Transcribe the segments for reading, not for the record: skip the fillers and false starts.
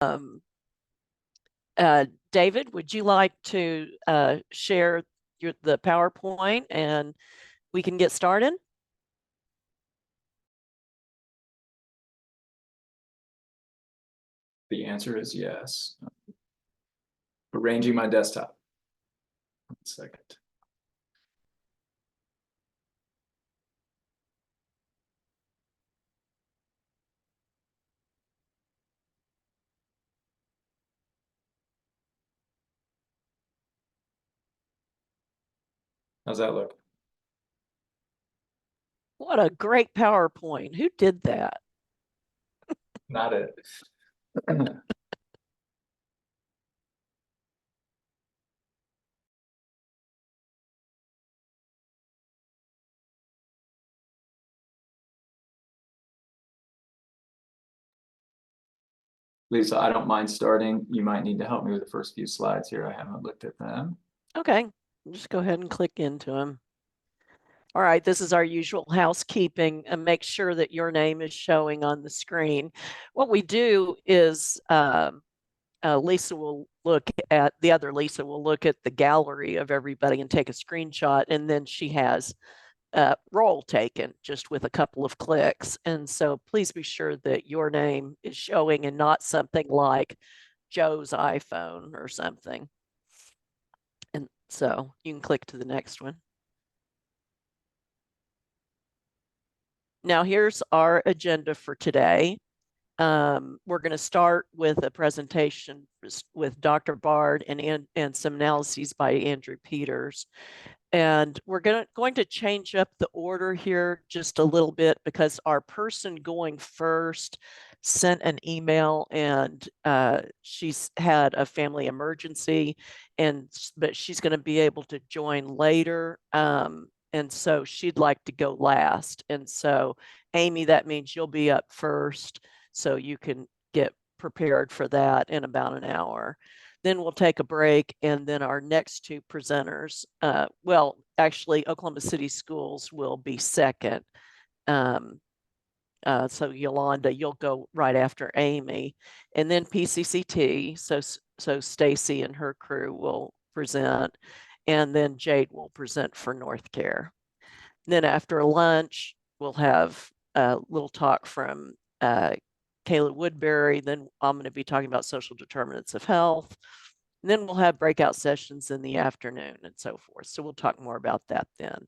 Um, David, would you like to share the PowerPoint and we can get started? The answer is yes. Arranging my desktop. 1 second. How's that look? What a great PowerPoint. Who did that? Not it. Lisa, I don't mind starting. You might need to help me with the first few slides here. I haven't looked at them. Okay, just go ahead and click into them. All right, this is our usual housekeeping, and make sure that your name is showing on the screen. What we do is Lisa will look at, the other Lisa will look at the gallery of everybody and take a screenshot, and then she has roll taken just with a couple of clicks. And so please be sure that your name is showing and not something like Joe's iPhone or something. And so you can click to the next one. Now here's our agenda for today. We're going to start with a presentation with Dr. Bard and some analyses by Andrew Peters. And we're going to change up the order here just a little bit because our person going first sent an email, and she's had a family emergency, but she's going to be able to join later. And so she'd like to go last. And so, Amy, that means you'll be up first, so you can get prepared for that in about an hour. Then we'll take a break, and then our next two presenters, well, actually, Oklahoma City Schools will be second. So Yolanda, you'll go right after Amy, and then PCCT. So Stacy and her crew will present, and then Jade will present for North Care. Then after lunch, we'll have a little talk from Kayla Woodbury. Then I'm going to be talking about social determinants of health. And then we'll have breakout sessions in the afternoon and so forth. So we'll talk more about that then.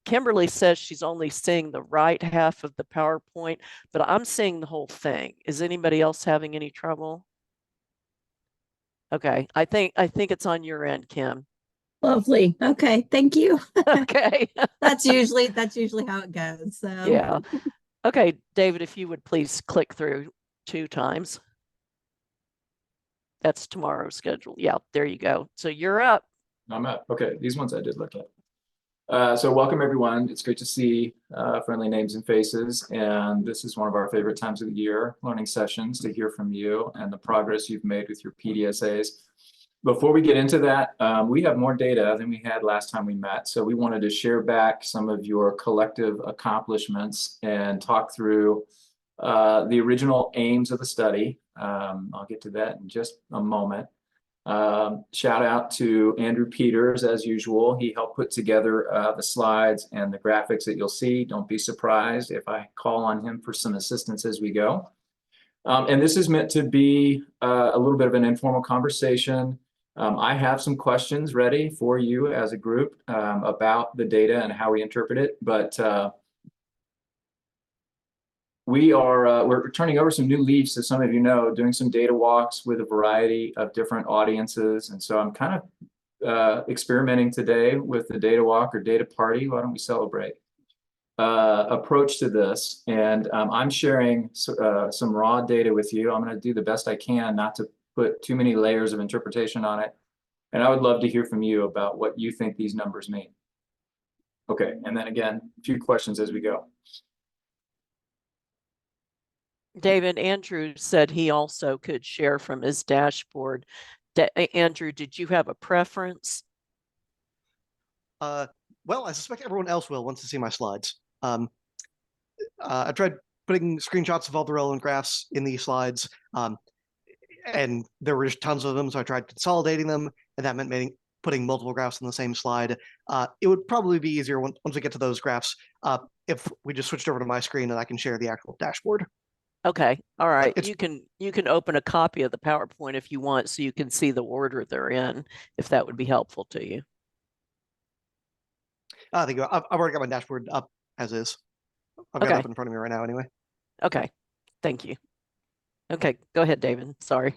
Kimberly says she's only seeing the right half of the PowerPoint, but I'm seeing the whole thing. Is anybody else having any trouble? Okay, I think it's on your end, Kim. Lovely. Okay, thank you. Okay. That's usually how it goes. So yeah. Okay, David, if you would please click through 2 times. That's tomorrow's schedule. Yeah, there you go. So you're up. I'm up. Okay, these ones I did look at. So welcome everyone. It's great to see friendly names and faces. And this is one of our favorite times of the year, learning sessions, to hear from you and the progress you've made with your PDSAs. Before we get into that, we have more data than we had last time we met. So we wanted to share back some of your collective accomplishments and talk through the original aims of the study. I'll get to that in just a moment. Shout out to Andrew Peters, as usual. He helped put together the slides and the graphics that you'll see. Don't be surprised if I call on him for some assistance as we go. And this is meant to be a little bit of an informal conversation. I have some questions ready for you as a group about the data and how we interpret it, but we're turning over some new leaves, as some of you know, doing some data walks with a variety of different audiences. And so I'm kind of experimenting today with the data walk or data party. Why don't we celebrate? Approach to this. And I'm sharing some raw data with you. I'm going to do the best I can not to put too many layers of interpretation on it. And I would love to hear from you about what you think these numbers mean. Okay, and then again, a few questions as we go. David, Andrew said he also could share from his dashboard. Andrew, did you have a preference? Well, I suspect everyone else will once they see my slides. I tried putting screenshots of all the relevant graphs in these slides. And there were just tons of them, so I tried consolidating them, and that meant putting multiple graphs on the same slide. It would probably be easier once we get to those graphs if we just switched over to my screen and I can share the actual dashboard. Okay, all right. You can open a copy of the PowerPoint if you want, so you can see the order they're in, if that would be helpful to you. I think I've already got my dashboard up as is. I've got it up in front of me right now anyway. Okay, thank you. Okay, go ahead, David. Sorry.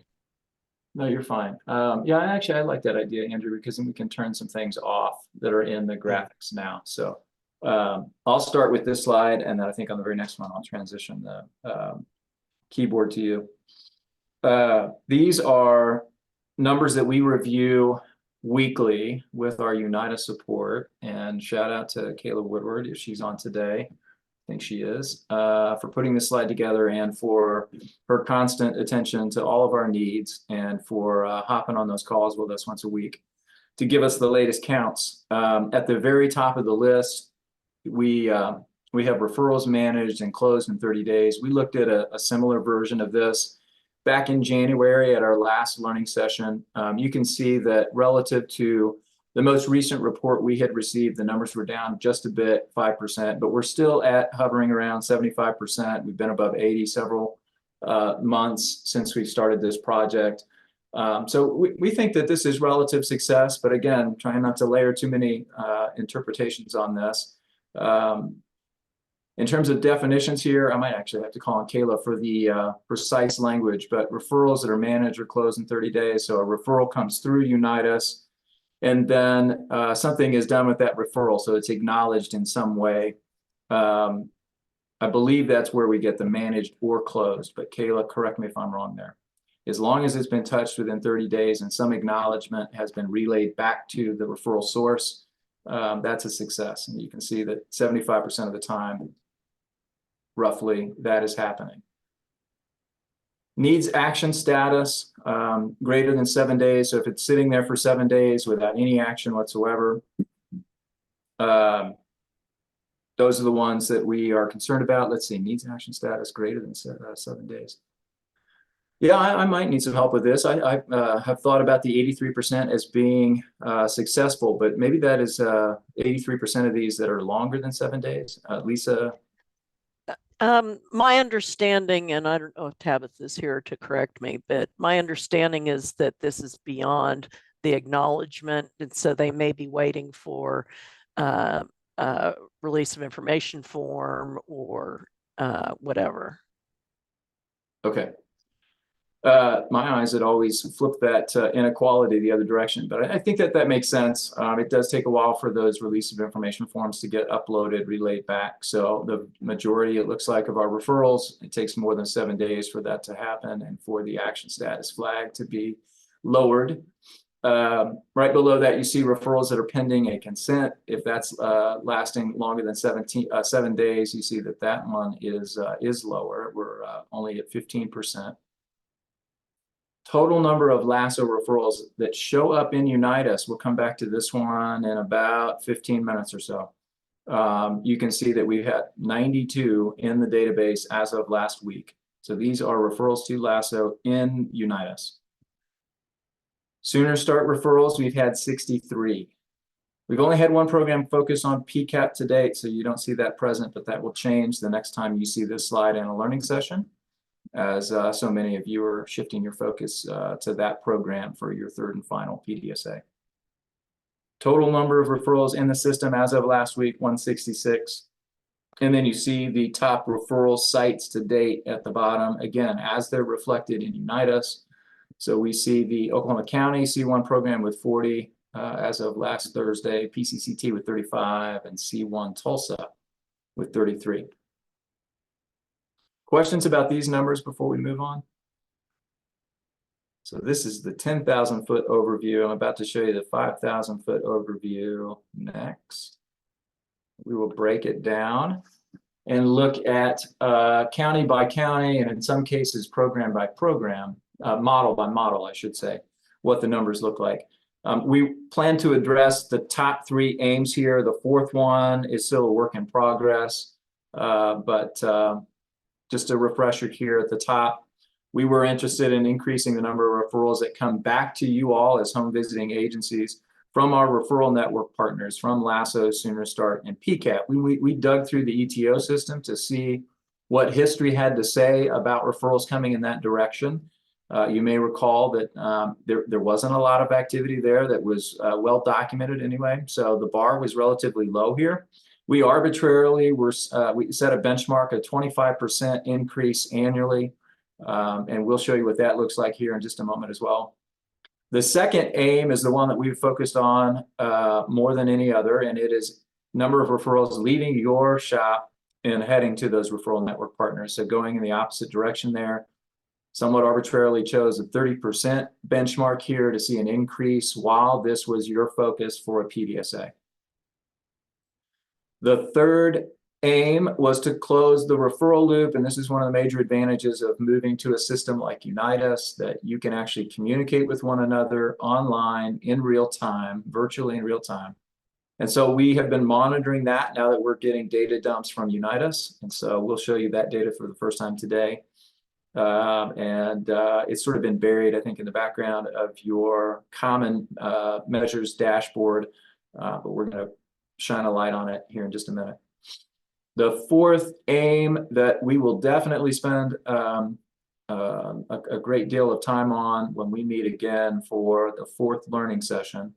No, you're fine. Yeah, I like that idea, Andrew, because then we can turn some things off that are in the graphics now. So I'll start with this slide, and then I think on the very next one, I'll transition the keyboard to you. These are numbers that we review weekly with our UNITA support, and shout out to Kayla Woodward if she's on today. I think she is, for putting this slide together and for her constant attention to all of our needs and for hopping on those calls with us once a week to give us the latest counts. At the very top of the list, we have referrals managed and closed in 30 days. We looked at a similar version of this back in January at our last learning session. You can see that relative to the most recent report we had received, the numbers were down just a bit, 5%, but we're still at hovering around 75%. We've been above 80 several months since we started this project. So we think that this is relative success, but again, trying not to layer too many interpretations on this. In terms of definitions here, I might actually have to call on Kayla for the precise language, but referrals that are managed or closed in 30 days. So a referral comes through Unitas, and then something is done with that referral, so it's acknowledged in some way. I believe that's where we get the managed or closed, but Kayla, correct me if I'm wrong there. As long as it's been touched within 30 days and some acknowledgement has been relayed back to the referral source, that's a success. And you can see that 75% of the time, roughly, that is happening. Needs action status, greater than 7 days. So if it's sitting there for 7 days without any action whatsoever, those are the ones that we are concerned about. Let's see, needs action status greater than 7 days. Yeah, I might need some help with this. I have thought about the 83% as being successful, but maybe that is 83% of these that are longer than 7 days. Lisa? My understanding, and I don't know if Tabitha is here to correct me, but my understanding is that this is beyond the acknowledgement, and so they may be waiting for release of information form or whatever. Okay. My eyes had always flipped that inequality the other direction, but I think that makes sense. It does take a while for those release of information forms to get uploaded, relayed back. So the majority, it looks like, of our referrals, it takes more than 7 days for that to happen and for the action status flag to be lowered. Right below that, you see referrals that are pending a consent. If that's lasting longer than 7 days, you see that one is lower. We're only at 15%. Total number of LASSO referrals that show up in Unitas, we'll come back to this one in about 15 minutes or so. You can see that we've had 92 in the database as of last week. So these are referrals to LASSO in Unitas. Sooner Start referrals, we've had 63. We've only had one program focus on PCAP to date, so you don't see that present, but that will change the next time you see this slide in a learning session, as so many of you are shifting your focus to that program for your third and final PDSA. Total number of referrals in the system as of last week, 166. And then you see the top referral sites to date at the bottom, again, as they're reflected in Unitas. So we see the Oklahoma County C1 program with 40 as of last Thursday, PCCT with 35, and C1 Tulsa with 33. Questions about these numbers before we move on? So this is the 10,000 foot overview. I'm about to show you the 5,000 foot overview next. We will break it down and look at county by county, and in some cases program by program, model by model, I should say, what the numbers look like. We plan to address the top 3 aims here. The 4th one is still a work in progress, but just a refresher here at the top. We were interested in increasing the number of referrals that come back to you all as home visiting agencies from our referral network partners, from LASSO, Sooner Start, and PCAT. We dug through the ETO system to see what history had to say about referrals coming in that direction. You may recall that there wasn't a lot of activity there that was well documented anyway, so the bar was relatively low here. We arbitrarily we set a benchmark of 25% increase annually, and we'll show you what that looks like here in just a moment as well. The second aim is the one that we've focused on more than any other, and it is number of referrals leaving your shop and heading to those referral network partners. So going in the opposite direction there. Somewhat arbitrarily chose a 30% benchmark here to see an increase while this was your focus for a PDSA. The third aim was to close the referral loop, and this is one of the major advantages of moving to a system like Unite Us, that you can actually communicate with one another online in real time, virtually in real time. And so we have been monitoring that now that we're getting data dumps from Unite Us, and so we'll show you that data for the first time today. It's sort of been buried, I think, in the background of your common measures dashboard, but we're going to shine a light on it here in just a minute. The fourth aim that we will definitely spend a great deal of time on when we meet again for the fourth learning session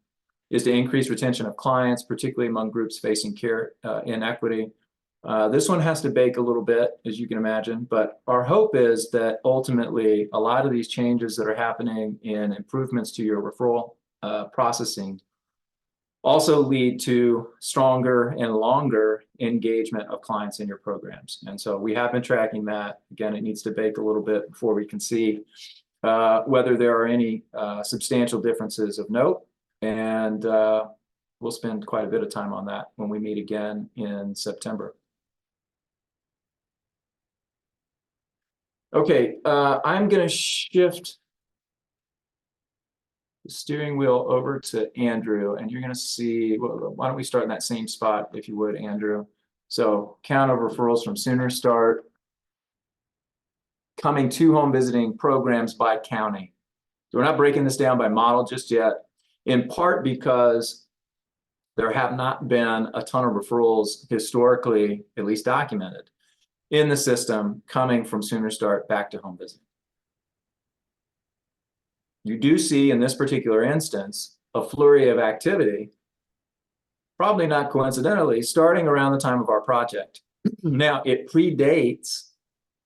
is to increase retention of clients, particularly among groups facing care inequity. This one has to bake a little bit, as you can imagine, but our hope is that ultimately a lot of these changes that are happening in improvements to your referral processing also lead to stronger and longer engagement of clients in your programs. And so we have been tracking that. Again, it needs to bake a little bit before we can see whether there are any substantial differences of note. And we'll spend quite a bit of time on that when we meet again in September. Okay, I'm going to shift the steering wheel over to Andrew, and you're going to see, why don't we start in that same spot, if you would, Andrew. So count of referrals from Sooner Start coming to home visiting programs by county. So we're not breaking this down by model just yet, in part because there have not been a ton of referrals historically, at least documented, in the system coming from Sooner Start back to home visiting. You do see in this particular instance a flurry of activity, probably not coincidentally, starting around the time of our project. Now, it predates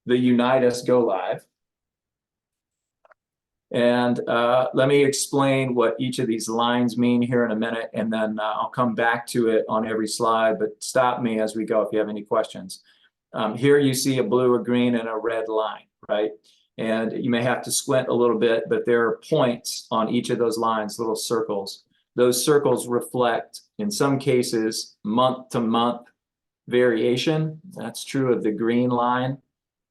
the Unite Us go live. And let me explain what each of these lines mean here in a minute, and then I'll come back to it on every slide, but stop me as we go if you have any questions. Here you see a blue, a green, and a red line, right? And you may have to squint a little bit, but there are points on each of those lines, little circles. Those circles reflect, in some cases, month-to-month variation. That's true of the green line.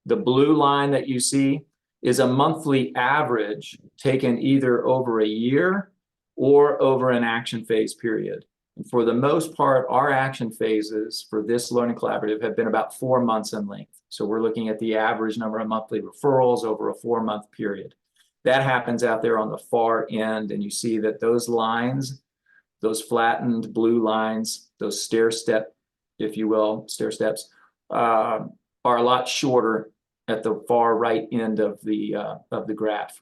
The blue line that you see is a monthly average taken either over a year or over an action phase period. And for the most part, our action phases for this learning collaborative have been about 4 months in length. So we're looking at the average number of monthly referrals over a 4-month period. That happens out there on the far end, and you see that those lines, those flattened blue lines, those stair step, if you will, stair steps, are a lot shorter at the far right end of the graph.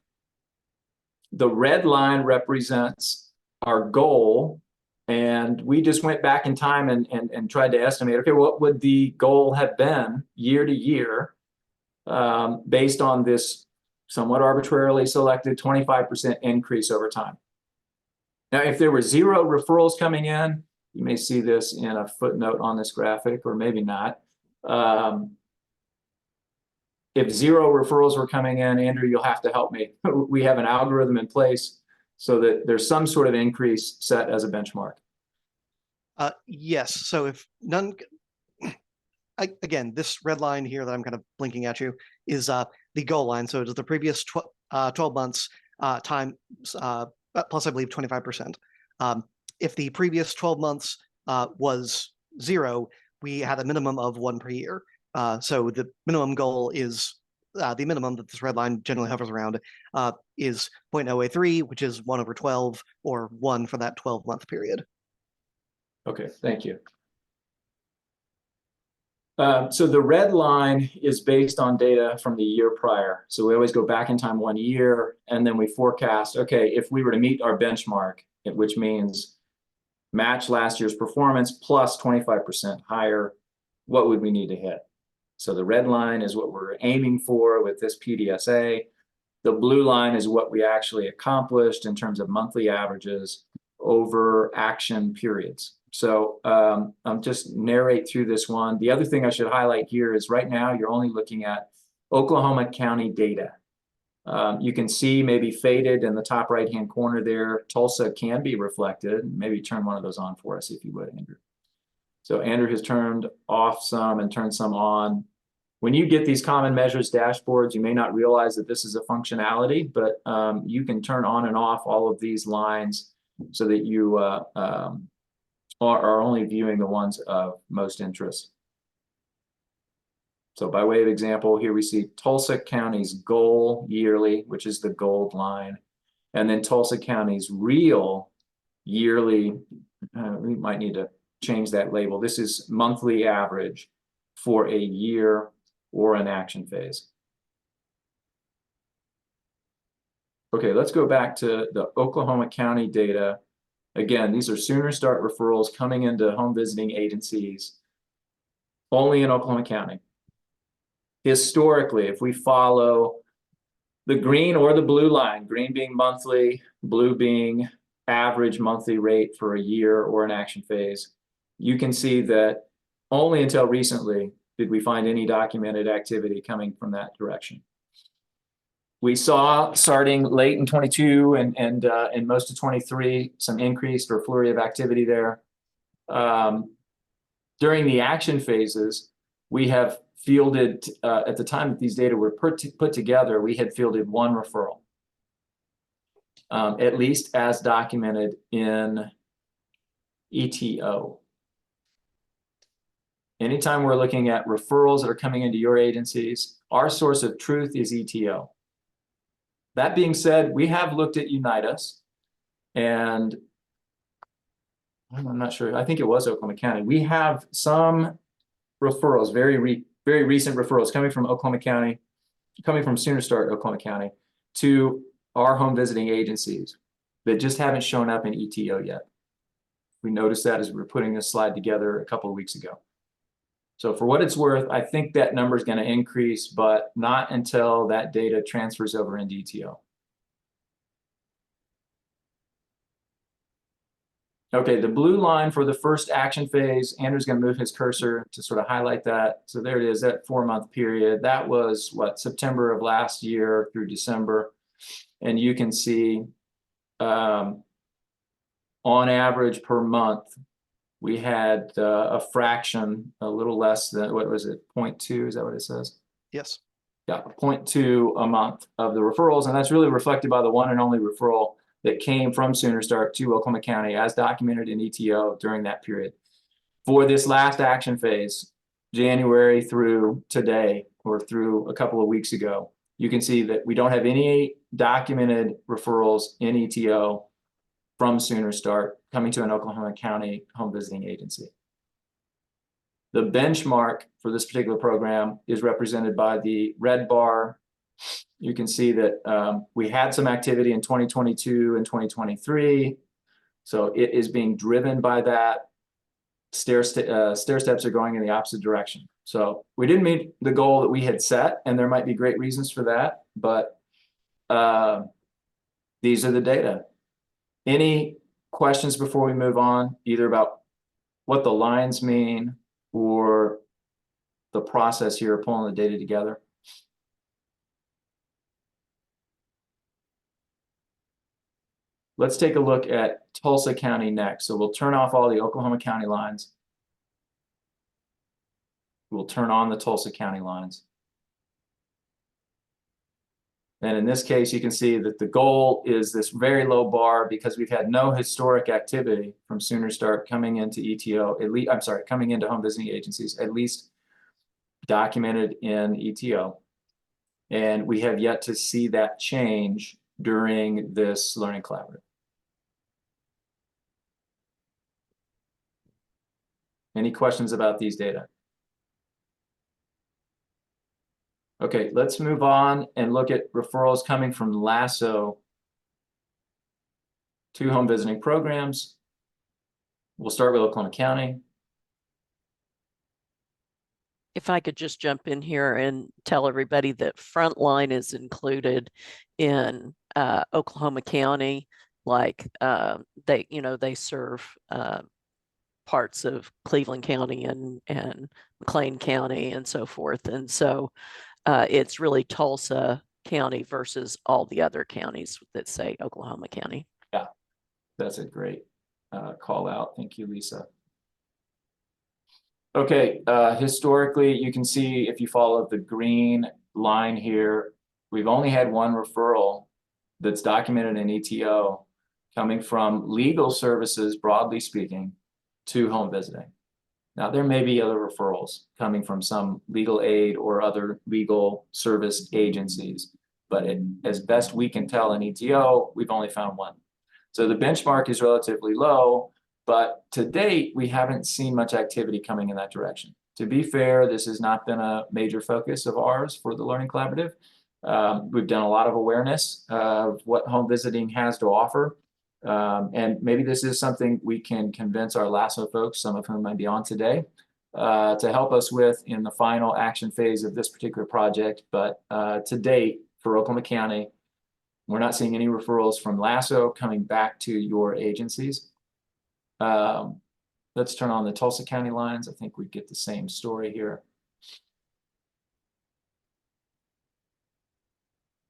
The red line represents our goal, and we just went back in time and tried to estimate, okay, what would the goal have been year to year based on this somewhat arbitrarily selected 25% increase over time. Now, if there were 0 referrals coming in, you may see this in a footnote on this graphic, or maybe not. If 0 referrals were coming in, Andrew, you'll have to help me. We have an algorithm in place so that there's some sort of increase set as a benchmark. Yes. So if none, again, this red line here that I'm kind of blinking at you is the goal line. So it is the previous 12 months time plus, I believe, 25%. If the previous 12 months was 0, we had a minimum of 1 per year. So the minimum goal is the minimum that this red line generally hovers around is 0.083, which is 1/12 or 1 for that 12-month period. Okay, thank you. So the red line is based on data from the year prior. So we always go back in time 1 year, and then we forecast, okay, if we were to meet our benchmark, which means match last year's performance plus 25% higher, what would we need to hit? So the red line is what we're aiming for with this PDSA. The blue line is what we actually accomplished in terms of monthly averages over action periods. So I'll just narrate through this one. The other thing I should highlight here is right now you're only looking at Oklahoma County data. You can see maybe faded in the top right-hand corner there. Tulsa can be reflected. Maybe turn one of those on for us if you would, Andrew. So Andrew has turned off some and turned some on. When you get these common measures dashboards, you may not realize that this is a functionality, but you can turn on and off all of these lines so that you are only viewing the ones of most interest. So by way of example, here we see Tulsa County's goal yearly, which is the gold line, and then Tulsa County's real yearly, we might need to change that label. This is monthly average for a year or an action phase. Okay, let's go back to the Oklahoma County data. Again, these are Sooner Start referrals coming into home visiting agencies only in Oklahoma County. Historically, if we follow the green or the blue line, green being monthly, blue being average monthly rate for a year or an action phase, you can see that only until recently did we find any documented activity coming from that direction. We saw starting late in 22 and in most of 23 some increased or flurry of activity there. During the action phases, we have fielded, at the time that these data were put together, we had fielded 1 referral, at least as documented in ETO. Anytime we're looking at referrals that are coming into your agencies, our source of truth is ETO. That being said, we have looked at Unite Us, and I'm not sure, I think it was Oklahoma County. We have some referrals, very recent referrals coming from Oklahoma County, coming from Sooner Start Oklahoma County to our home visiting agencies that just haven't shown up in ETO yet. We noticed that as we were putting this slide together a couple of weeks ago. So for what it's worth, I think that number is going to increase, but not until that data transfers over into ETO. Okay, the blue line for the first action phase, Andrew's going to move his cursor to sort of highlight that. So there it is, that 4-month period. That was what, September of last year through December. And you can see on average per month, we had a fraction, a little less than, what was it, 0.2, is that what it says? Yes. Yeah, 0.2 a month of the referrals, and that's really reflected by the one and only referral that came from Sooner Start to Oklahoma County as documented in ETO during that period. For this last action phase, January through today, or through a couple of weeks ago, you can see that we don't have any documented referrals in ETO from Sooner Start coming to an Oklahoma County home visiting agency. The benchmark for this particular program is represented by the red bar. You can see that we had some activity in 2022 and 2023. So it is being driven by that. Stair steps are going in the opposite direction. So we didn't meet the goal that we had set, and there might be great reasons for that, but these are the data. Any questions before we move on, either about what the lines mean or the process here of pulling the data together? Let's take a look at Tulsa County next. So we'll turn off all the Oklahoma County lines. We'll turn on the Tulsa County lines. And in this case, you can see that the goal is this very low bar because we've had no historic activity from Sooner Start coming into ETO, coming into home visiting agencies, at least documented in ETO. And we have yet to see that change during this learning collaborative. Any questions about these data? Okay, let's move on and look at referrals coming from LASSO to home visiting programs. We'll start with Oklahoma County. If I could just jump in here and tell everybody that Frontline is included in Oklahoma County, like they serve parts of Cleveland County and McLean County and so forth. And so it's really Tulsa County versus all the other counties that say Oklahoma County. Yeah, that's a great call out. Thank you, Lisa. Okay, historically, you can see if you follow the green line here, we've only had one referral that's documented in ETO coming from legal services, broadly speaking, to home visiting. Now, there may be other referrals coming from some legal aid or other legal service agencies, but as best we can tell in ETO, we've only found one. So the benchmark is relatively low, but to date, we haven't seen much activity coming in that direction. To be fair, this has not been a major focus of ours for the Learning Collaborative. We've done a lot of awareness of what home visiting has to offer. And maybe this is something we can convince our LASSO folks, some of whom might be on today, to help us with in the final action phase of this particular project. But to date, for Oklahoma County, we're not seeing any referrals from LASSO coming back to your agencies. Let's turn on the Tulsa County lines. I think we get the same story here.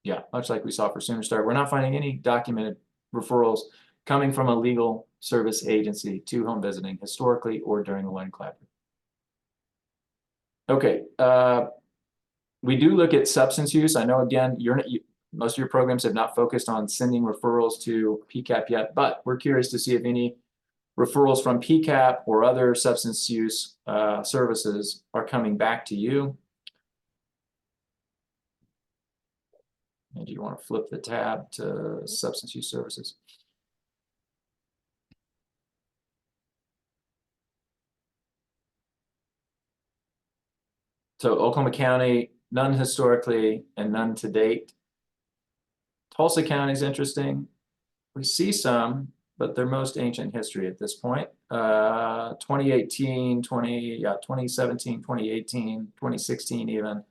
Yeah, much like we saw for Sooner Start, we're not finding any documented referrals coming from a legal service agency to home visiting historically or during the Learning Collaborative. Okay, we do look at substance use. I know, again, most of your programs have not focused on sending referrals to PCAP yet, but we're curious to see if any referrals from PCAP or other substance use services are coming back to you. And do you want to flip the tab to substance use services? So Oklahoma County, none historically and none to date. Tulsa County is interesting. We see some, but they're most ancient history at this point. 2017, 2018, 2016 even.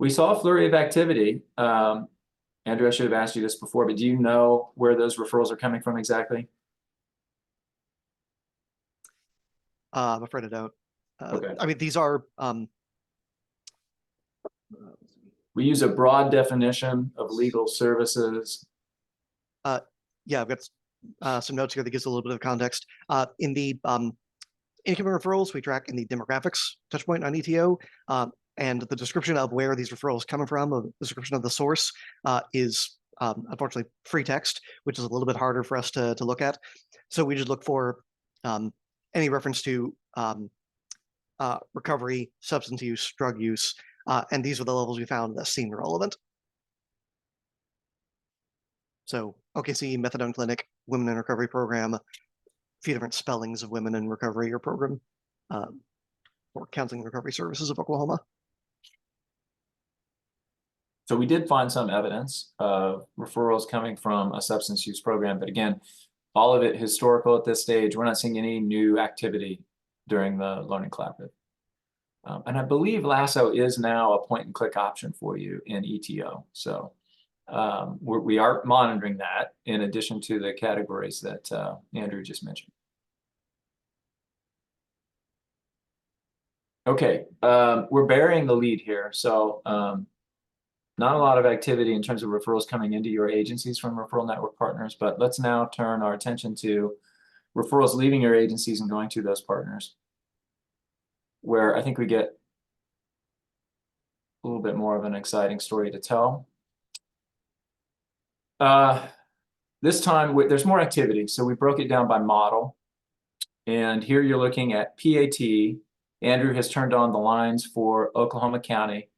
We saw a flurry of activity. Andrew, I should have asked you this before, but do you know where those referrals are coming from exactly? I'm afraid I don't. Okay. I mean, these are we use a broad definition of legal services. yeah, I've got some notes here that gives a little bit of context. In the incoming referrals, we track in the demographics touchpoint on ETO, and the description of where these referrals coming from, the description of the source, is unfortunately free text, which is a little bit harder for us to look at. So we just look for any reference to recovery, substance use, drug use, and these were the levels we found that seemed relevant. So OKC, methadone clinic, women in recovery program, a few different spellings of women in recovery or program, or counseling and recovery services of Oklahoma. So we did find some evidence of referrals coming from a substance use program, but again, all of it historical at this stage. We're not seeing any new activity during the Learning Collaborative. And I believe LASSO is now a point and click option for you in ETO. So we are monitoring that in addition to the categories that Andrew just mentioned. Okay, we're burying the lead here. So not a lot of activity in terms of referrals coming into your agencies from referral network partners, but let's now turn our attention to referrals leaving your agencies and going to those partners, where I think we get a little bit more of an exciting story to tell. This time there's more activity, so we broke it down by model. And here you're looking at PAT Andrew has turned on the lines for Oklahoma County.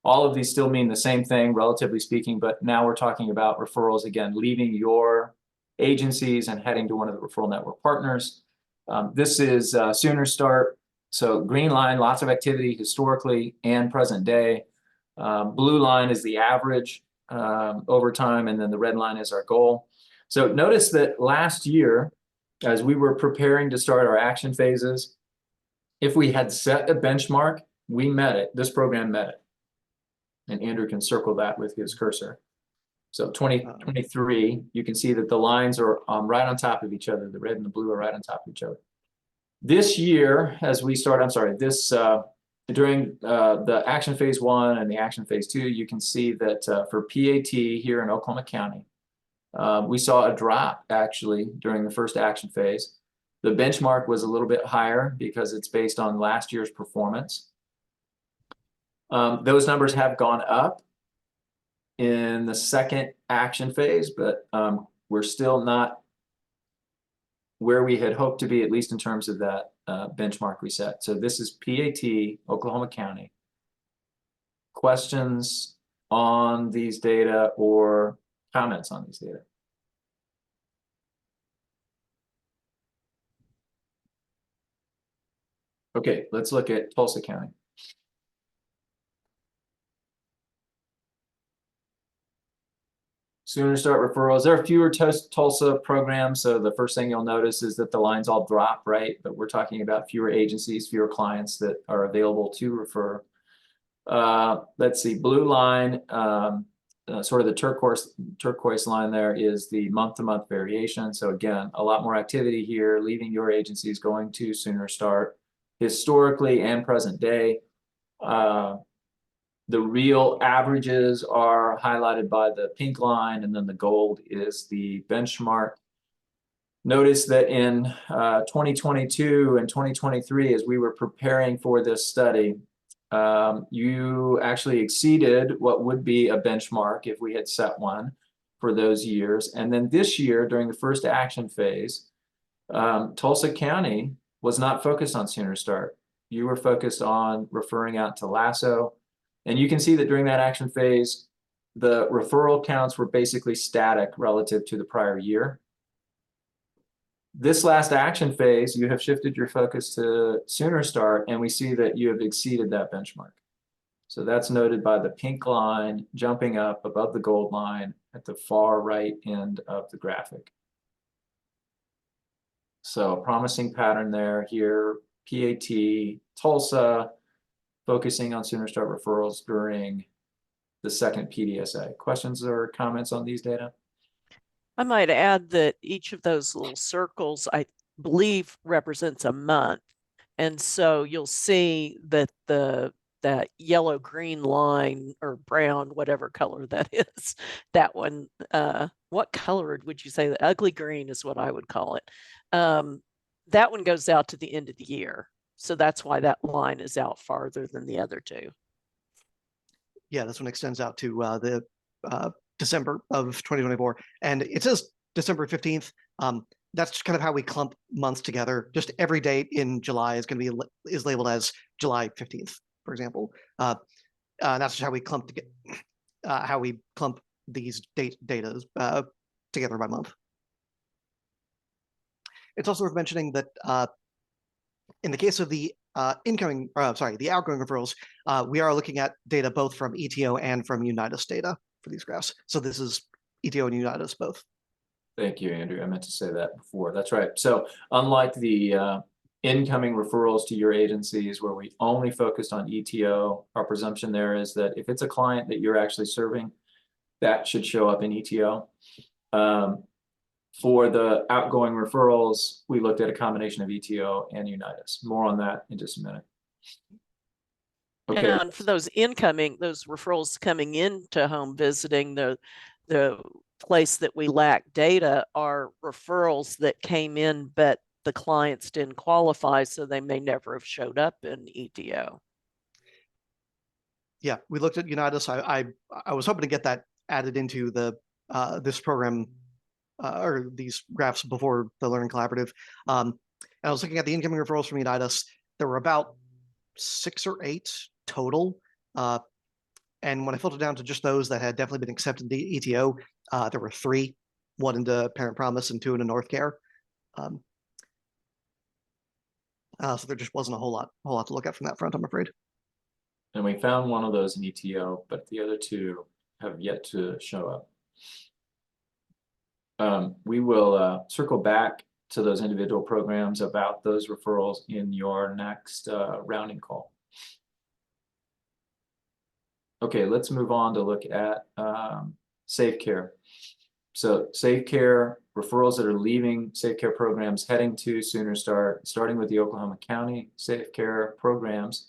All of these still mean the same thing, relatively speaking, but now we're talking about referrals again, leaving your agencies and heading to one of the referral network partners. This is Sooner Start. So green line, lots of activity historically and present day. Blue line is the average over time, and then the red line is our goal. So notice that last year, as we were preparing to start our action phases, if we had set a benchmark, we met it. This program met it. And Andrew can circle that with his cursor. So 2023, you can see that the lines are right on top of each other. The red and the blue are right on top of each other. This year, as we start, during the action phase 1 and the action phase 2, you can see that for PAT here in Oklahoma County, we saw a drop actually during the first action phase. The benchmark was a little bit higher because it's based on last year's performance. Those numbers have gone up in the second action phase, but we're still not where we had hoped to be, at least in terms of that benchmark we set. So this is PAT, Oklahoma County. Questions on these data or comments on these data? Okay, let's look at Tulsa County. Sooner Start referrals. There are fewer Tulsa programs, so the first thing you'll notice is that the lines all drop, right? But we're talking about fewer agencies, fewer clients that are available to refer. Let's see, blue line, sort of the turquoise line there is the month-to-month variation. So again, a lot more activity here, leaving your agencies, going to Sooner Start, historically and present day. The real averages are highlighted by the pink line, and then the gold is the benchmark. Notice that in 2022 and 2023, as we were preparing for this study, you actually exceeded what would be a benchmark if we had set one for those years. And then this year, during the first action phase, Tulsa County was not focused on Sooner Start. You were focused on referring out to LASSO. And you can see that during that action phase, the referral counts were basically static relative to the prior year. This last action phase, you have shifted your focus to Sooner Start, and we see that you have exceeded that benchmark. So that's noted by the pink line jumping up above the gold line at the far right end of the graphic. So a promising pattern there here, PAT, Tulsa, focusing on Sooner Start referrals during the second PDSA. Questions or comments on these data? I might add that each of those little circles, I believe, represents a month. And so you'll see that that yellow-green line or brown, whatever color that is, that one, what color would you say? The ugly green is what I would call it. That one goes out to the end of the year. So that's why that line is out farther than the other two. Yeah, this one extends out to the December of 2024. And it says December 15th. That's just kind of how we clump months together. Just every date in July is going to be labeled as July 15th, for example. That's just how we clump these data together by month. It's also worth mentioning that in the case of the the outgoing referrals, we are looking at data both from ETO and from Unitas data for these graphs. So this is ETO and Unitas both. Thank you, Andrew. I meant to say that before. That's right. So unlike the incoming referrals to your agencies where we only focused on ETO, our presumption there is that if it's a client that you're actually serving, that should show up in ETO. For the outgoing referrals, we looked at a combination of ETO and Unitas. More on that in just a minute. Okay. And for those referrals coming into home visiting, the place that we lack data are referrals that came in, but the clients didn't qualify, so they may never have showed up in ETO. Yeah, we looked at Unitas. I was hoping to get that added into the this program or these graphs before the Learning Collaborative. And I was looking at the incoming referrals from Unitas. There were about 6 or 8 total. And when I filtered down to just those that had definitely been accepted to ETO, there were 3, 1 into Parent Promise and 2 into North Care. So there just wasn't a whole lot to look at from that front, I'm afraid. And we found one of those in ETO, but the other 2 have yet to show up. We will circle back to those individual programs about those referrals in your next rounding call. Okay, let's move on to look at Safe Care. So Safe Care referrals that are leaving Safe Care programs heading to Sooner Start, starting with the Oklahoma County Safe Care programs.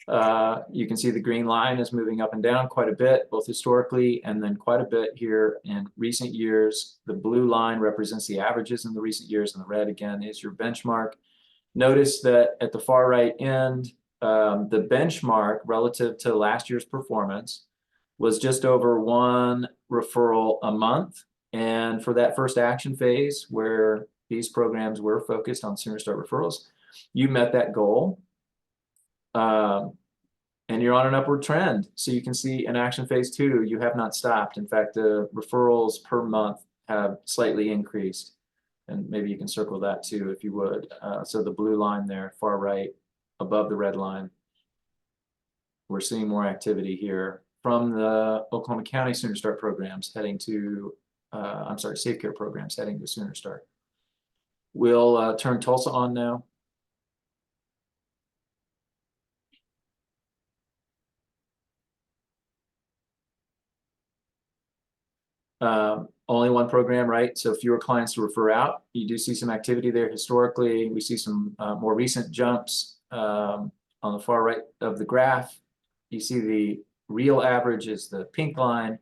You can see the green line is moving up and down quite a bit, both historically and then quite a bit here in recent years. The blue line represents the averages in the recent years, and the red again is your benchmark. Notice that at the far right end, the benchmark relative to last year's performance was just over 1 referral a month. And for that first action phase where these programs were focused on Sooner Start referrals, you met that goal. And you're on an upward trend. So you can see in action phase 2, you have not stopped. In fact, the referrals per month have slightly increased. And maybe you can circle that too, if you would. So the blue line there, far right, above the red line. We're seeing more activity here from the Oklahoma County Sooner Start programs heading to, Safe Care programs heading to Sooner Start. We'll turn Tulsa on now. Only 1 program, right? So fewer clients to refer out. You do see some activity there historically. We see some more recent jumps on the far right of the graph. You see the real average is the pink line.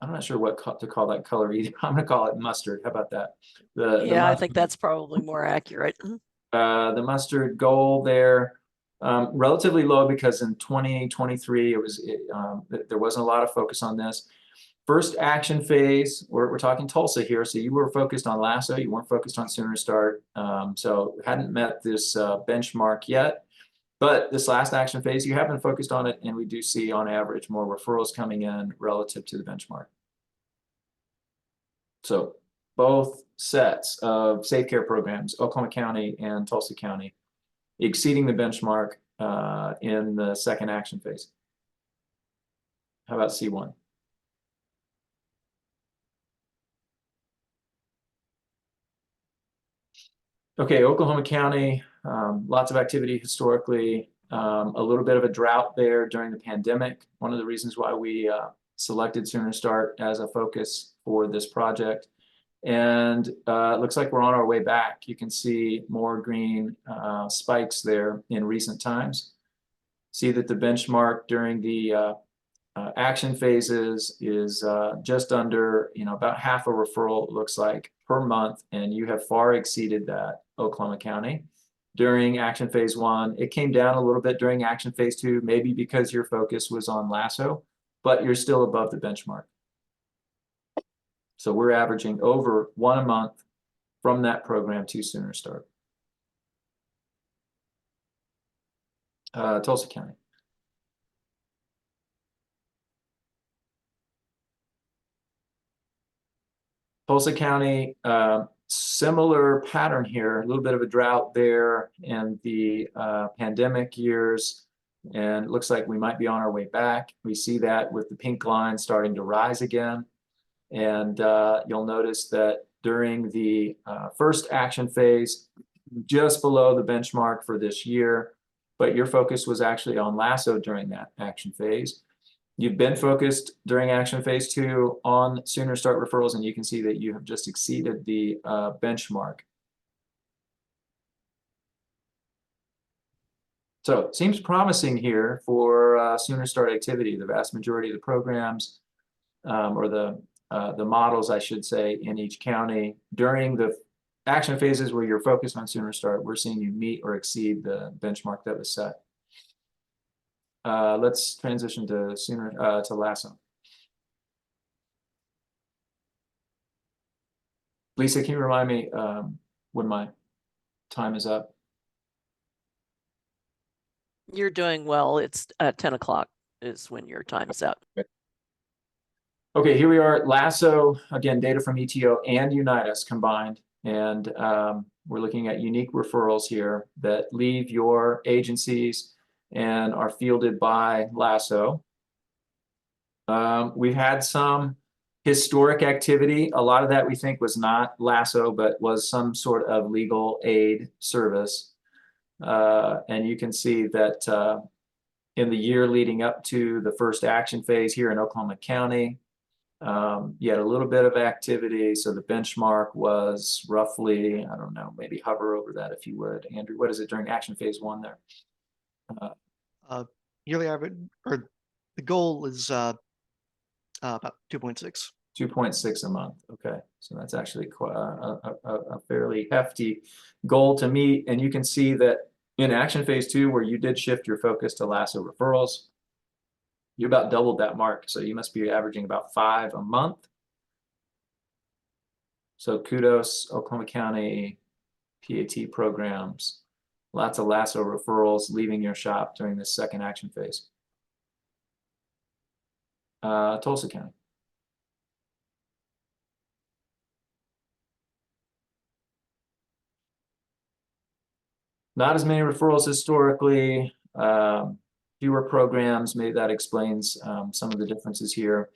I'm not sure what to call that color either. I'm going to call it mustard. How about that? I think that's probably more accurate. The mustard goal there, relatively low because in 2023 there wasn't a lot of focus on this. First action phase, we're talking Tulsa here, so you were focused on LASSO, you weren't focused on Sooner Start, so hadn't met this benchmark yet. But this last action phase, you have been focused on it, and we do see on average more referrals coming in relative to the benchmark. So both sets of Safe Care programs, Oklahoma County and Tulsa County, exceeding the benchmark in the second action phase. How about C1? Okay, Oklahoma County, lots of activity historically, a little bit of a drought there during the pandemic. One of the reasons why we selected Sooner Start as a focus for this project. And it looks like we're on our way back. You can see more green spikes there in recent times. See that the benchmark during the action phases is just under, about half a referral, it looks like, per month, and you have far exceeded that, Oklahoma County. During action phase 1, it came down a little bit during action phase 2, maybe because your focus was on LASSO, but you're still above the benchmark. So we're averaging over 1 a month from that program to Sooner Start. Tulsa County. Tulsa County, similar pattern here, a little bit of a drought there in the pandemic years, and it looks like we might be on our way back. We see that with the pink line starting to rise again, and you'll notice that during the first action phase, just below the benchmark for this year, but your focus was actually on LASSO during that action phase. You've been focused during action phase 2 on Sooner Start referrals, and you can see that you have just exceeded the benchmark. So it seems promising here for Sooner Start activity. The vast majority of the programs, or the models, I should say, in each county during the action phases where you're focused on Sooner Start, we're seeing you meet or exceed the benchmark that was set. Let's transition to LASSO. Lisa, can you remind me when my time is up? You're doing well. It's 10 o'clock is when your time's up. Okay, here we are at Lasso, again, data from ETO and Unitas combined. And we're looking at unique referrals here that leave your agencies and are fielded by Lasso. We've had some historic activity. A lot of that we think was not Lasso, but was some sort of legal aid service. And you can see that in the year leading up to the first action phase here in Oklahoma County, you had a little bit of activity. So the benchmark was roughly, I don't know, maybe hover over that if you would. Andrew, what is it during action phase 1 there? Yearly average, or the goal is about 2.6. 2.6 a month. Okay, so that's actually quite a fairly hefty goal to meet. And you can see that in action phase 2, where you did shift your focus to Lasso referrals, you about doubled that mark. So you must be averaging about 5 a month. So kudos, Oklahoma County PAT programs. Lots of Lasso referrals leaving your shop during this second action phase. Tulsa County. Not as many referrals historically, fewer programs. Maybe that explains some of the differences here.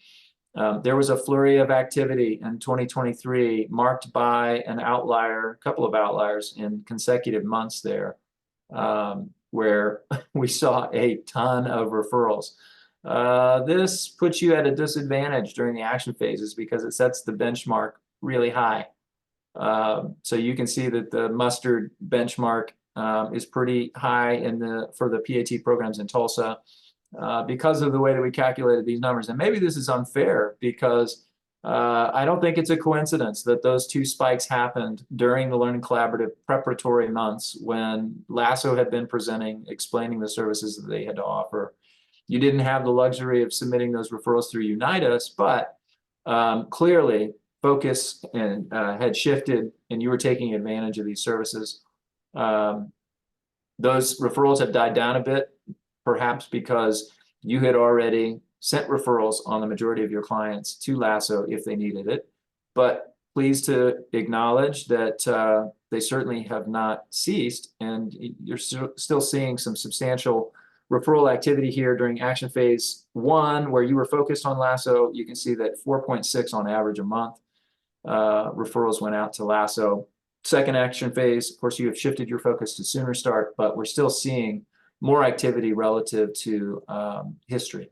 There was a flurry of activity in 2023 marked by an outlier, a couple of outliers in consecutive months there, where we saw a ton of referrals. This puts you at a disadvantage during the action phases because it sets the benchmark really high. So you can see that the mustard benchmark is pretty high for the PAT programs in Tulsa because of the way that we calculated these numbers. And maybe this is unfair because I don't think it's a coincidence that those two spikes happened during the Learning Collaborative preparatory months when Lasso had been presenting, explaining the services that they had to offer. You didn't have the luxury of submitting those referrals through Unitas, but clearly focus had shifted and you were taking advantage of these services. Those referrals have died down a bit, perhaps because you had already sent referrals on the majority of your clients to Lasso if they needed it. But pleased to acknowledge that they certainly have not ceased, and you're still seeing some substantial referral activity here during action phase 1, where you were focused on Lasso. You can see that 4.6 on average a month referrals went out to Lasso. Second action phase, of course, you have shifted your focus to Sooner Start, but we're still seeing more activity relative to history.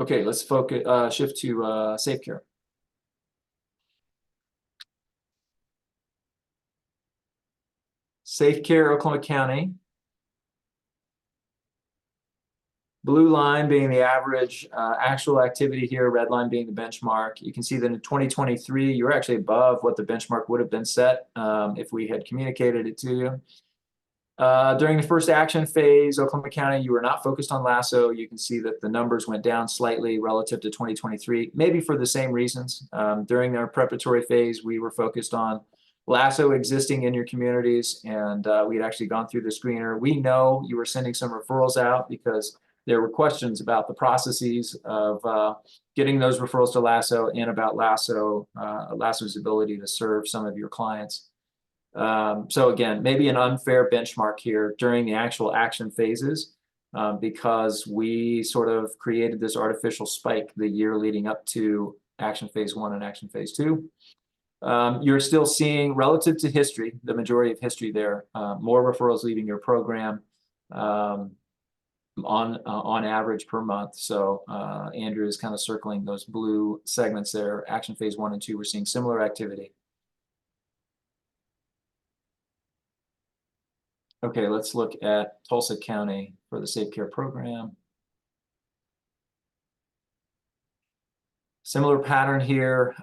Okay, let's focus, shift to Safe Care. Safe Care, Oklahoma County. Blue line being the average actual activity here, red line being the benchmark. You can see that in 2023, you were actually above what the benchmark would have been set if we had communicated it to you. During the first action phase, Oklahoma County, you were not focused on Lasso. You can see that the numbers went down slightly relative to 2023, maybe for the same reasons. During our preparatory phase, we were focused on Lasso existing in your communities, and we had actually gone through the screener. We know you were sending some referrals out because there were questions about the processes of getting those referrals to Lasso and about Lasso's ability to serve some of your clients. So again, maybe an unfair benchmark here during the actual action phases because we sort of created this artificial spike the year leading up to action phase 1 and action phase 2. You're still seeing, relative to history, the majority of history there, more referrals leaving your program on average per month. So Andrew is kind of circling those blue segments there. Action phase 1 and 2, we're seeing similar activity. Okay, let's look at Tulsa County for the Safe Care program. Similar pattern here,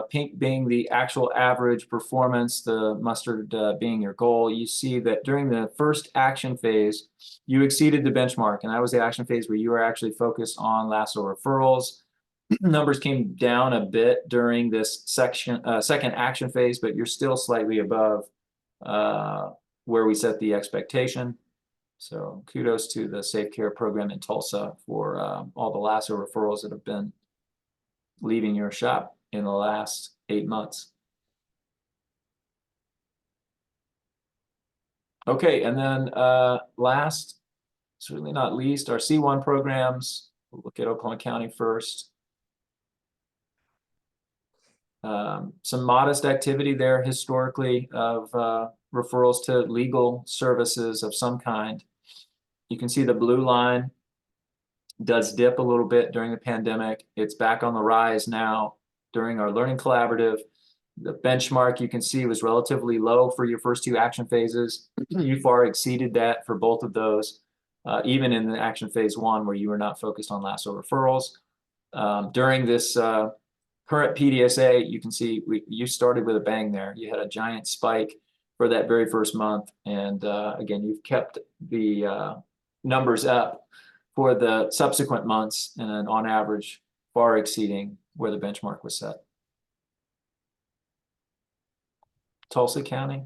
pink being the actual average performance, the mustard being your goal. You see that during the first action phase, you exceeded the benchmark, and that was the action phase where you were actually focused on Lasso referrals. Numbers came down a bit during this second action phase, but you're still slightly above where we set the expectation. So kudos to the Safe Care program in Tulsa for all the LASSO referrals that have been leaving your shop in the last 8 months. Okay, and then last, certainly not least, our C1 programs. We'll look at Oklahoma County first. Some modest activity there historically of referrals to legal services of some kind. You can see the blue line does dip a little bit during the pandemic. It's back on the rise now during our learning collaborative. The benchmark you can see was relatively low for your first 2 action phases. You far exceeded that for both of those, even in the action phase 1 where you were not focused on LASSO referrals. During this current PDSA, you can see you started with a bang there. You had a giant spike for that very first month. And again, you've kept the numbers up for the subsequent months and on average far exceeding where the benchmark was set. Tulsa County.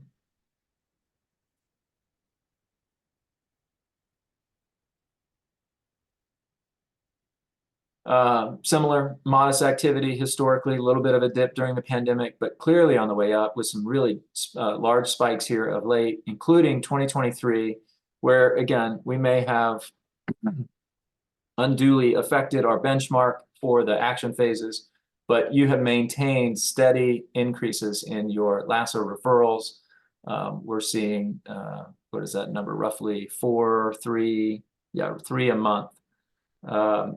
Similar modest activity historically, a little bit of a dip during the pandemic, but clearly on the way up with some really large spikes here of late, including 2023, where again, we may have unduly affected our benchmark for the action phases, but you have maintained steady increases in your LASSO referrals. We're seeing, what is that number, roughly 3 a month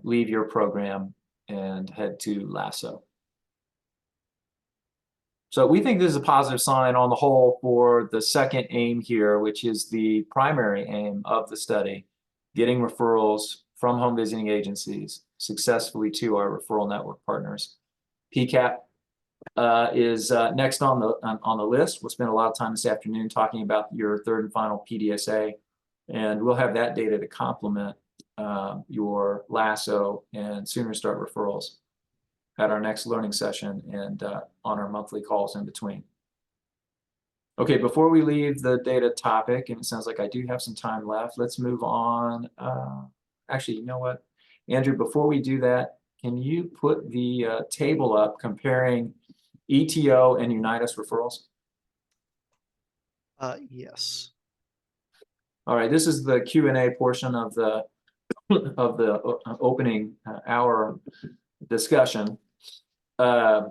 leave your program and head to LASSO. So we think this is a positive sign on the whole for the second aim here, which is the primary aim of the study, getting referrals from home visiting agencies successfully to our referral network partners. PCAP is next on the list. We'll spend a lot of time this afternoon talking about your third and final PDSA, and we'll have that data to complement your LASSO and Sooner Start referrals at our next learning session and on our monthly calls in between. Okay, before we leave the data topic, and it sounds like I do have some time left, let's move on. Actually, you know what, Andrew, before we do that, can you put the table up comparing ETO and Unitas referrals? Yes. All right, this is the Q&A portion of the opening hour discussion. I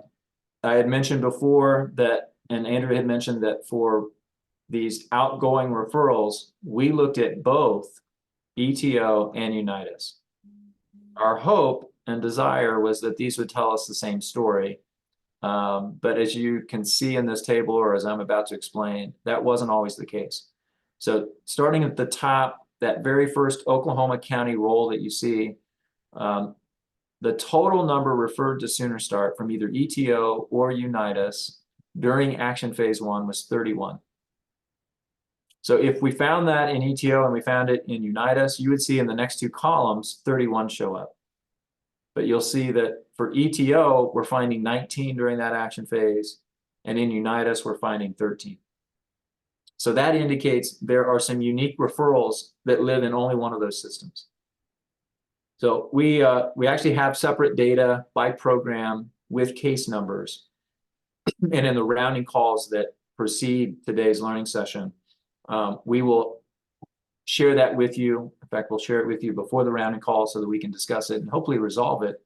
had mentioned before that, and Andrew had mentioned that for these outgoing referrals, we looked at both ETO and Unitas. Our hope and desire was that these would tell us the same story. But as you can see in this table, or as I'm about to explain, that wasn't always the case. So starting at the top, that very first Oklahoma County roll that you see, the total number referred to Sooner Start from either ETO or Unitas during action phase 1 was 31. So if we found that in ETO and we found it in Unitas, you would see in the next 2 columns 31 show up. But you'll see that for ETO, we're finding 19 during that action phase, and in Unitas, we're finding 13. So that indicates there are some unique referrals that live in only one of those systems. So we actually have separate data by program with case numbers. And in the rounding calls that precede today's learning session, we will share that with you. In fact, we'll share it with you before the rounding call so that we can discuss it and hopefully resolve it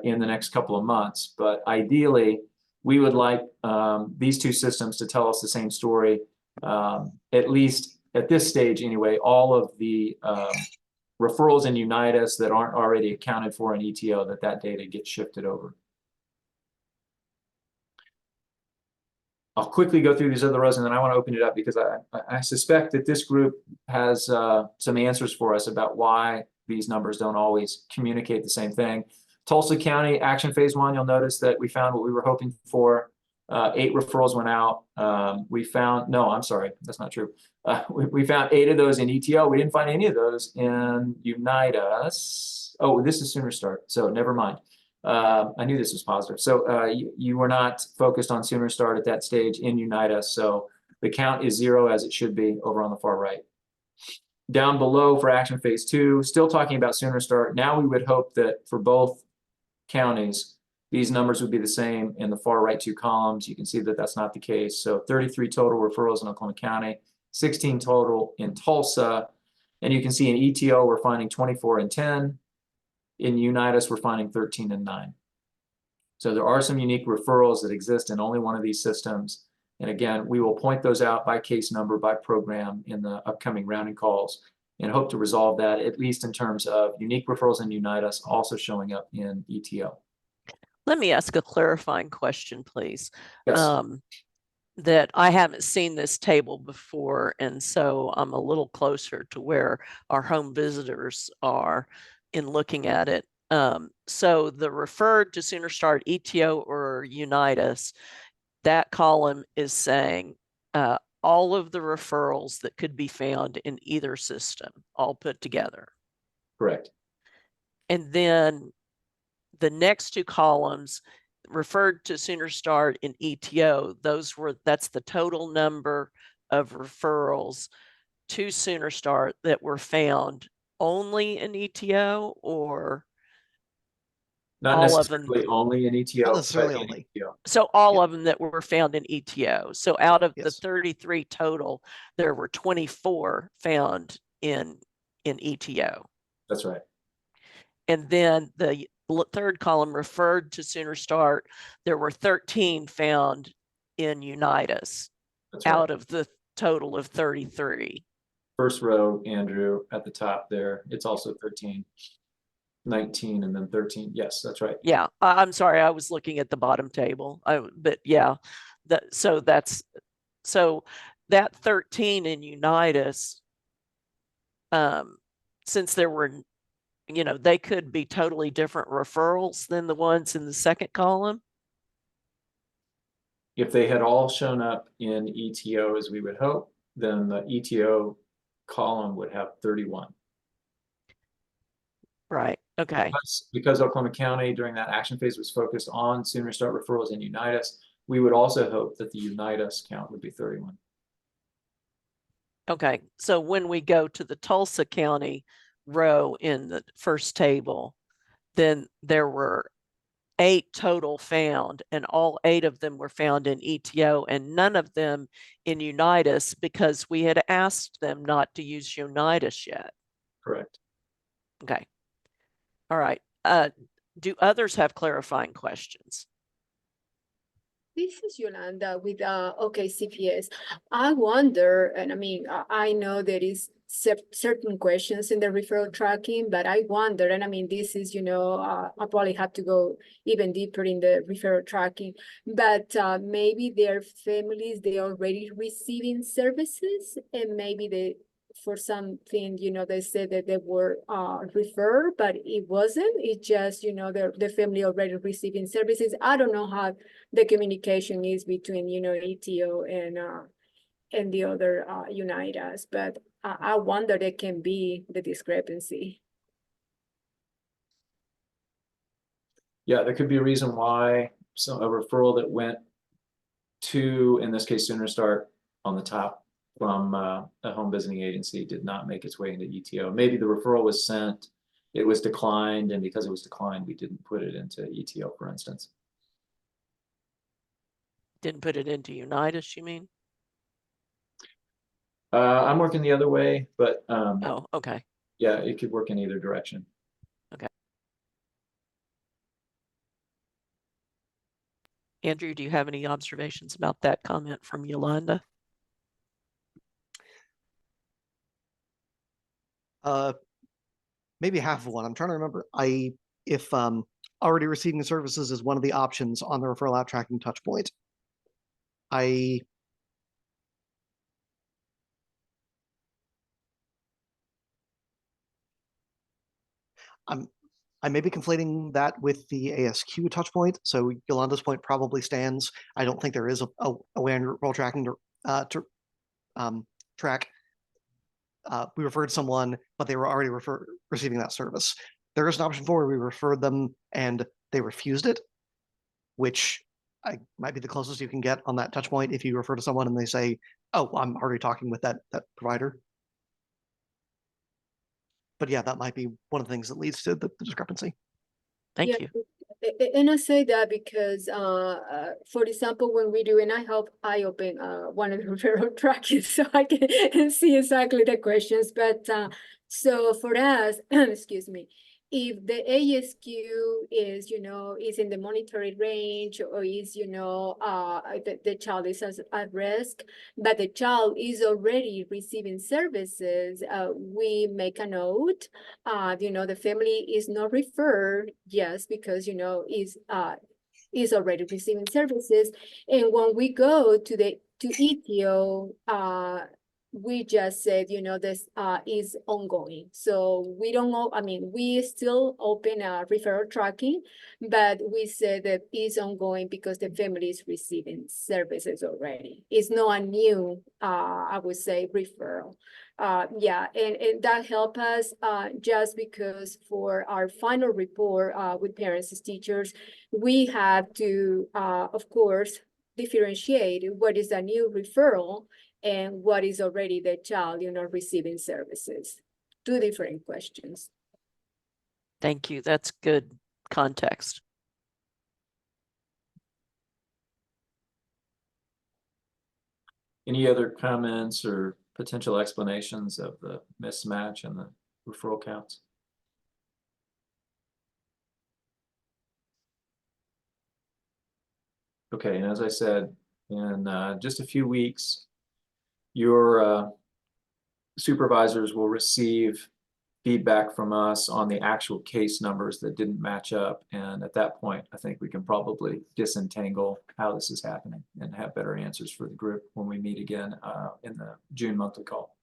in the next couple of months. But ideally, we would like these 2 systems to tell us the same story, at least at this stage anyway. All of the referrals in Unitas that aren't already accounted for in ETO, that data gets shifted over. I'll quickly go through these other rows and then I want to open it up because I suspect that this group has some answers for us about why these numbers don't always communicate the same thing. Tulsa County action phase 1, you'll notice that we found what we were hoping for. 8 referrals went out. We found, no, I'm sorry, that's not true. We found 8 of those in ETO. We didn't find any of those in Unitas. Oh, this is Sooner Start, so never mind. I knew this was positive. So you were not focused on Sooner Start at that stage in Unitas, so The count is 0 as it should be over on the far right. Down below for action phase 2, still talking about sooner start. Now we would hope that for both counties, these numbers would be the same in the far right 2 columns. You can see that that's not the case. So 33 total referrals in Oklahoma County, 16 total in Tulsa. And you can see in ETO, we're finding 24 and 10. In Unitas, we're finding 13 and 9. So there are some unique referrals that exist in only one of these systems. And again, we will point those out by case number, by program in the upcoming rounding calls and hope to resolve that, at least in terms of unique referrals in Unitas also showing up in ETO. Let me ask a clarifying question, please. Yes. That I haven't seen this table before, and so I'm a little closer to where our home visitors are in looking at it. So the referred to Sooner Start, ETO, or Unitas, that column is saying all of the referrals that could be found in either system, all put together. Correct. And then the next 2 columns referred to Sooner Start in ETO, that's the total number of referrals to Sooner Start that were found only in ETO, or Not all of them? necessarily only in ETO, Not necessarily but in only. ETO. So all Yep. of them that were found in ETO. So out of the Yes. 33 total, there were 24 found in ETO. That's right. And then the third column referred to Sooner Start, there were 13 found in Unitas That's right. out of the total of 33. First row, Andrew, at the top there. It's also 13, 19, and then 13. Yes, that's right. Yeah, I'm sorry, I was looking at the bottom table. But yeah, so that 13 in Unitas, since there were, they could be totally different referrals than the ones in the second column. If they had all shown up in ETO as we would hope, then the ETO column would have 31. Right. Okay. Because Oklahoma County during that action phase was focused on Sooner Start referrals in Unitas, we would also hope that the Unitas count would be 31. Okay. So when we go to the Tulsa County row in the first table, then there were 8 total found, and all 8 of them were found in ETO and none of them in Unitas, because we had asked them not to use Unitas yet. Correct. Okay. All right. Do others have clarifying questions? This is Yolanda with OK CPS. I wonder, and I mean, I know there is certain questions in the referral tracking, but I wonder, and I mean, this is, I probably have to go even deeper in the referral tracking, but maybe their families, they already receiving services, and maybe they, for something, they said that they were referred, but it wasn't. It just, the family already receiving services. I don't know how the communication is between, ETO and the other Unitas, but I wonder that can be the discrepancy. Yeah, there could be a reason why a referral that went to, in this case, Sooner Start on the top from a home visiting agency did not make its way into ETO. Maybe the referral was sent, it was declined, and because it was declined, we didn't put it into ETO, for instance. Didn't put it into Unitas, you mean? I'm working the other way, but Oh, okay. yeah, it could work in either direction. Okay. Andrew, do you have any observations about that comment from Yolanda? Maybe half of one. I'm trying to remember. If already receiving services is one of the options on the referral out tracking touch point. I may be conflating that with the ASQ touch point. So Yolanda's point probably stands. I don't think there is a way on referral tracking to track. We referred someone, but they were already receiving that service. There is an option for where we referred them and they refused it, which might be the closest you can get on that touch point if you refer to someone and they say, oh, I'm already talking with that provider. But yeah, that might be one of the things that leads to the discrepancy. Thank Yeah, you. And I say that because, for example, when we do, and I open one of the referral trackers so I can see exactly the questions. But so for us, excuse me, if the ASQ is, is in the monitored range or is, the child is at risk, but the child is already receiving services, we make a note. The family is not referred just because, is already receiving services. And when we go to ETO, we just said, this is ongoing. So we don't know, we still open a referral tracking, but we said that is ongoing because the family is receiving services already. It's not a new, I would say, referral. Yeah, and that helped us just because for our final report with parents and teachers, we have to, of course, differentiate what is a new referral and what is already the child, receiving services. Two different questions. Thank you. That's good context. Any other comments or potential explanations of the mismatch and the referral counts? Okay, and as I said, in just a few weeks, your supervisors will receive feedback from us on the actual case numbers that didn't match up. And at that point, I think we can probably disentangle how this is happening and have better answers for the group when we meet again in the June monthly call.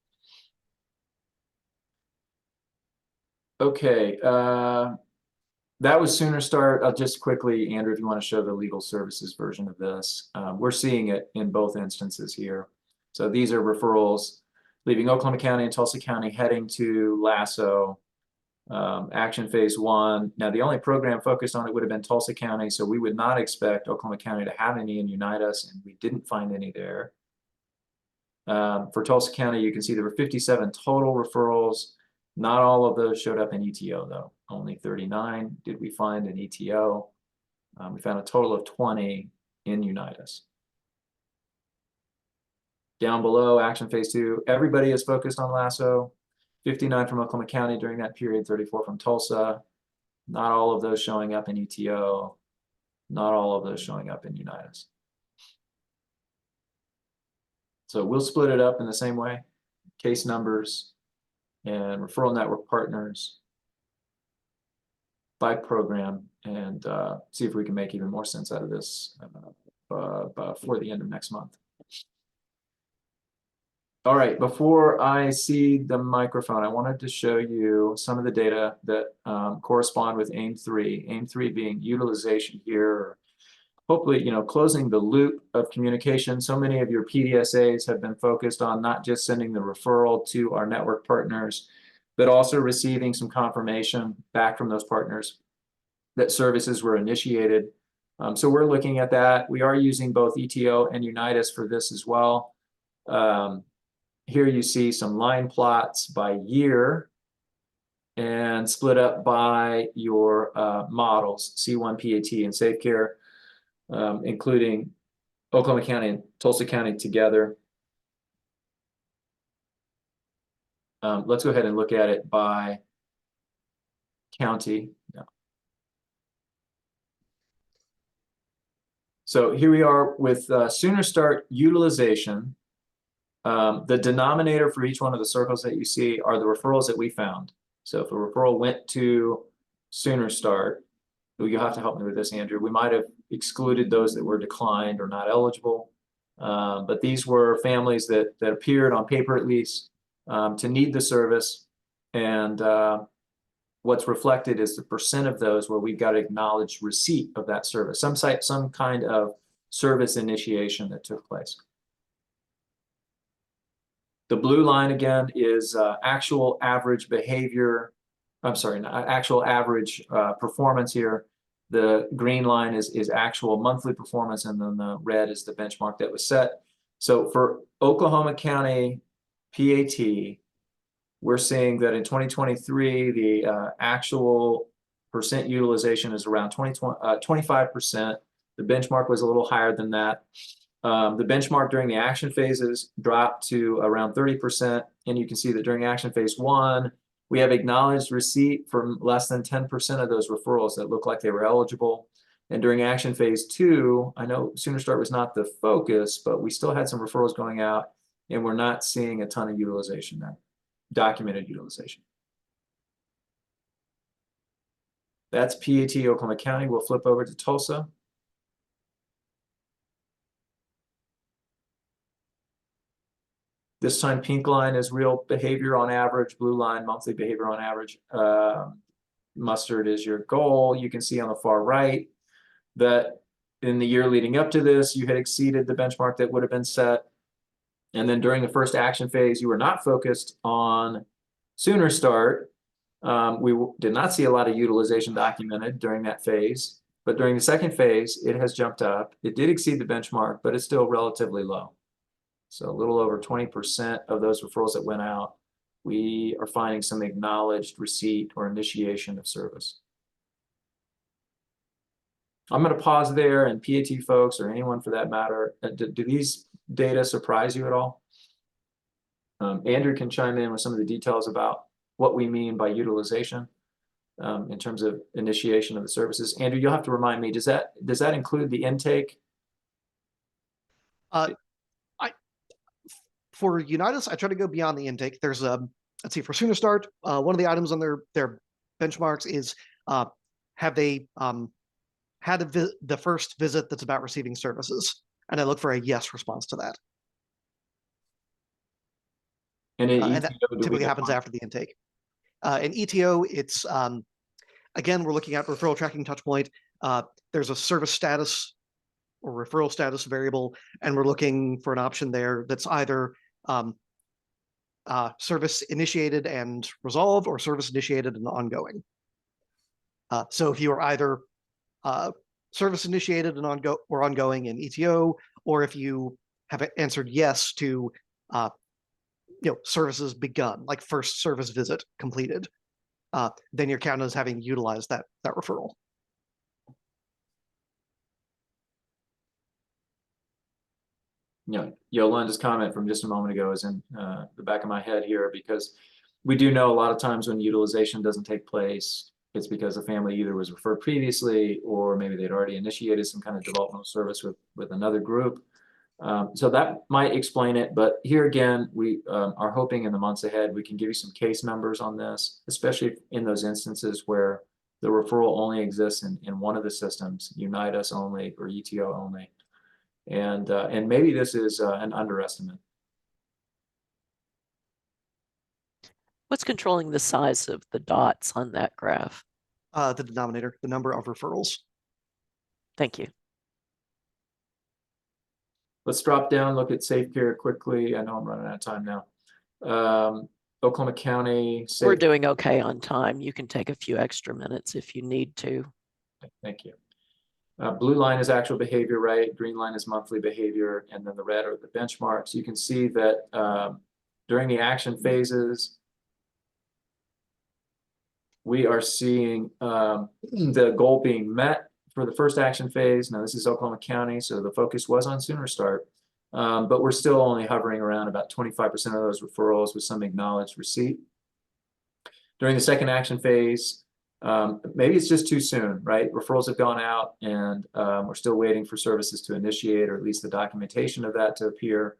Okay, that was Sooner Start. I'll just quickly, Andrew, if you want to show the legal services version of this. We're seeing it in both instances here. So these are referrals leaving Oklahoma County and Tulsa County heading to LASSO, action phase 1. Now, the only program focused on it would have been Tulsa County, so we would not expect Oklahoma County to have any in Unite Us, and we didn't find any there. For Tulsa County, you can see there were 57 total referrals. Not all of those showed up in ETO, though. Only 39 did we find in ETO. We found a total of 20 in Unite Us. Down below, action phase 2, everybody is focused on LASSO. 59 from Oklahoma County during that period, 34 from Tulsa. Not all of those showing up in ETO. Not all of those showing up in Unite Us. So we'll split it up in the same way. Case numbers and referral network partners by program, and see if we can make even more sense out of this before the end of next month. All right, before I see the microphone, I wanted to show you some of the data that correspond with AIM 3. AIM 3 being utilization here, hopefully, closing the loop of communication. So many of your PDSAs have been focused on not just sending the referral to our network partners, but also receiving some confirmation back from those partners that services were initiated. So we're looking at that. We are using both ETO and Unite Us for this as well. Here you see some line plots by year and split up by your models, C1, PAT, and SafeCare, including Oklahoma County and Tulsa County together. Let's go ahead and look at it by county. Yeah. So here we are with Sooner Start utilization. The denominator for each one of the circles that you see are the referrals that we found. So if a referral went to Sooner Start, you'll have to help me with this, Andrew. We might have excluded those that were declined or not eligible. But these were families that appeared on paper, at least, to need the service. And what's reflected is the percent of those where we've got to acknowledge receipt of that service, some kind of service initiation that took place. The blue line, again, is actual average behavior. I'm sorry, not actual average performance here. The green line is actual monthly performance, and then the red is the benchmark that was set. So for Oklahoma County PAT, we're seeing that in 2023, the actual percent utilization is around 25%. The benchmark was a little higher than that. The benchmark during the action phases dropped to around 30%. And you can see that during action phase 1, we have acknowledged receipt from less than 10% of those referrals that look like they were eligible. And during action phase 2, I know Sooner Start was not the focus, but we still had some referrals going out, and we're not seeing a ton of utilization there, documented utilization. That's PAT Oklahoma County. We'll flip over to Tulsa. This time, pink line is real behavior on average, blue line, monthly behavior on average. Mustard is your goal. You can see on the far right that in the year leading up to this, you had exceeded the benchmark that would have been set. And then during the first action phase, you were not focused on Sooner Start. We did not see a lot of utilization documented during that phase. But during the second phase, it has jumped up. It did exceed the benchmark, but it's still relatively low. So a little over 20% of those referrals that went out, we are finding some acknowledged receipt or initiation of service. I'm going to pause there, and PAT folks, or anyone for that matter, do these data surprise you at all? Andrew can chime in with some of the details about what we mean by utilization in terms of initiation of the services. Andrew, you'll have to remind me, does that include the intake? For Unitas, I try to go beyond the intake. There's let's see, for Sooner Start, one of the items on their benchmarks is have they had the first visit that's about receiving services, and I look for a yes response to that. And that typically happens after the intake. In ETO, it's again, we're looking at referral tracking touch point. There's a service status or referral status variable, and we're looking for an option there that's either service initiated and resolved, or service initiated and ongoing. So if you are either service initiated and ongoing in ETO, or if you have answered yes to services begun, like first service visit completed, then you're counted as having utilized that referral. Yolanda's comment from just a moment ago is in the back of my head here, because we do know a lot of times when utilization doesn't take place, it's because the family either was referred previously, or maybe they'd already initiated some kind of developmental service with another group. So that might explain it. But here again, we are hoping in the months ahead, we can give you some case numbers on this, especially in those instances where the referral only exists in one of the systems, Unitas only or ETO only. And maybe this is an underestimate. What's controlling the size of the dots on that graph? The denominator, the number of referrals. Thank you. Let's drop down, look at Safe Care quickly. I know I'm running out of time now. Oklahoma County. We're doing okay on time. You can take a few extra minutes if you need to. Thank you. Blue line is actual behavior, right? Green line is monthly behavior, and then the red are the benchmarks. You can see that during the action phases, we are seeing the goal being met for the first action phase. Now, this is Oklahoma County, so the focus was on Sooner Start, but we're still only hovering around about 25% of those referrals with some acknowledged receipt. During the second action phase, maybe it's just too soon, right? Referrals have gone out, and we're still waiting for services to initiate, or at least the documentation of that to appear,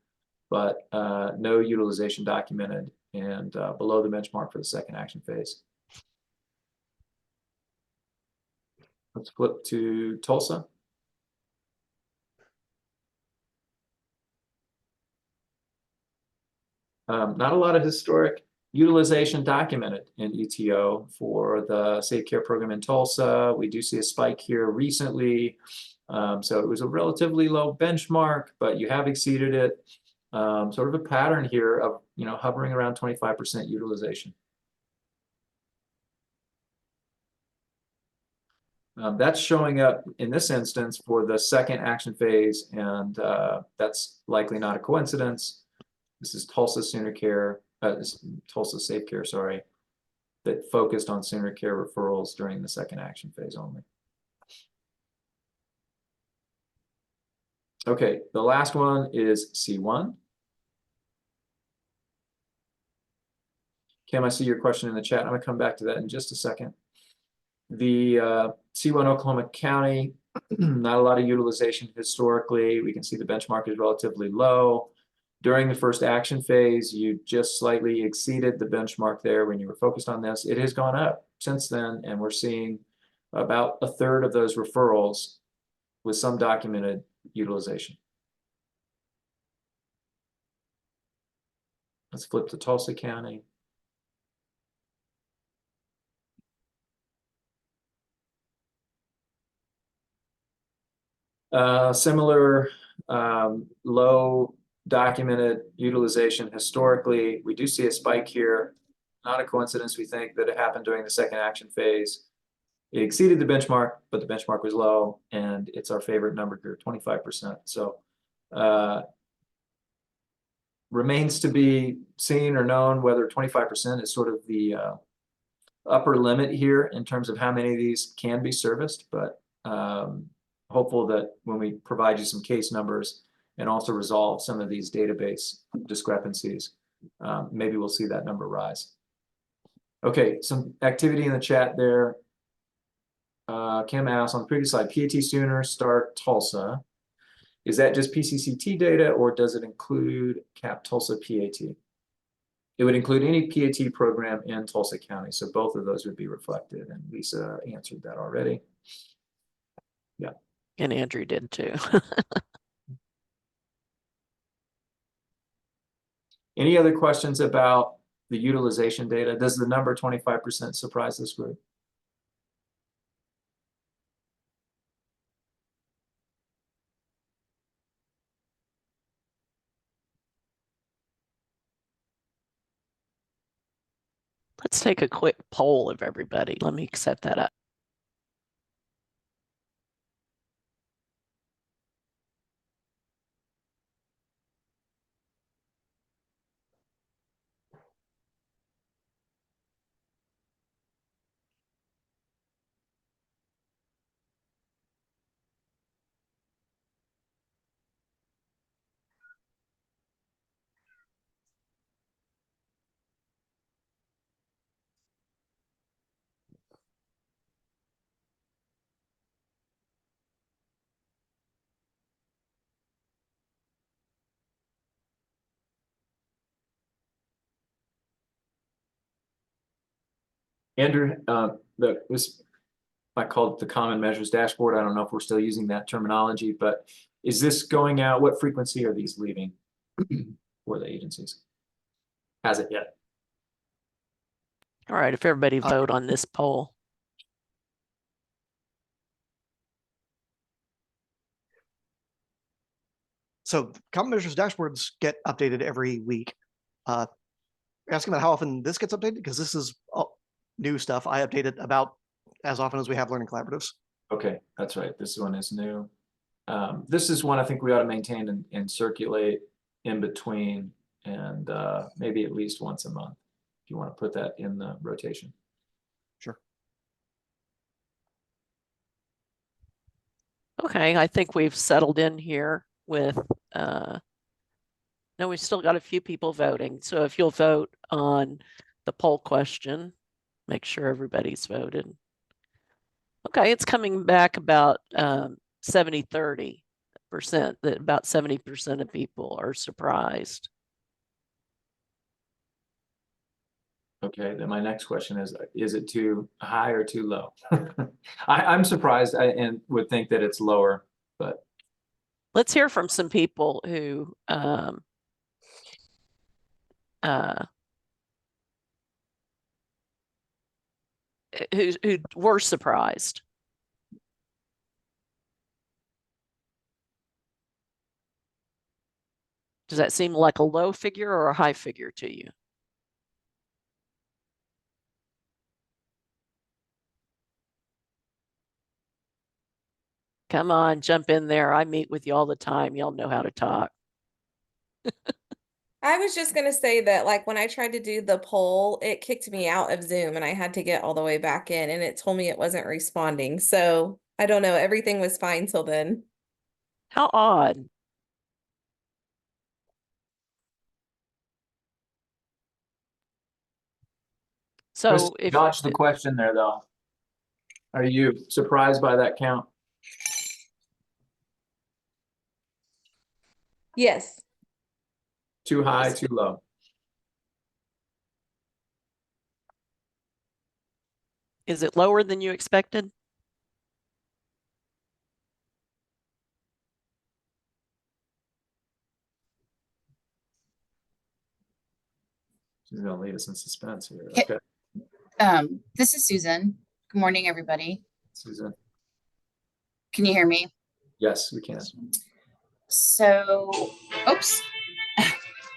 but no utilization documented, and below the benchmark for the second action phase. Let's flip to Tulsa. Not a lot of historic utilization documented in ETO for the Safe Care program in Tulsa. We do see a spike here recently. So it was a relatively low benchmark, but you have exceeded it. Sort of a pattern here of, hovering around 25% utilization. That's showing up in this instance for the second action phase, and that's likely not a coincidence. This is Tulsa Sooner Care, Tulsa Safe Care, sorry, that focused on sooner care referrals during the second action phase only. Okay, the last one is C1. Kim, I see your question in the chat. I'm gonna come back to that in just a second. The C1 Oklahoma County, not a lot of utilization historically. We can see the benchmark is relatively low. During the first action phase, you just slightly exceeded the benchmark there when you were focused on this. It has gone up since then, and we're seeing about a third of those referrals with some documented utilization. Let's flip to Tulsa County. Similar low documented utilization historically. We do see a spike here. Not a coincidence, we think, that it happened during the second action phase. It exceeded the benchmark, but the benchmark was low, and it's our favorite number here, 25%. So remains to be seen or known whether 25% is sort of the upper limit here in terms of how many of these can be serviced, but hopeful that when we provide you some case numbers and also resolve some of these database discrepancies, maybe we'll see that number rise. Okay, some activity in the chat there. Kim asks, on the previous slide, PAT Sooner Start Tulsa. Is that just PCCT data, or does it include CAP Tulsa PAT? It would include any PAT program in Tulsa County, so both of those would be reflected, and Lisa answered that already. Yeah. And Andrew did too. Any other questions about the utilization data? Does the number 25% surprise this group? Let's take a quick poll of everybody. Let me set that up. Andrew, this I called it the common measures dashboard. I don't know if we're still using that terminology, but is this going out? What frequency are these leaving for the agencies? Has it yet? All right, if everybody vote on this poll. So common measures dashboards get updated every week. Asking about how often this gets updated, because this is new stuff. I update it about as often as we have learning collaboratives. Okay, that's right. This one is new. This is one I think we ought to maintain and circulate in between, and maybe at least once a month, if you want to put that in the rotation. Sure. Okay, I think we've settled in here with, no, we've still got a few people voting. So if you'll vote on the poll question, make sure everybody's voted. Okay, it's coming back about 70-30%, that about 70% of people are surprised. Okay, then my next question is it too high or too low? I'm surprised and would think that it's lower, but. Let's hear from some people who who were surprised. Does that seem like a low figure or a high figure to you? Come on, jump in there. I meet with you all the time. Y'all know how to talk. I was just gonna say that, like, when I tried to do the poll, it kicked me out of Zoom and I had to get all the way back in and it told me it wasn't responding. So I don't know, everything was fine till then. How odd. Chris, So if dodge the question there, though. Are you surprised by that count? Yes. Too high, too low? is it lower than you expected? She's gonna leave us in suspense here. Okay. Okay, This is Susan. Good morning, everybody. Susan. Can you hear me? Yes, we can. So, oops,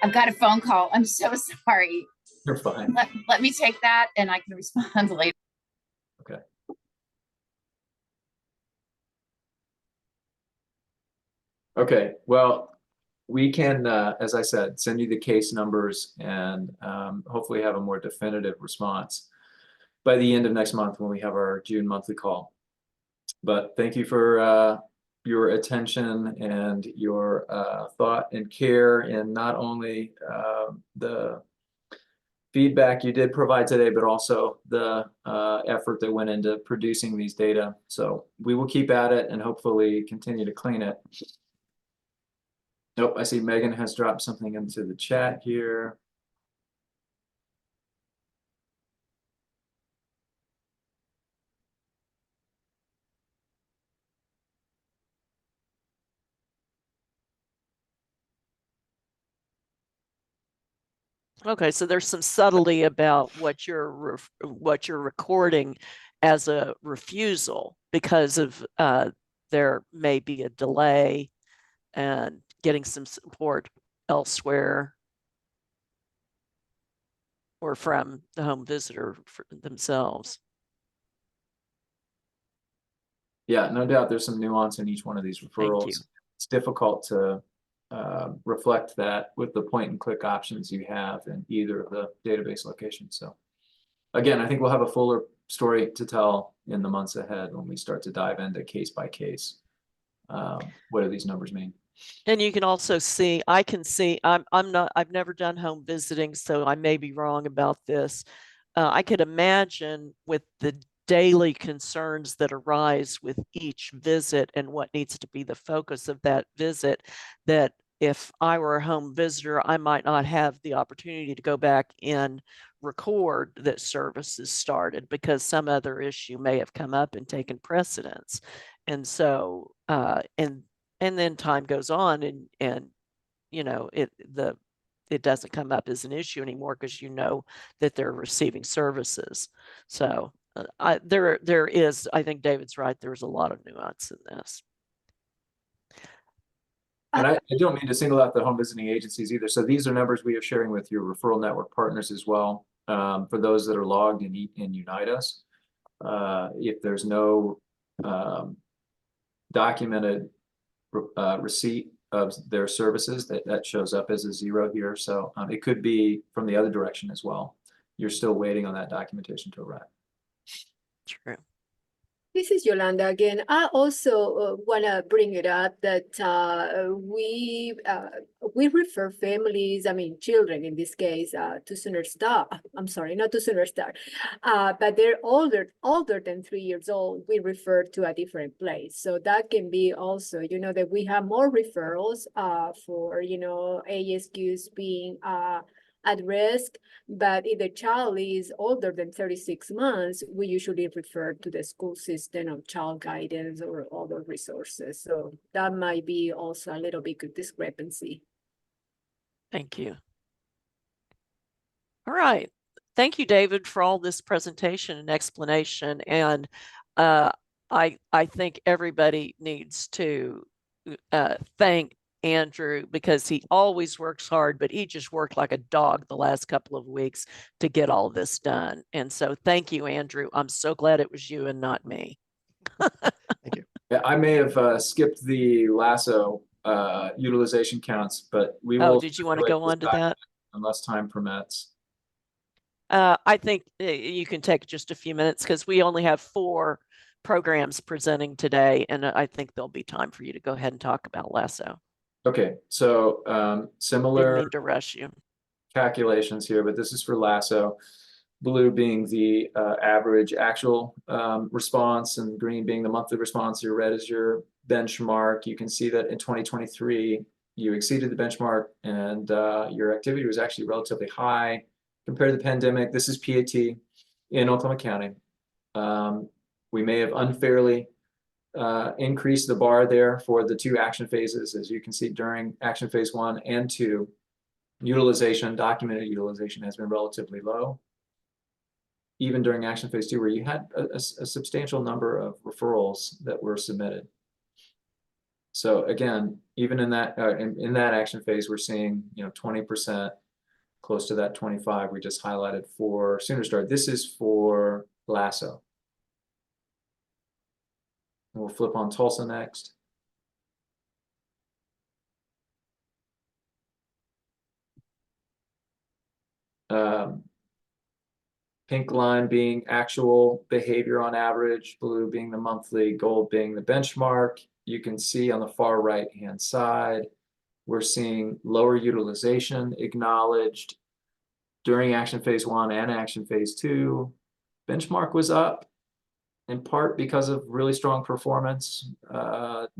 I've got a phone call. I'm so sorry. You're fine. Let me take that and I can respond later. Okay. Okay, well, we can, as I said, send you the case numbers and hopefully have a more definitive response by the end of next month when we have our June monthly call. But thank you for your attention and your thought and care in not only the feedback you did provide today, but also the effort that went into producing these data. So we will keep at it and hopefully continue to clean it. Nope, I see Megan has dropped something into the chat here. Okay, so there's some subtlety about what you're recording as a refusal because of there may be a delay and getting some support elsewhere or from the home visitor themselves. Yeah, no doubt there's some nuance in each one of these referrals. It's difficult to reflect that with the point and click options you have in either of the database locations. So again, I think we'll have a fuller story to tell in the months ahead when we start to dive into case by case. What do these numbers mean? And you can also see, I can see, I've never done home visiting, so I may be wrong about this. I could imagine with the daily concerns that arise with each visit and what needs to be the focus of that visit, that if I were a home visitor, I might not have the opportunity to go back and record that services started because some other issue may have come up and taken precedence. And so, and then time goes on and you know, it doesn't come up as an issue anymore because you know that they're receiving services. So there is, I think David's right, there's a lot of nuance in this. And I don't mean to single out the home visiting agencies either. So these are numbers we are sharing with your referral network partners as well. For those that are logged in Unite Us, if there's no documented receipt of their services, that shows up as a 0 here. So it could be from the other direction as well. You're still waiting on that documentation to arrive. True. This is Yolanda again. I also want to bring it up that we refer families, I mean children in this case, to Sooner Star. I'm sorry, not to Sooner Star, but they're older than 3 years old. We refer to a different place, so that can be also, you know, that we have more referrals for, you know, ASQs being at risk, but if the child is older than 36 months, we usually refer to the school system of child guidance or other resources. So that might be also a little bit of discrepancy. Thank you. All right. Thank you, David, for all this presentation and explanation. And I think everybody needs to thank Andrew because he always works hard, but he just worked like a dog the last couple of weeks to get all this done. And so thank you, Andrew. I'm so glad it was you and not me. Thank you. Yeah, I may have skipped the lasso utilization counts, but we Oh, will did you want to circulate go this on to back that? unless time permits. I think you can take just a few minutes because we only have 4 programs presenting today, and I think there'll be time for you to go ahead and talk about Lasso. Okay, so Didn't similar mean to rush you. calculations here, but this is for lasso. Blue being the average actual response, and green being the monthly response. Your red is your benchmark. You can see that in 2023, you exceeded the benchmark, and your activity was actually relatively high compared to the pandemic. This is PAT in Oklahoma County. We may have unfairly increased the bar there for the 2 action phases. As you can see, during action phase 1 and 2, utilization, documented utilization, has been relatively low. Even during action phase 2, where you had a substantial number of referrals that were submitted. So again, even in that action phase, we're seeing 20%, close to that 25 we just highlighted for Sooner Start. This is for Lasso. We'll flip on Tulsa next. Pink line being actual behavior on average, blue being the monthly, gold being the benchmark. You can see on the far right-hand side, we're seeing lower utilization acknowledged during action phase 1 and action phase 2. Benchmark was up in part because of really strong performance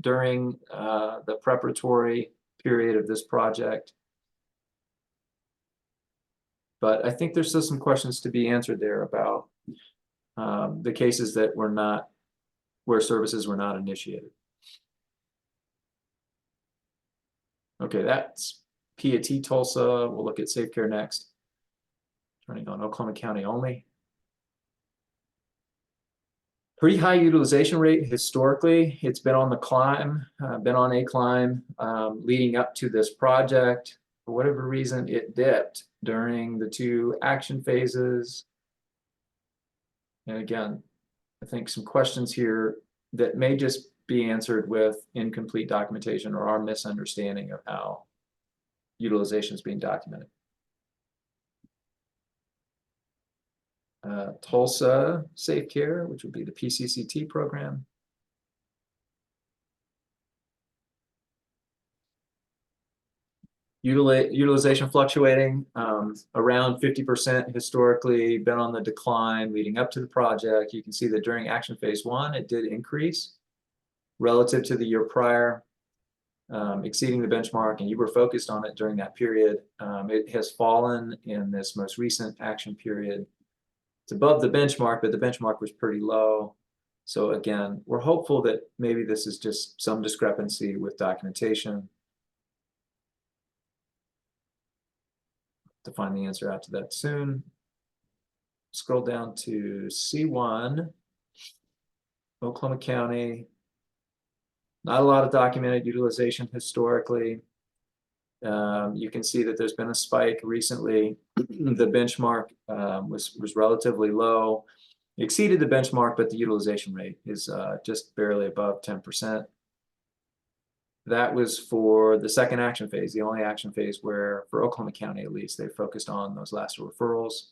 during the preparatory period of this project. But I think there's still some questions to be answered there about the cases that were not, where services were not initiated. Okay, that's PAT Tulsa. We'll look at Safe Care next. Turning on Oklahoma County only. Pretty high utilization rate historically. It's been on the climb, been on a climb leading up to this project. For whatever reason, it dipped during the 2 action phases. And again, I think some questions here that may just be answered with incomplete documentation or our misunderstanding of how utilization is being documented. Tulsa Safe Care, which would be the PCCT program. Utilization fluctuating around 50% historically, been on the decline leading up to the project. You can see that during action phase 1, it did increase relative to the year prior, exceeding the benchmark, and you were focused on it during that period. It has fallen in this most recent action period. It's above the benchmark, but the benchmark was pretty low. So again, we're hopeful that maybe this is just some discrepancy with documentation. To find the answer out to that soon. Scroll down to C1, Oklahoma County. Not a lot of documented utilization historically. You can see that there's been a spike recently. The benchmark was relatively low. It exceeded the benchmark, but the utilization rate is just barely above 10%. That was for the 2nd action phase, the only action phase where, for Oklahoma County at least, they focused on those last referrals.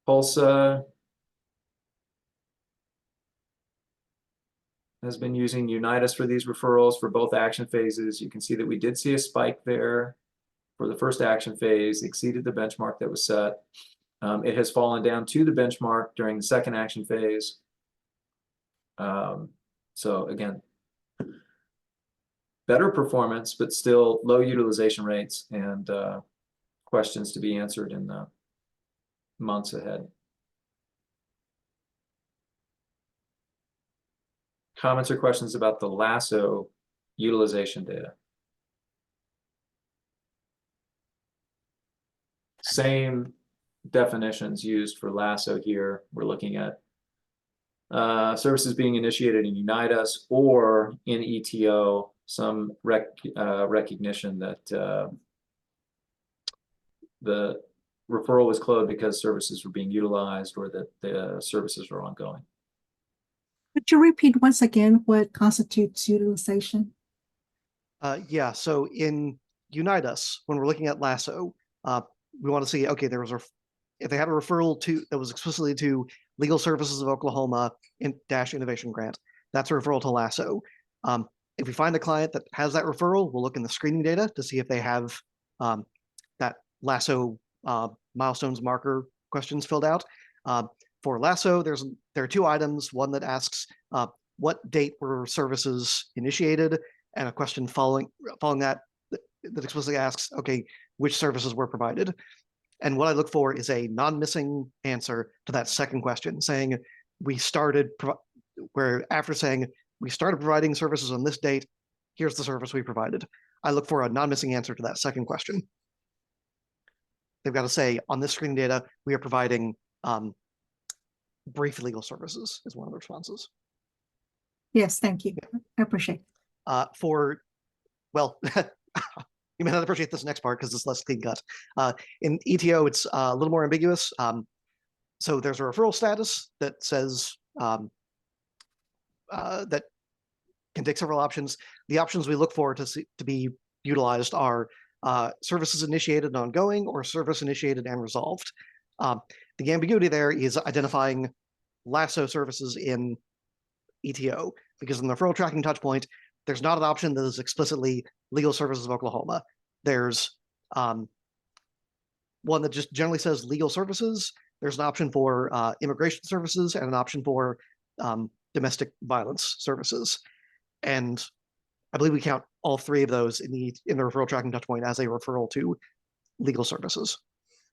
Tulsa has been using Unitas for these referrals for both action phases. You can see that we did see a spike there for the 1st action phase, exceeded the benchmark that was set. It has fallen down to the benchmark during the 2nd action phase. So again, better performance, but still low utilization rates and questions to be answered in the months ahead. Comments or questions about the Lasso utilization data? Same definitions used for Lasso here. We're looking at services being initiated in Unitas or in ETO, some recognition that the referral was closed because services were being utilized or that the services are ongoing. Could you repeat once again what constitutes utilization? Yeah, so in Unite Us, when we're looking at Lasso, we want to see, okay, there was if they had a referral to that was explicitly to Legal Services of Oklahoma dash Innovation Grant, that's a referral to Lasso. If we find a client that has that referral, we'll look in the screening data to see if they have that Lasso milestones marker questions filled out. For Lasso, there are two items, one that asks what date were services initiated, and a question following that that explicitly asks, okay, which services were provided. And what I look for is a non-missing answer to that second question, saying we started, where after saying we started providing services on this date, here's the service we provided. I look for a non-missing answer to that second question. They've got to say on this screening data, we are providing brief legal services is one of the responses. Yes, thank you. I appreciate it. Well, you may not appreciate this next part because it's less clean cut. In ETO, it's a little more ambiguous. So there's a referral status that says that can take several options. The options we look for to be utilized are services initiated and ongoing or service initiated and resolved. The ambiguity there is identifying Lasso services in ETO, because in the referral tracking touchpoint, there's not an option that is explicitly Legal Services of Oklahoma. There's one that just generally says legal services. There's an option for immigration services and an option for domestic violence services. And I believe we count all three of those in the referral tracking touchpoint as a referral to legal services.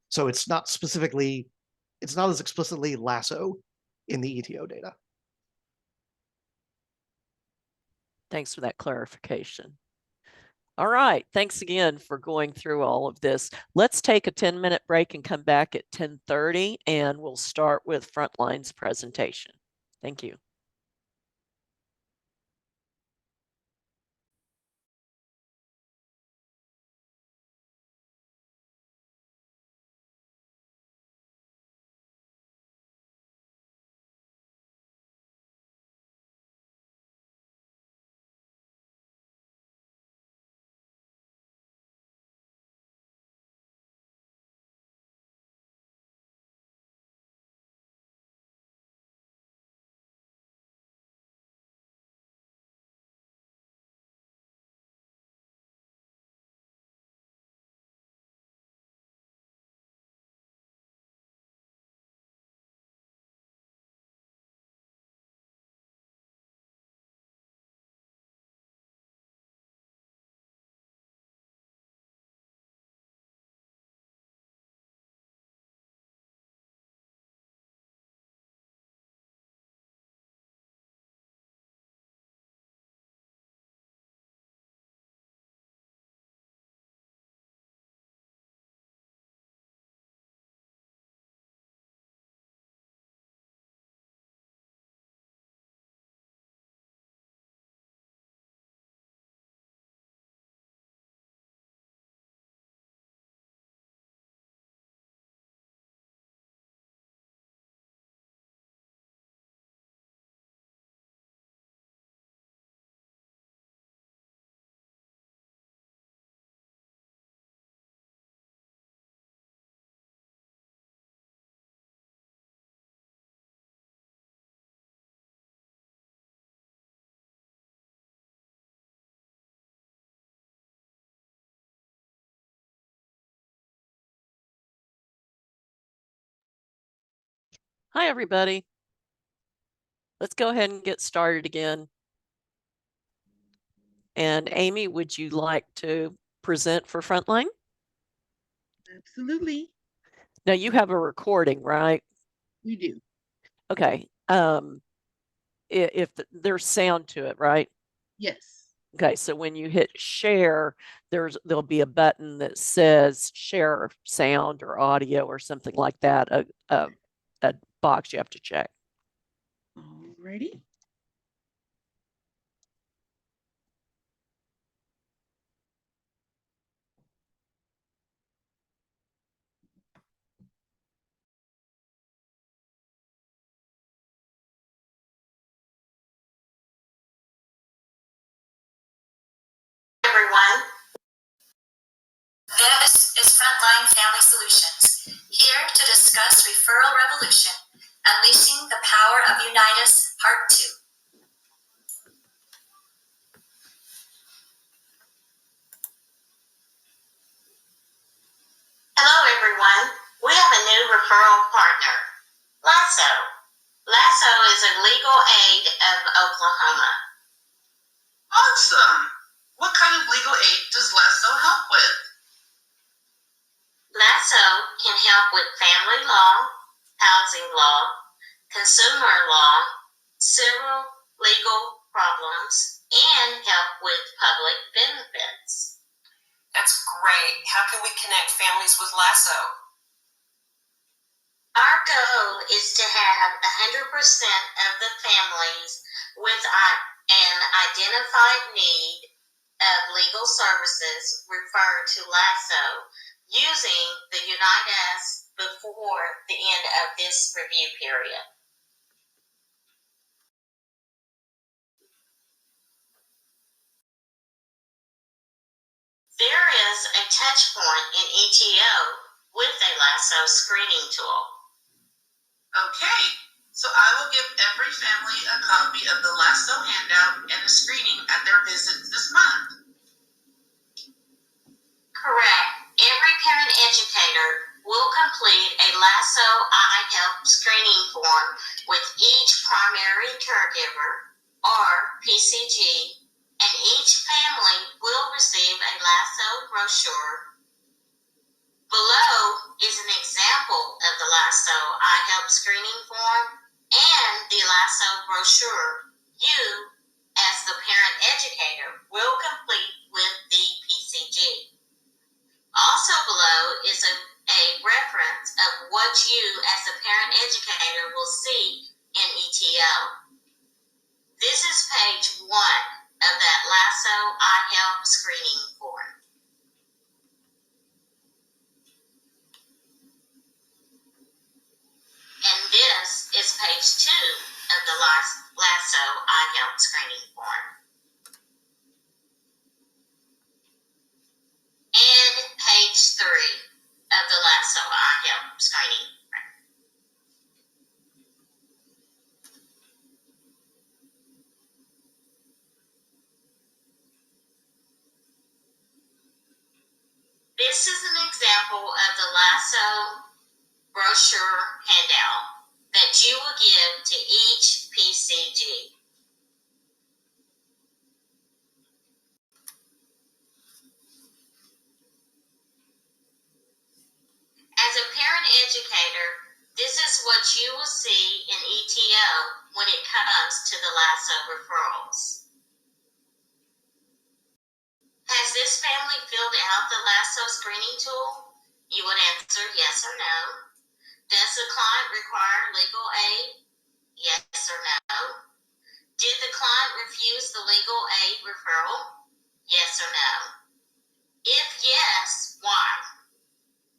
So it's not as explicitly Lasso in the ETO data. Thanks for that clarification. All right, thanks again for going through all of this. Let's take a 10-minute break and come back at 10:30, and we'll start with Frontline's presentation. Thank you. Hi, everybody. Let's go ahead and get started again. And Amy, would you like to present for Frontline? Absolutely, Now you have a recording, right? we do. Okay. If there's sound to it, right? Yes. Okay, so when you hit share, there'll be a button that says share sound or audio or something like that, a box you have to check. Alrighty. Referral Revolution, Unleashing the Power of Unitas, Part 2. Hello, everyone. We have a new referral partner, LASSO. LASSO is a legal aid of Oklahoma. Awesome. What kind of legal aid does LASSO help with? LASSO can help with family law, housing law, consumer law, civil legal problems, and help with public benefits. That's great. How can we connect families with LASSO? Our goal is to have 100% of the families with an identified need of legal services referred to LASSO using the Unitas before the end of this review period. There is a touch point in ETO with a LASSO screening tool. Okay, so I will give every family a copy of the LASSO handout and a screening at their visits this month. Correct. Every parent educator will complete a LASSO iHelp screening form with each primary caregiver, or PCG, and each family will receive a LASSO brochure. Below is an example of the LASSO iHelp screening form and the LASSO brochure you, as the parent educator, will complete with the PCG. Also below is a reference of what you as a parent educator will see in ETO. This is page 1 of that LASSO iHelp screening form. And this is page 2 of the LASSO iHelp screening form. And page 3 of the LASSO iHelp screening. This is an example of the LASSO brochure handout that you will give to each PCG. As a parent educator, this is what you will see in ETO when it comes to the LASSO referrals. Has this family filled out the LASSO screening tool? You would answer yes or no. Does the client require legal aid? Yes or no. Did the client refuse the legal aid referral? Yes or no. If yes, why?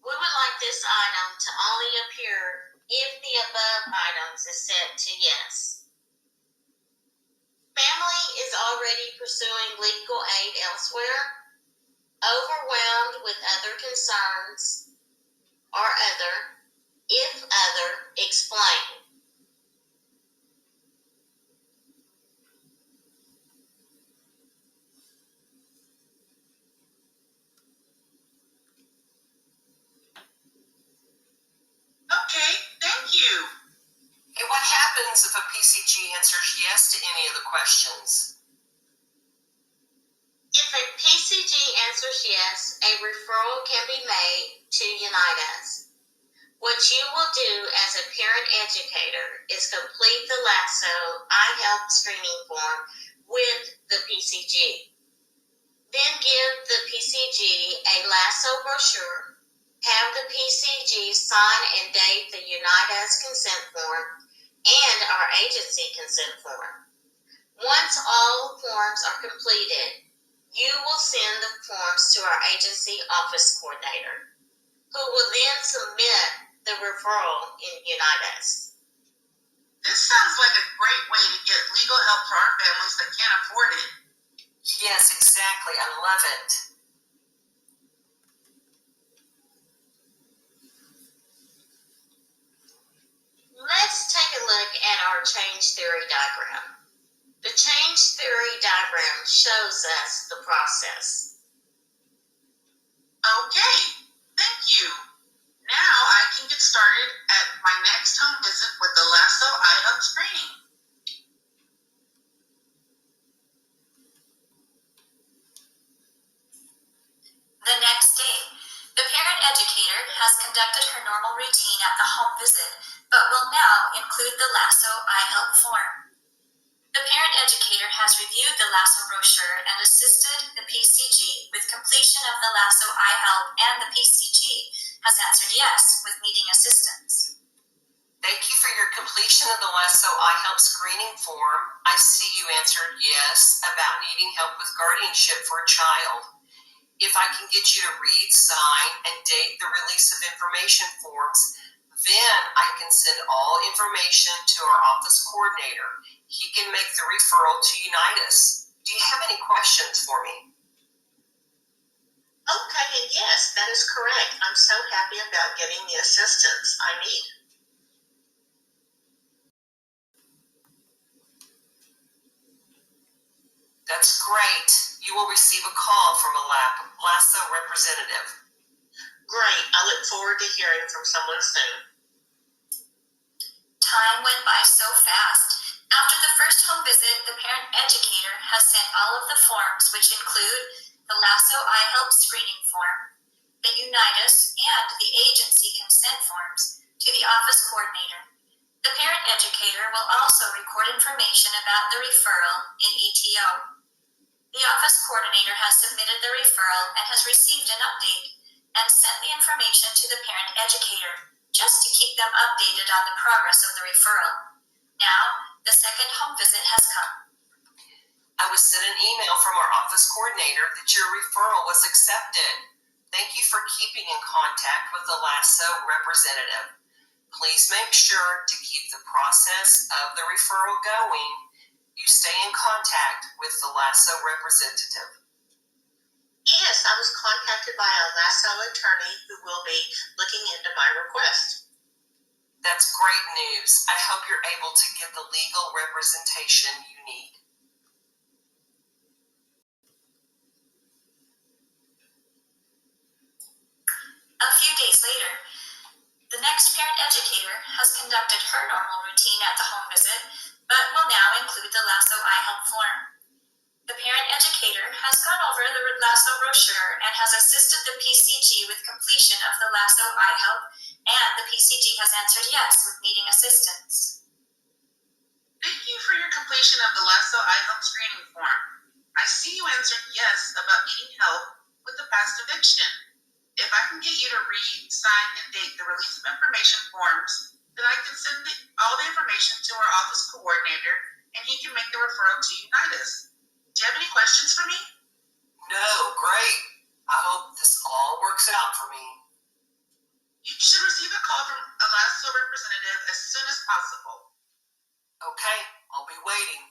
We would like this item to only appear if the above items is set to yes. Family is already pursuing legal aid elsewhere, overwhelmed with other concerns, or other, if other, explain. Okay, thank you. And what happens if a PCG answers yes to any of the questions? If a PCG answers yes, a referral can be made to Unitas. What you will do as a parent educator is complete the LASSO iHelp screening form with the PCG. Then give the PCG a LASSO brochure, have the PCG sign and date the Unitas consent form and our agency consent form. Once all forms are completed, you will send the forms to our agency office coordinator, who will then submit the referral in Unitas. This sounds like a great way to get legal help for our families that can't afford it. Yes, exactly. I love it. let's take a look at our change theory diagram. The change theory diagram shows us the process. Okay, thank you. Now I can get started at my next home visit with the Lasso iHelp screening. The next day, the parent educator has conducted her normal routine at the home visit, but will now include the Lasso iHelp form. The parent educator has reviewed the Lasso brochure and assisted the PCG with completion of the Lasso iHelp, and the PCG has answered yes with needing assistance. Thank you for your completion of the Lasso iHelp screening form. I see you answered yes about needing help with guardianship for a child. If I can get you to read, sign, and date the release of information forms, then I can send all information to our office coordinator. He can make the referral to Unitas. Do you have any questions for me? Okay, and yes, that is correct. I'm so happy about getting the assistance I need. That's great. You will receive a call from a Lasso representative. Great. I look forward to hearing from someone soon. Time went by so fast. After the first home visit, the parent educator has sent all of the forms, which include the Lasso iHelp screening form, the Unitas, and the agency consent forms, to the office coordinator. The parent educator will also record information about the referral in ETO. The office coordinator has submitted the referral and has received an update and sent the information to the parent educator just to keep them updated on the progress of the referral. Now, the second home visit has come. I was sent an email from our office coordinator that your referral was accepted. Thank you for keeping in contact with the Lasso representative. Please make sure to keep the process of the referral going. You stay in contact with the Lasso representative. Yes, I was contacted by a Lasso attorney who will be looking into my request. That's great news. I hope you're able to get the legal representation you need. A few days later, the next parent educator has conducted her normal routine at the home visit, but will now include the Lasso iHelp form. The parent educator has gone over the Lasso brochure and has assisted the PCG with completion of the Lasso iHelp, and the PCG has answered yes with needing assistance. Thank you for your completion of the Lasso iHelp screening form. I see you answered yes about needing help with the past eviction. If I can get you to read, sign, and date the release of information forms, then I can send all the information to our office coordinator, and he can make the referral to Unitas. Do you have any questions for me? No, great. I hope this all works out for me. You should receive a call from a Lasso representative as soon as possible. Okay, I'll be waiting.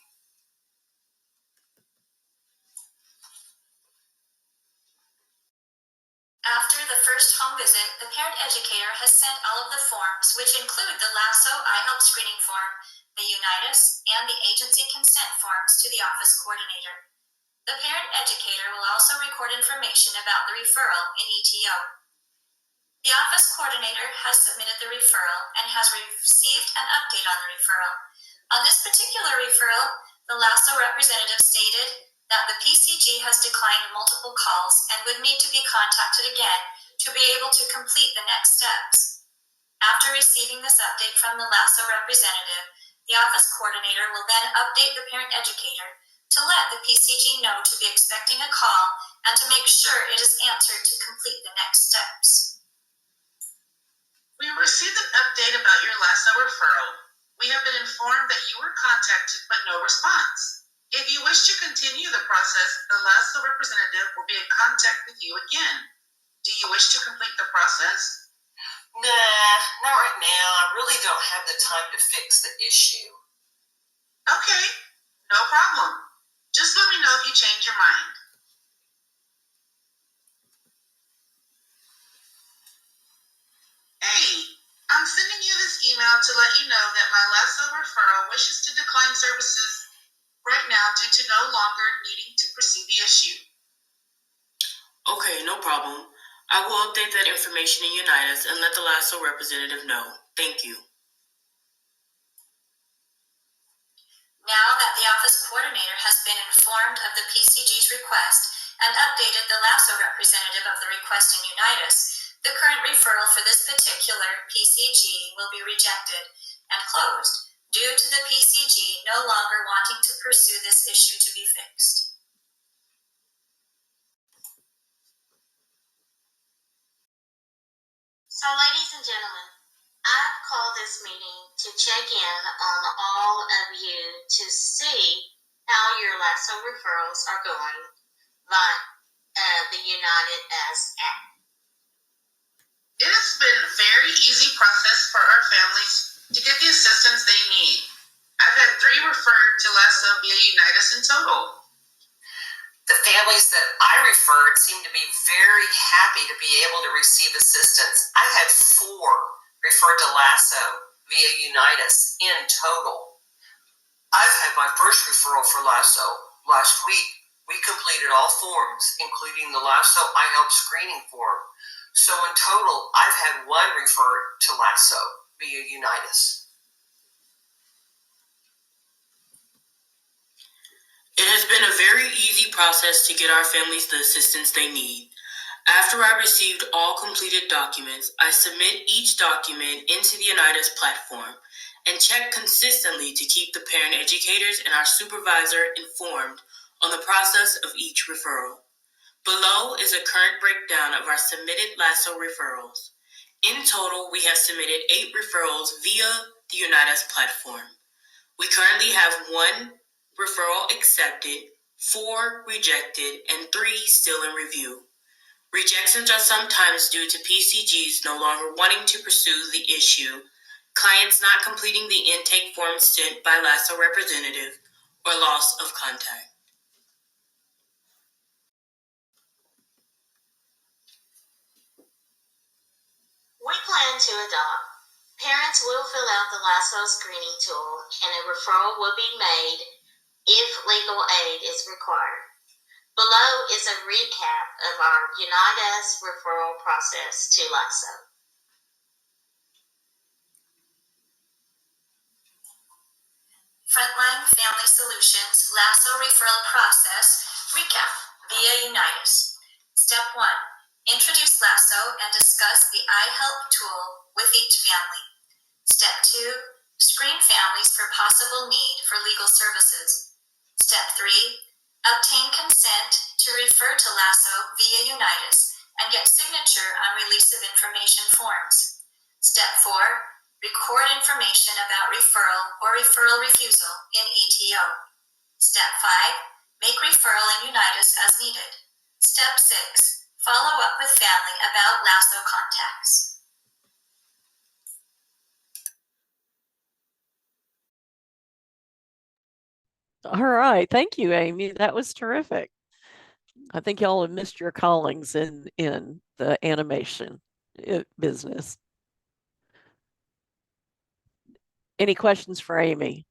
After the first home visit, the parent educator has sent all of the forms, which include the Lasso iHelp screening form, the Unitas, and the agency consent forms, to the office coordinator. The parent educator will also record information about the referral in ETO. The office coordinator has submitted the referral and has received an update on the referral. On this particular referral, the Lasso representative stated that the PCG has declined multiple calls and would need to be contacted again to be able to complete the next steps. After receiving this update from the Lasso representative, the office coordinator will then update the parent educator to let the PCG know to be expecting a call and to make sure it is answered to complete the next steps. We received an update about your Lasso referral. We have been informed that you were contacted but no response. If you wish to continue the process, the Lasso representative will be in contact with you again. Do you wish to complete the process? Nah, not right now. I really don't have the time to fix the issue. Okay, no problem. Just let me know if you change your mind. Hey, I'm sending you this email to let you know that my LASO referral wishes to decline services right now due to no longer needing to pursue the issue. Okay, no problem. I will update that information in Unitas and let the LASO representative know. Thank you. Now that the office coordinator has been informed of the PCG's request and updated the LASO representative of the request in Unitas, the current referral for this particular PCG will be rejected and closed due to the PCG no longer wanting to pursue this issue to be fixed. So, ladies and gentlemen, I've called this meeting to check in on all of you to see how your LASO referrals are going by the United as app. It has been a very easy process for our families to get the assistance they need. I've had 3 referred to LASO via Unitas in total. The families that I referred seem to be very happy to be able to receive assistance. I've had 4 referred to LASO via Unitas in total. I've had my first referral for LASO last week. We completed all forms, including the LASO iHelp screening form. So in total, I've had 1 referred to LASO via Unitas. It has been a very easy process to get our families the assistance they need. After I received all completed documents, I submit each document into the Unitas platform and check consistently to keep the parent educators and our supervisor informed on the process of each referral. Below is a current breakdown of our submitted LASO referrals. In total, we have submitted 8 referrals via the Unitas platform. We currently have 1 referral accepted, 4 rejected, and 3 still in review. Rejections are sometimes due to PCGs no longer wanting to pursue the issue, clients not completing the intake form sent by LASO representative, or loss of contact. We plan to adopt. Parents will fill out the LASO screening tool and a referral will be made if legal aid is required. Below is a recap of our Unitas referral process to LASO. Frontline Family Solutions LASO referral process recap via Unitas. Step 1. Introduce LASO and discuss the iHelp tool with each family. Step 2. Screen families for possible need for legal services. Step 3. Obtain consent to refer to LASO via Unitas and get signature on release of information forms. Step 4. Record information about referral or referral refusal in ETO. Step 5. Make referral in Unitas as needed. Step 6. Follow up with family about LASO contacts. All right. Thank you, Amy. That was terrific. I think y'all have missed your callings in the animation business. Any questions for Amy?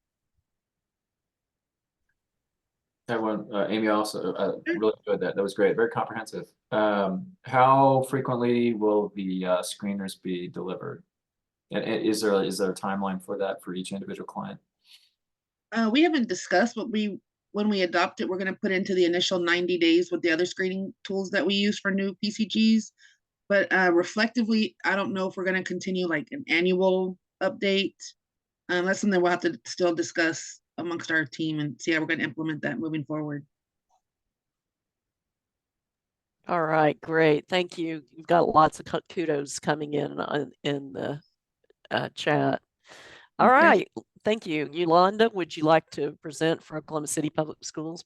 That one, Amy also really enjoyed that. That was great. Very comprehensive. How frequently will the screeners be delivered? And is there a timeline for that for each individual client? We haven't discussed, but when we adopt it, we're going to put into the initial 90 days with the other screening tools that we use for new PCGs. But reflectively, I don't know if we're going to continue like an annual update. That's something we'll have to still discuss amongst our team and see how we're going to implement that moving forward. All right, great. Thank you. You've got lots of kudos coming in the chat. All right. Thank you. Yolanda, would you like to present for Oklahoma City Public Schools?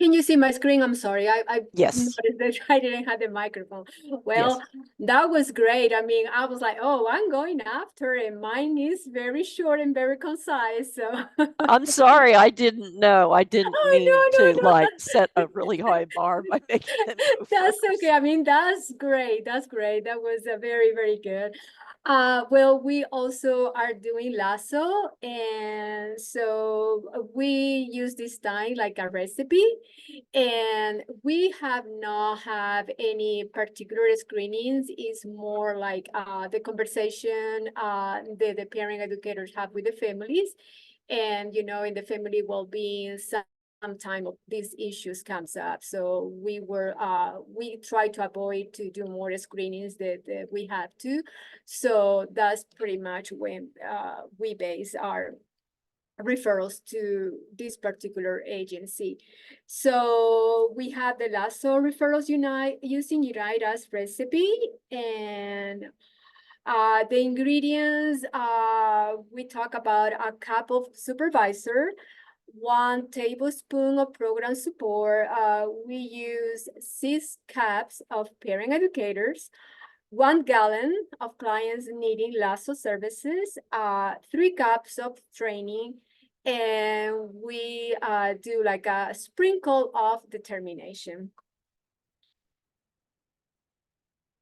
Can you see my screen? I'm sorry. I Yes. noticed that I didn't have the microphone. Well, that was great. I mean, I was like, oh, I'm going after it. Mine is very short and very concise. So I'm sorry, I didn't know. I didn't mean no, to no. like set a really high bar by making them go That's first. okay. I mean, that's great. That's great. That was very, very good. Well, we also are doing lasso, and so we use this time like a recipe, and we have not have any particular screenings. It's more like the conversation the parent educators have with the families, and you know, in the family well-being, sometime of these issues comes up. So we try to avoid to do more screenings that we have to. So that's pretty much when we base our referrals to this particular agency. So we have the lasso referrals using Unita's recipe, and the ingredients, we talk about a cup of supervisor, 1 tablespoon of program support. We use 6 cups of parent educators, 1 gallon of clients needing lasso services, 3 cups of training, and we do like a sprinkle of determination.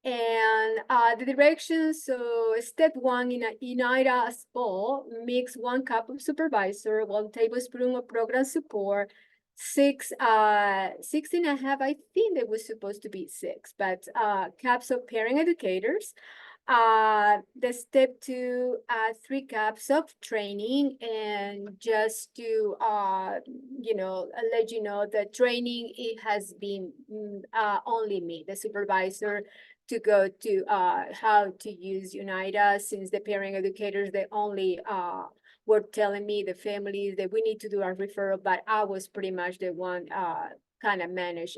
And the directions, so step 1 in a Unitas bowl, mix 1 cup of supervisor, 1 tablespoon of program support, 6 and a half, I think it was supposed to be 6, but cups of parent educators. The step 2, 3 cups of training, and just to you know, let you know the training, it has been only me, the supervisor, to go to how to use Unita, since the parent educators, they only were telling me, the families, that we need to do a referral, but I was pretty much the one kind of manage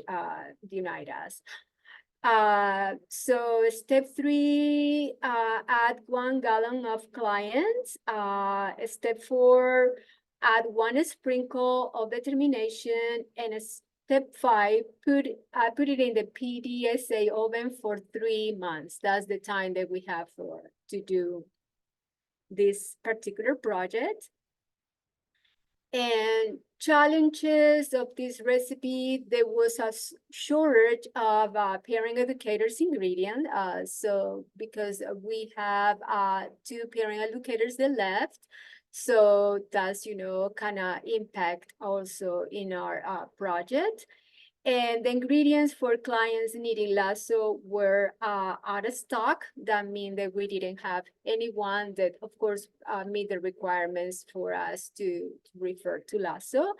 Unitas. So step 3, add 1 gallon of clients. Step 4, add 1 sprinkle of determination, and step 5, put it in the PDSA oven for 3 months. That's the time that we have to do this particular project. And challenges of this recipe, there was a shortage of parent educators ingredient. So because we have 2 parent educators that left, so that's, you know, kind of impact also in our project. And the ingredients for clients needing lasso were out of stock. That means that we didn't have anyone that, of course, meet the requirements for us to refer to lasso.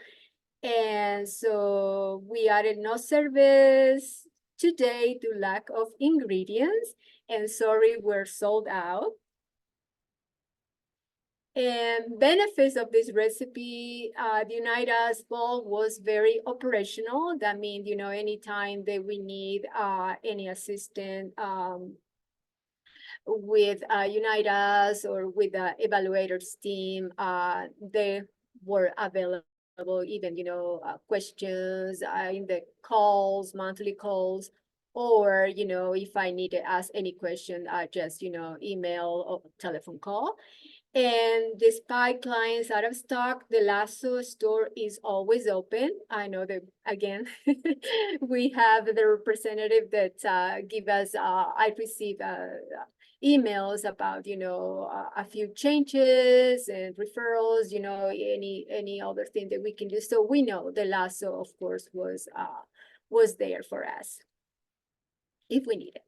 And so we added no service today to lack of ingredients. And sorry, we're sold out. And benefits of this recipe, the Unitas bowl was very operational. That means, you know, anytime that we need any assistance with Unitas or with the evaluators team, they were available. Even, you know, questions in the calls, monthly calls, or, you know, if I need to ask any question, just, you know, email or telephone call. And despite clients out of stock, the Lasso store is always open. I know that, again, we have the representative that give us, I receive emails about, you know, a few changes and referrals, you know, any other thing that we can do. So we know the Lasso, of course, was there for us if we need it.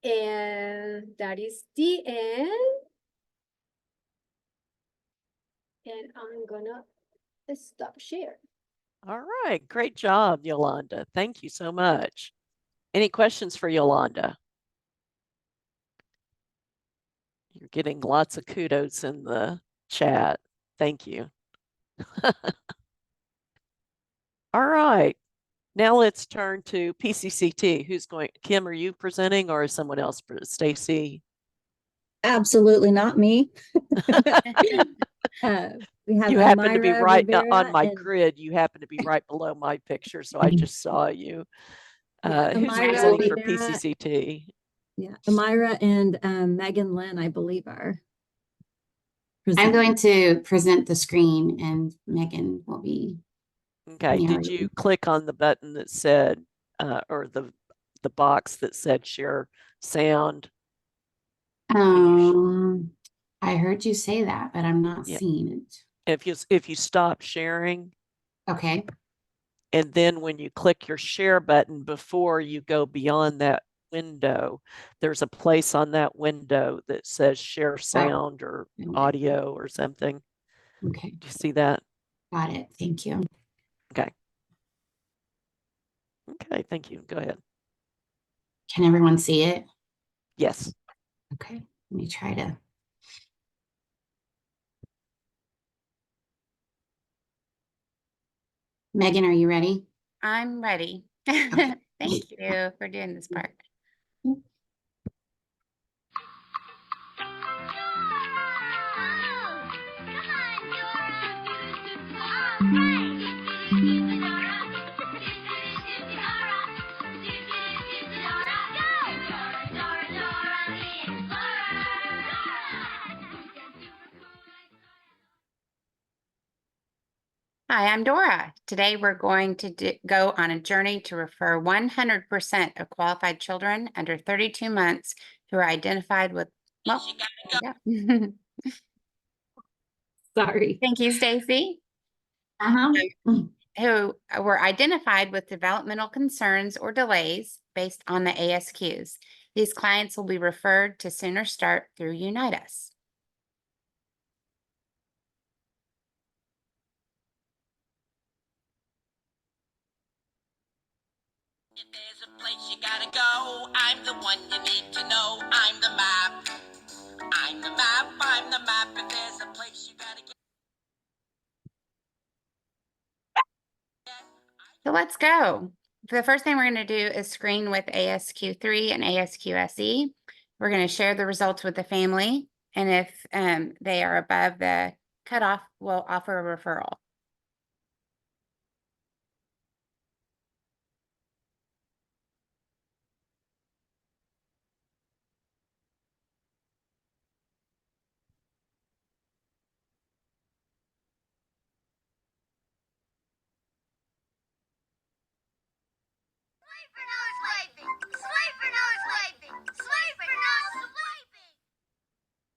And that is the end. And I'm gonna stop share. All right, great job, Yolanda. Thank you so much. Any questions for Yolanda? You're getting lots of kudos in the chat. Thank you. All right, now let's turn to PCCT. Who's going? Kim, are you presenting, or is someone else? Stacy? Absolutely not me. We have You happen to be Amira right on Rivera my and grid. You happen to be right below my picture, so I just saw you. Who's Amira presenting for Rivera. PCCT? Yeah, Amira and Megan Lynn, I believe, are I'm presenting. going to present the screen and Megan will be. Okay, did you narrating. click on the button that said, or the box that said share sound? I heard you say that, but I'm not Yeah. seeing it. If you stop sharing, Okay. and then when you click your share button before you go beyond that window, there's a place on that window that says share sound or audio or something. Okay. Do you see that? Got it. Thank you. Okay. Okay, thank you. Go ahead. Can everyone see it? Yes. Okay. Let me try to. Megan, are you ready? I'm ready. Okay. Thank you for doing this part. Hi, I'm Dora. Today we're going to go on a journey to refer 100% of qualified children under 32 months who are identified with, well, yeah. Sorry. Thank you, Stacy. Who were identified with developmental concerns or delays based on the ASQs. These clients will be referred to Sooner Start through Unite Us. If there's a place you gotta go, I'm the one you need to know. I'm the map. I'm the map. I'm the map. If there's a place you gotta get. So let's go. The first thing we're going to do is screen with ASQ3 and ASQSE. We're going to share the results with the family, and if they are above the cutoff, we'll offer a referral.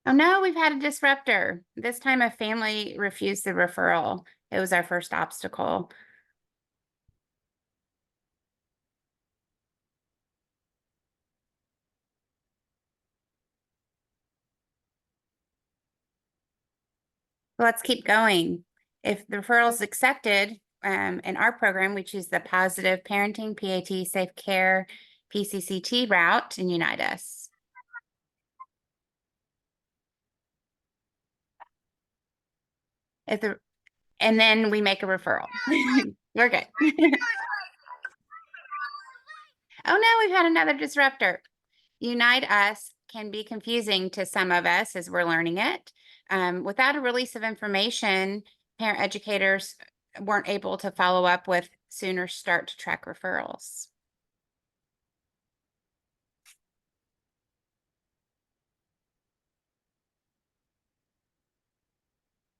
Oh no, we've had a disruptor. This time a family refused the referral. It was our first obstacle. Let's keep going. If the referral is accepted, in our program, we choose the Positive Parenting, PAT, Safe Care, PCCT route and Unite Us. And then we make a referral. We're good. Oh no, we've had another disruptor. Unite Us can be confusing to some of us as we're learning it. Without a release of information, parent educators weren't able to follow up with Sooner Start to track referrals.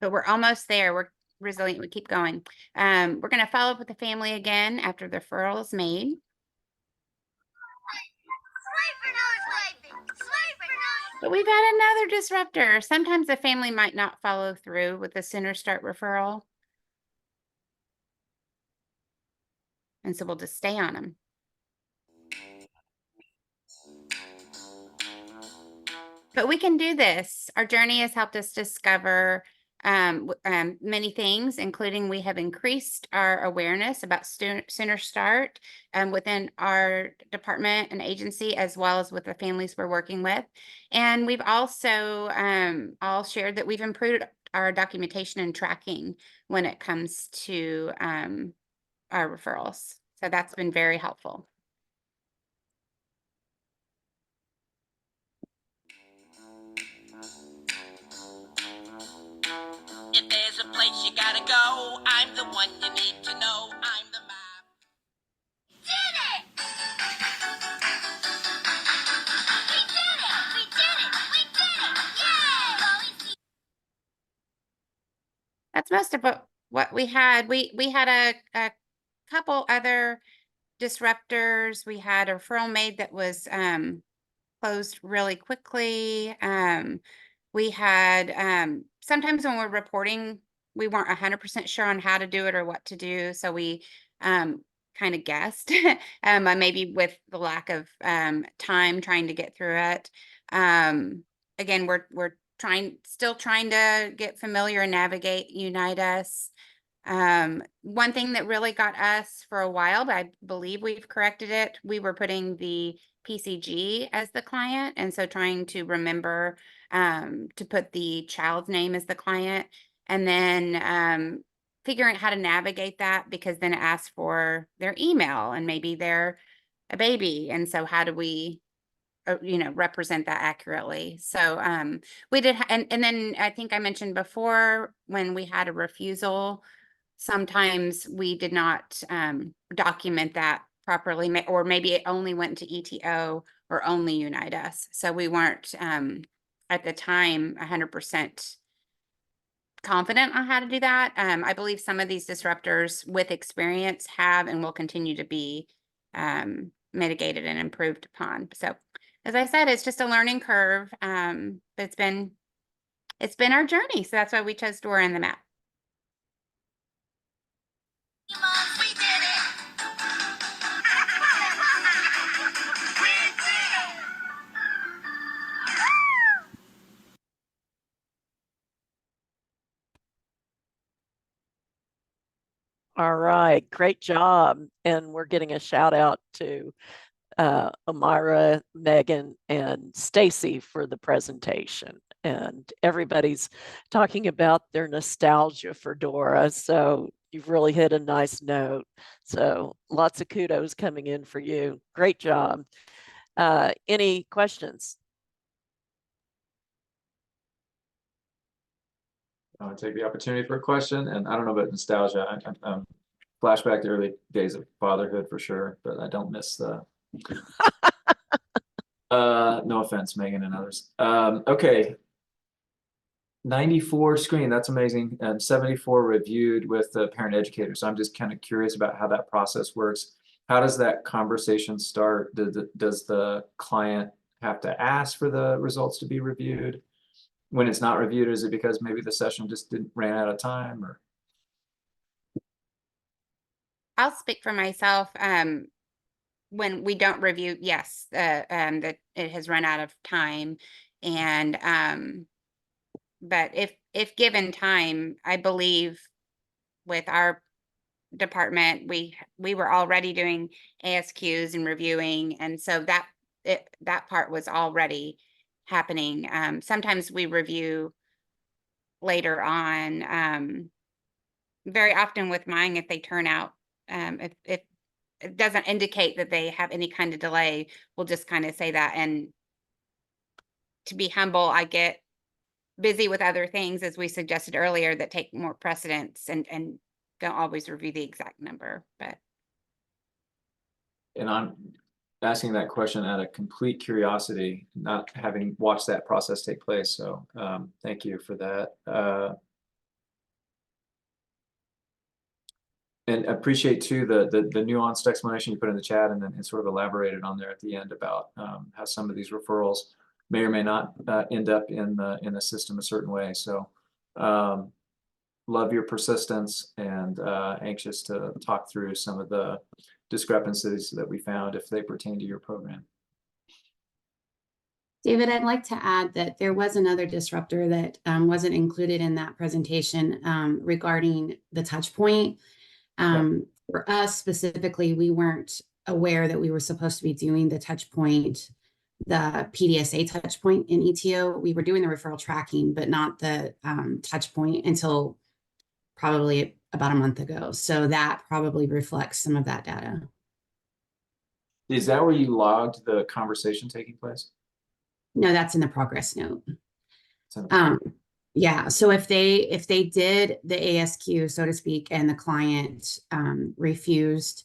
But we're almost there. We're resilient. We keep going. We're going to follow up with the family again after the referral is made. But we've had another disruptor. Sometimes the family might not follow through with the Sooner Start referral. And so we'll just stay on them. But we can do this. Our journey has helped us discover many things, including we have increased our awareness about Sooner Start within our department and agency, as well as with the families we're working with. And we've also all shared that we've improved our documentation and tracking when it comes to our referrals. So that's been very helpful. you gotta go. I'm the one you need to know. I'm the map. Did it! We did it! We did it! We did it! Yay! That's most of what we had. We had a couple other disruptors. We had a referral made that was closed really quickly. We had sometimes when we're reporting, we weren't 100% sure on how to do it or what to do. So we kind of guessed, maybe with the lack of time trying to get through it. Again, we're still trying to get familiar and navigate Unite Us. One thing that really got us for a while, but I believe we've corrected it, we were putting the PCG as the client, and so trying to remember to put the child's name as the client, and then figuring out how to navigate that, because then it asks for their email and maybe they're a baby, and so how do we represent that accurately? So we did, and then I think I mentioned before, when we had a refusal, sometimes we did not document that properly, or maybe it only went to ETO or only Unite Us. So we weren't at the time 100% confident on how to do that. I believe some of these disruptors with experience have and will continue to be mitigated and improved upon. So as I said, it's just a learning curve, but it's been our journey. So that's why we chose Dora in the map. We did it! We did it! All right, great job. And we're getting a shout out to Amira, Megan, and Stacy for the presentation. And everybody's talking about their nostalgia for Dora. So you've really hit a nice note. So lots of kudos coming in for you. Great job. Any questions? I want to take the opportunity for a question, and I don't know about nostalgia. I flashback to early days of fatherhood for sure, but I don't miss the. No offense, Megan and others. Okay. 94 screen, that's amazing. And 74 reviewed with the parent educator. So I'm just kind of curious about how that process works. How does that conversation start? Does the client have to ask for the results to be reviewed? When it's not reviewed, is it because maybe the session just ran out of time? Or I'll speak for myself. When we don't review, yes, that it has run out of time, and but if given time, I believe with our department, we were already doing ASQs and reviewing, and so that part was already happening. Sometimes we review later on. Very often with mine, if they turn out, if it doesn't indicate that they have any kind of delay, we'll just kind of say that. And to be humble, I get busy with other things, as we suggested earlier, that take more precedence and don't always review the exact number. But and I'm asking that question out of complete curiosity, not having watched that process take place. So thank you for that. And appreciate too the nuanced explanation you put in the chat, and then sort of elaborated on there at the end about how some of these referrals may or may not end up in the system a certain way. So love your persistence, and anxious to talk through some of the discrepancies that we found if they pertain to your program. David, I'd like to add that there was another disruptor that wasn't included in that presentation regarding the touch point. For us specifically, we weren't aware that we were supposed to be doing the touch point, the PDSA touch point in ETO. We were doing the referral tracking, but not the touch point until probably about a month ago. So that probably reflects some of that data. Is that where you logged the conversation taking place? No, that's in the progress note. Yeah, so if they did the ASQ, so to speak, and the client refused,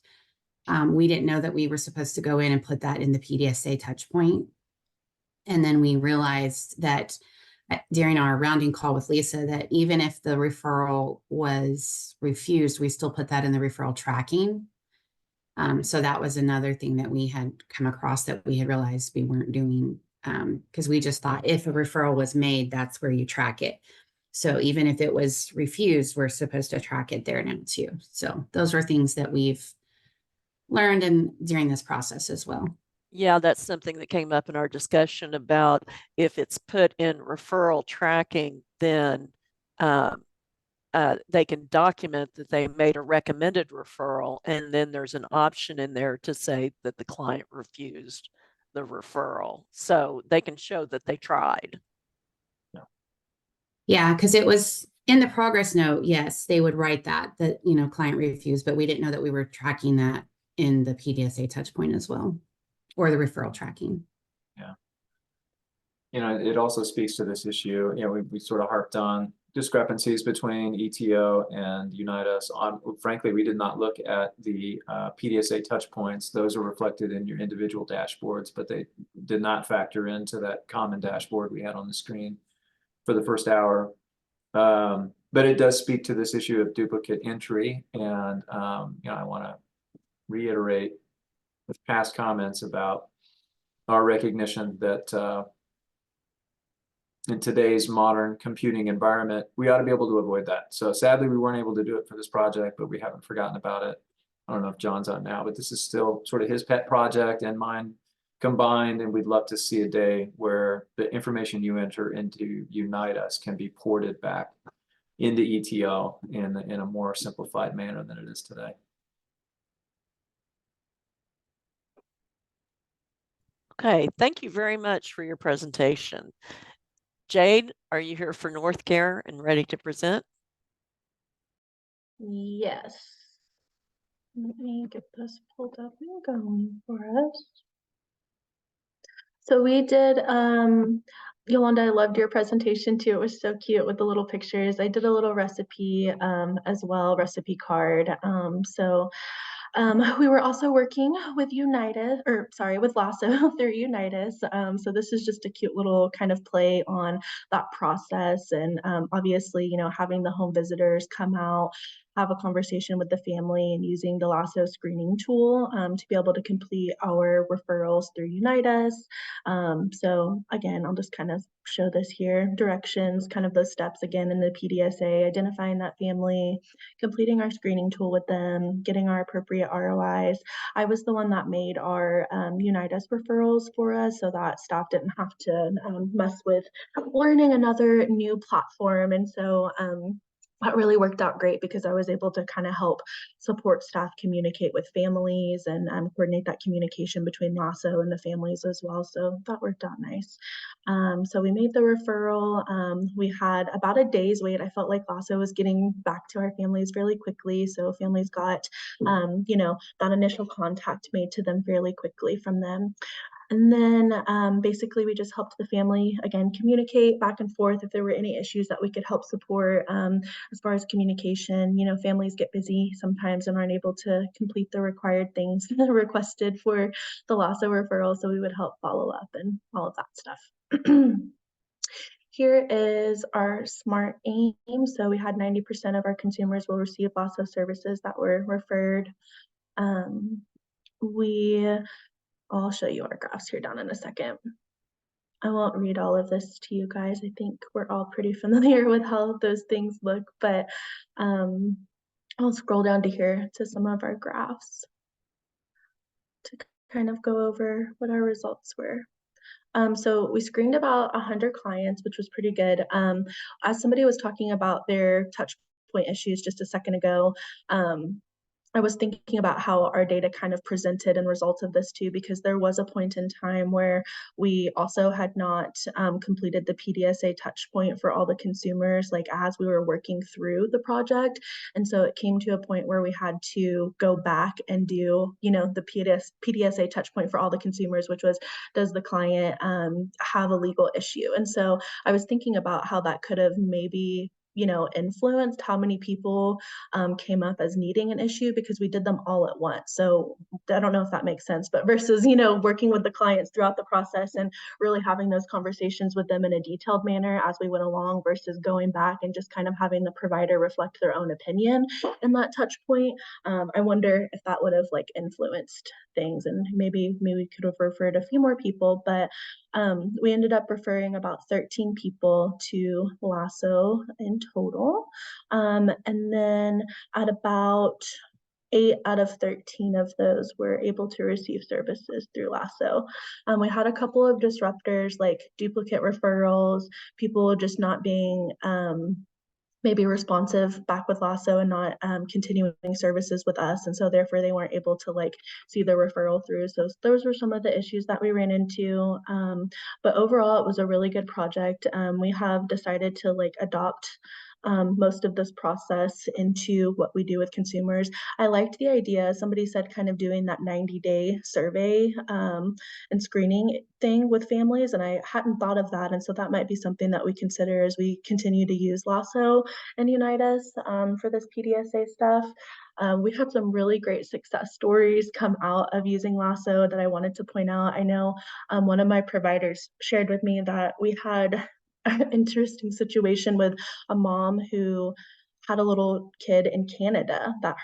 we didn't know that we were supposed to go in and put that in the PDSA touch point. And then we realized that during our rounding call with Lisa, that even if the referral was refused, we still put that in the referral tracking. So that was another thing that we had come across that we had realized we weren't doing, because we just thought if a referral was made, that's where you track it. So even if it was refused, we're supposed to track it there now too. So those are things that we've learned during this process as well. Yeah, that's something that came up in our discussion about if it's put in referral tracking, then they can document that they made a recommended referral, and then there's an option in there to say that the client refused the referral. So they can show that they tried. Yeah, because it was in the progress note. Yes, they would write that client refused, but we didn't know that we were tracking that in the PDSA touch point as well, or the referral tracking. Yeah. It also speaks to this issue. We sort of harped on discrepancies between ETO and Unite Us. Frankly, we did not look at the PDSA touch points. Those are reflected in your individual dashboards, but they did not factor into that common dashboard we had on the screen for the first hour. But it does speak to this issue of duplicate entry. And, I want to reiterate with past comments about our recognition that in today's modern computing environment, we ought to be able to avoid that. So sadly, we weren't able to do it for this project, but we haven't forgotten about it. I don't know if John's on now, but this is still sort of his pet project and mine combined, and we'd love to see a day where the information you enter into Unite Us can be ported back into ETL in a more simplified manner than it is today. Okay, thank you very much for your presentation. Jade, are you here for North Care and ready to present? Yes. Let me get this pulled up and going for us. So we did, Yolanda, I loved your presentation too. It was so cute with the little pictures. I did a little recipe as well, recipe card. We were also working with with Lasso through Unite Us. So this is just a cute little kind of play on that process. And obviously, having the home visitors come out, have a conversation with the family, and using the Lasso screening tool to be able to complete our referrals through Unite Us. So again, I'll just kind of show this here, directions, kind of those steps again in the PDSA, identifying that family, completing our screening tool with them, getting our appropriate ROIs. I was the one that made our Unite Us referrals for us, so that staff didn't have to mess with learning another new platform. And so that really worked out great because I was able to kind of help support staff communicate with families and coordinate that communication between Lasso and the families as well. So that worked out nice. So we made the referral. We had about a day's wait. I felt like Lasso was getting back to our families really quickly. So families got, that initial contact made to them fairly quickly from them. And then basically we just helped the family, again, communicate back and forth if there were any issues that we could help support as far as communication. Families get busy sometimes and aren't able to complete the required things requested for the Lasso referral. So we would help follow up and all of that stuff. Here is our SMART aim. So we had 90% of our consumers will receive Lasso services that were referred. I'll show you our graphs here down in a second. I won't read all of this to you guys. I think we're all pretty familiar with how those things look, but I'll scroll down to here to some of our graphs to kind of go over what our results were. So we screened about 100 clients, which was pretty good. As somebody was talking about their touch point issues just a second ago, I was thinking about how our data kind of presented and results of this too, because there was a point in time where we also had not completed the PDSA touch point for all the consumers, like as we were working through the project. And so it came to a point where we had to go back and do, the PDSA touch point for all the consumers, which was, does the client have a legal issue? And so I was thinking about how that could have maybe influenced how many people came up as needing an issue, because we did them all at once. So I don't know if that makes sense, but versus, working with the clients throughout the process and really having those conversations with them in a detailed manner as we went along, versus going back and just kind of having the provider reflect their own opinion in that touch point. I wonder if that would have like influenced things, and maybe we could have referred a few more people, but we ended up referring about 13 people to Lasso in total. And then at about 8 out of 13 of those were able to receive services through Lasso. We had a couple of disruptors like duplicate referrals, people just not being maybe responsive back with Lasso and not continuing services with us. And so therefore they weren't able to like see the referral through. So those were some of the issues that we ran into. But overall, it was a really good project. We have decided to like adopt most of this process into what we do with consumers. I liked the idea. Somebody said kind of doing that 90-day survey and screening thing with families, and I hadn't thought of that. And so that might be something that we consider as we continue to use Lasso and Unite Us for this PDSA stuff. We've had some really great success stories come out of using Lasso that I wanted to point out. I know one of my providers shared with me that we had an interesting situation with a mom who had a little kid in Canada that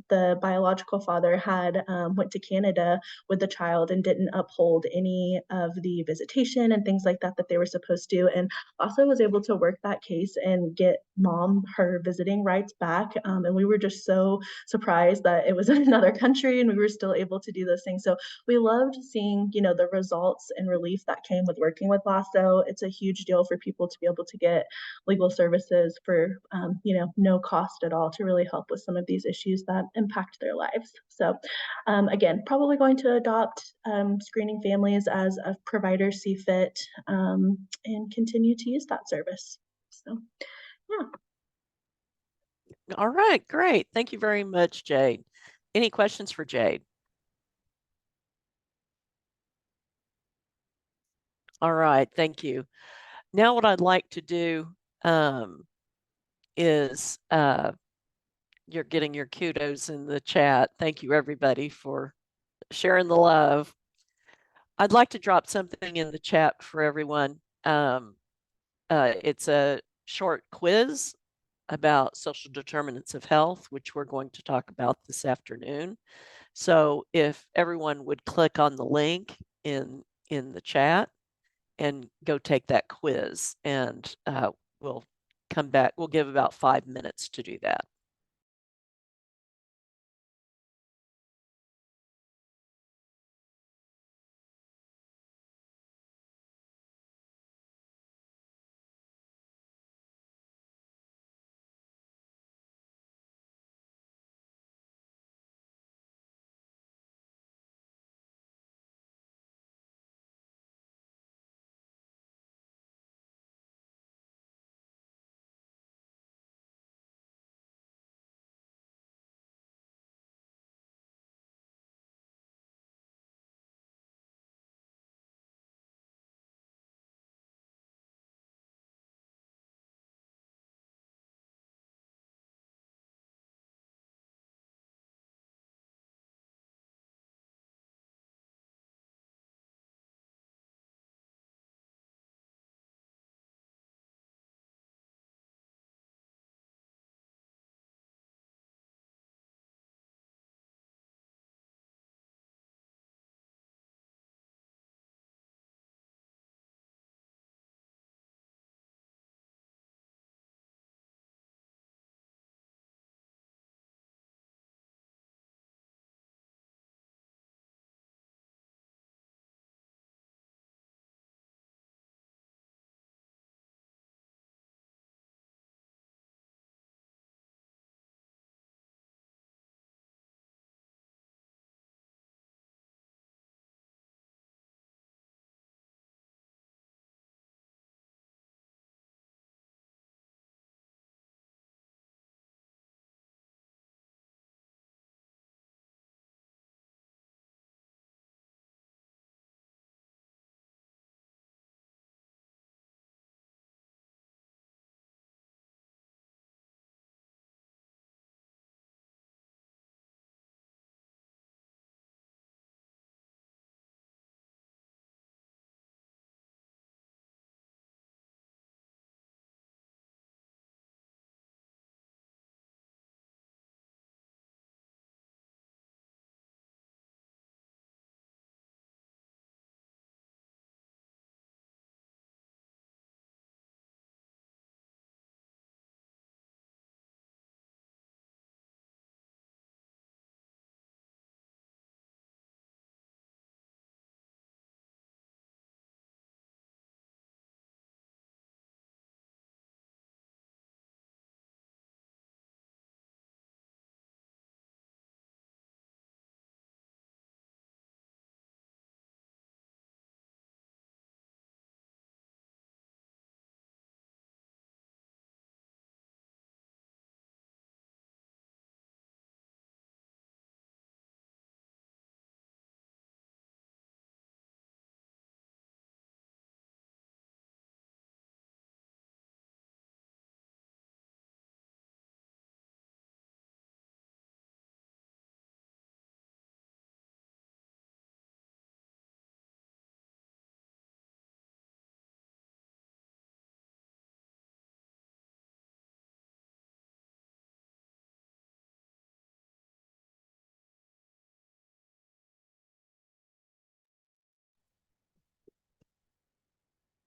the biological father had went to Canada with the child and didn't uphold any of the visitation and things like that they were supposed to, and also was able to work that case and get mom her visiting rights back. And we were just so surprised that it was in another country and we were still able to do those things. So we loved seeing, the results and relief that came with working with Lasso. It's a huge deal for people to be able to get legal services for, no cost at all, to really help with some of these issues that impact their lives. So again, probably going to adopt screening families as a provider see fit and continue to use that service. So yeah. All right, great. Thank you very much, Jade. Any questions for Jade? All right, thank you. Now what I'd like to do is you're getting your kudos in the chat. Thank you everybody for sharing the love. I'd like to drop something in the chat for everyone. It's a short quiz about social determinants of health, which we're going to talk about this afternoon. So if everyone would click on the link in the chat and go take that quiz, and we'll come back. We'll give about 5 minutes to do that.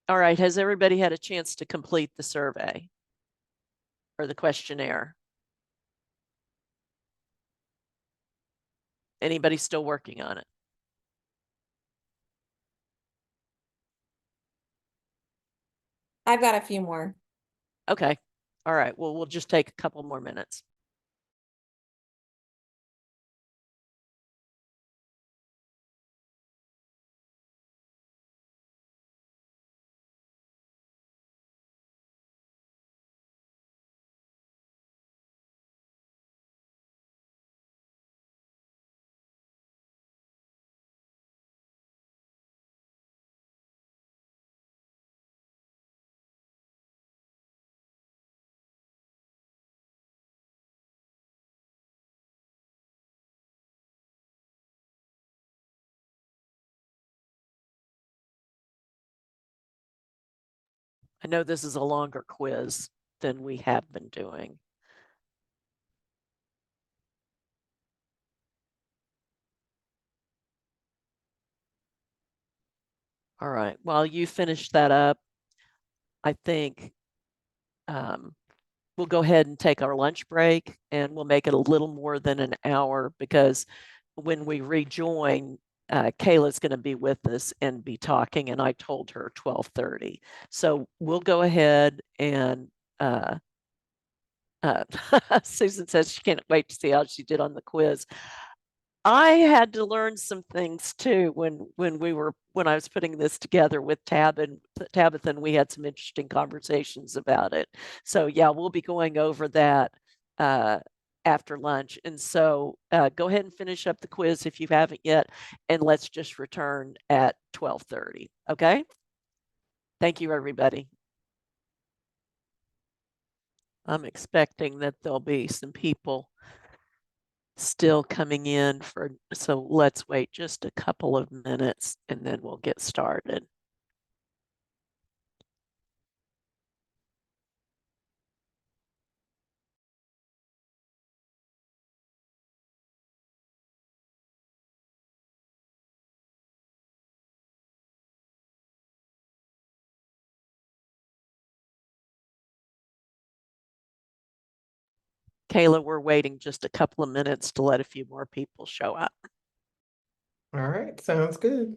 All right, has everybody had a chance to complete the survey or the questionnaire? Anybody still working on it? I've got a few more. Okay. All right. Well, we'll just take a couple more minutes. I know this is a longer quiz than we have been doing. All right. While you finish that up, I think we'll go ahead and take our lunch break, and we'll make it a little more than an hour, because when we rejoin, Kayla's going to be with us and be talking, and I told her 12:30. So we'll go ahead and Susan says she can't wait to see how she did on the quiz. I had to learn some things too when I was putting this together with Tabitha, and we had some interesting conversations about it. So yeah, we'll be going over that after lunch. And so go ahead and finish up the quiz if you haven't yet, and let's just return at 12:30. Okay. Thank you, everybody. I'm expecting that there'll be some people still coming in so let's wait just a couple of minutes and then we'll get started. Kayla, we're waiting just a couple of minutes to let a few more people show up. All right, sounds good.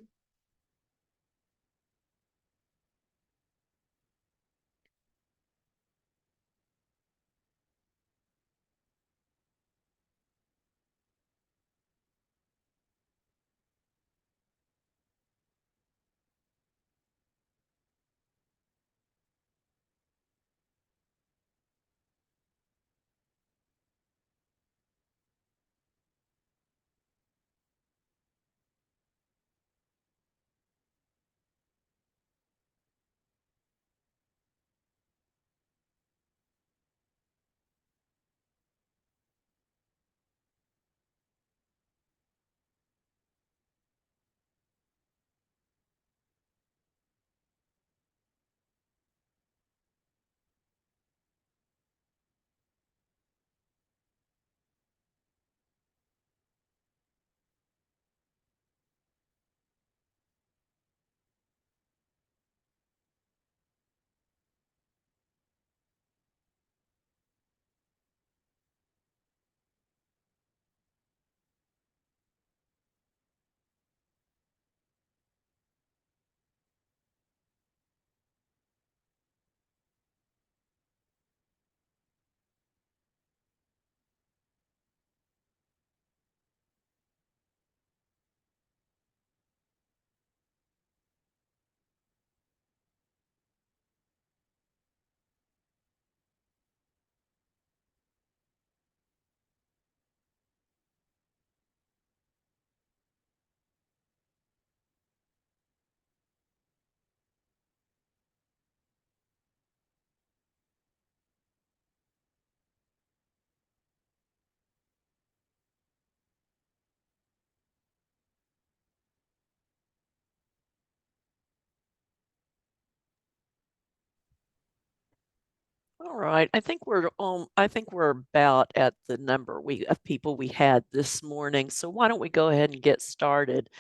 All right, I think we're about at the number of people we had this morning. So why don't we go ahead and get started?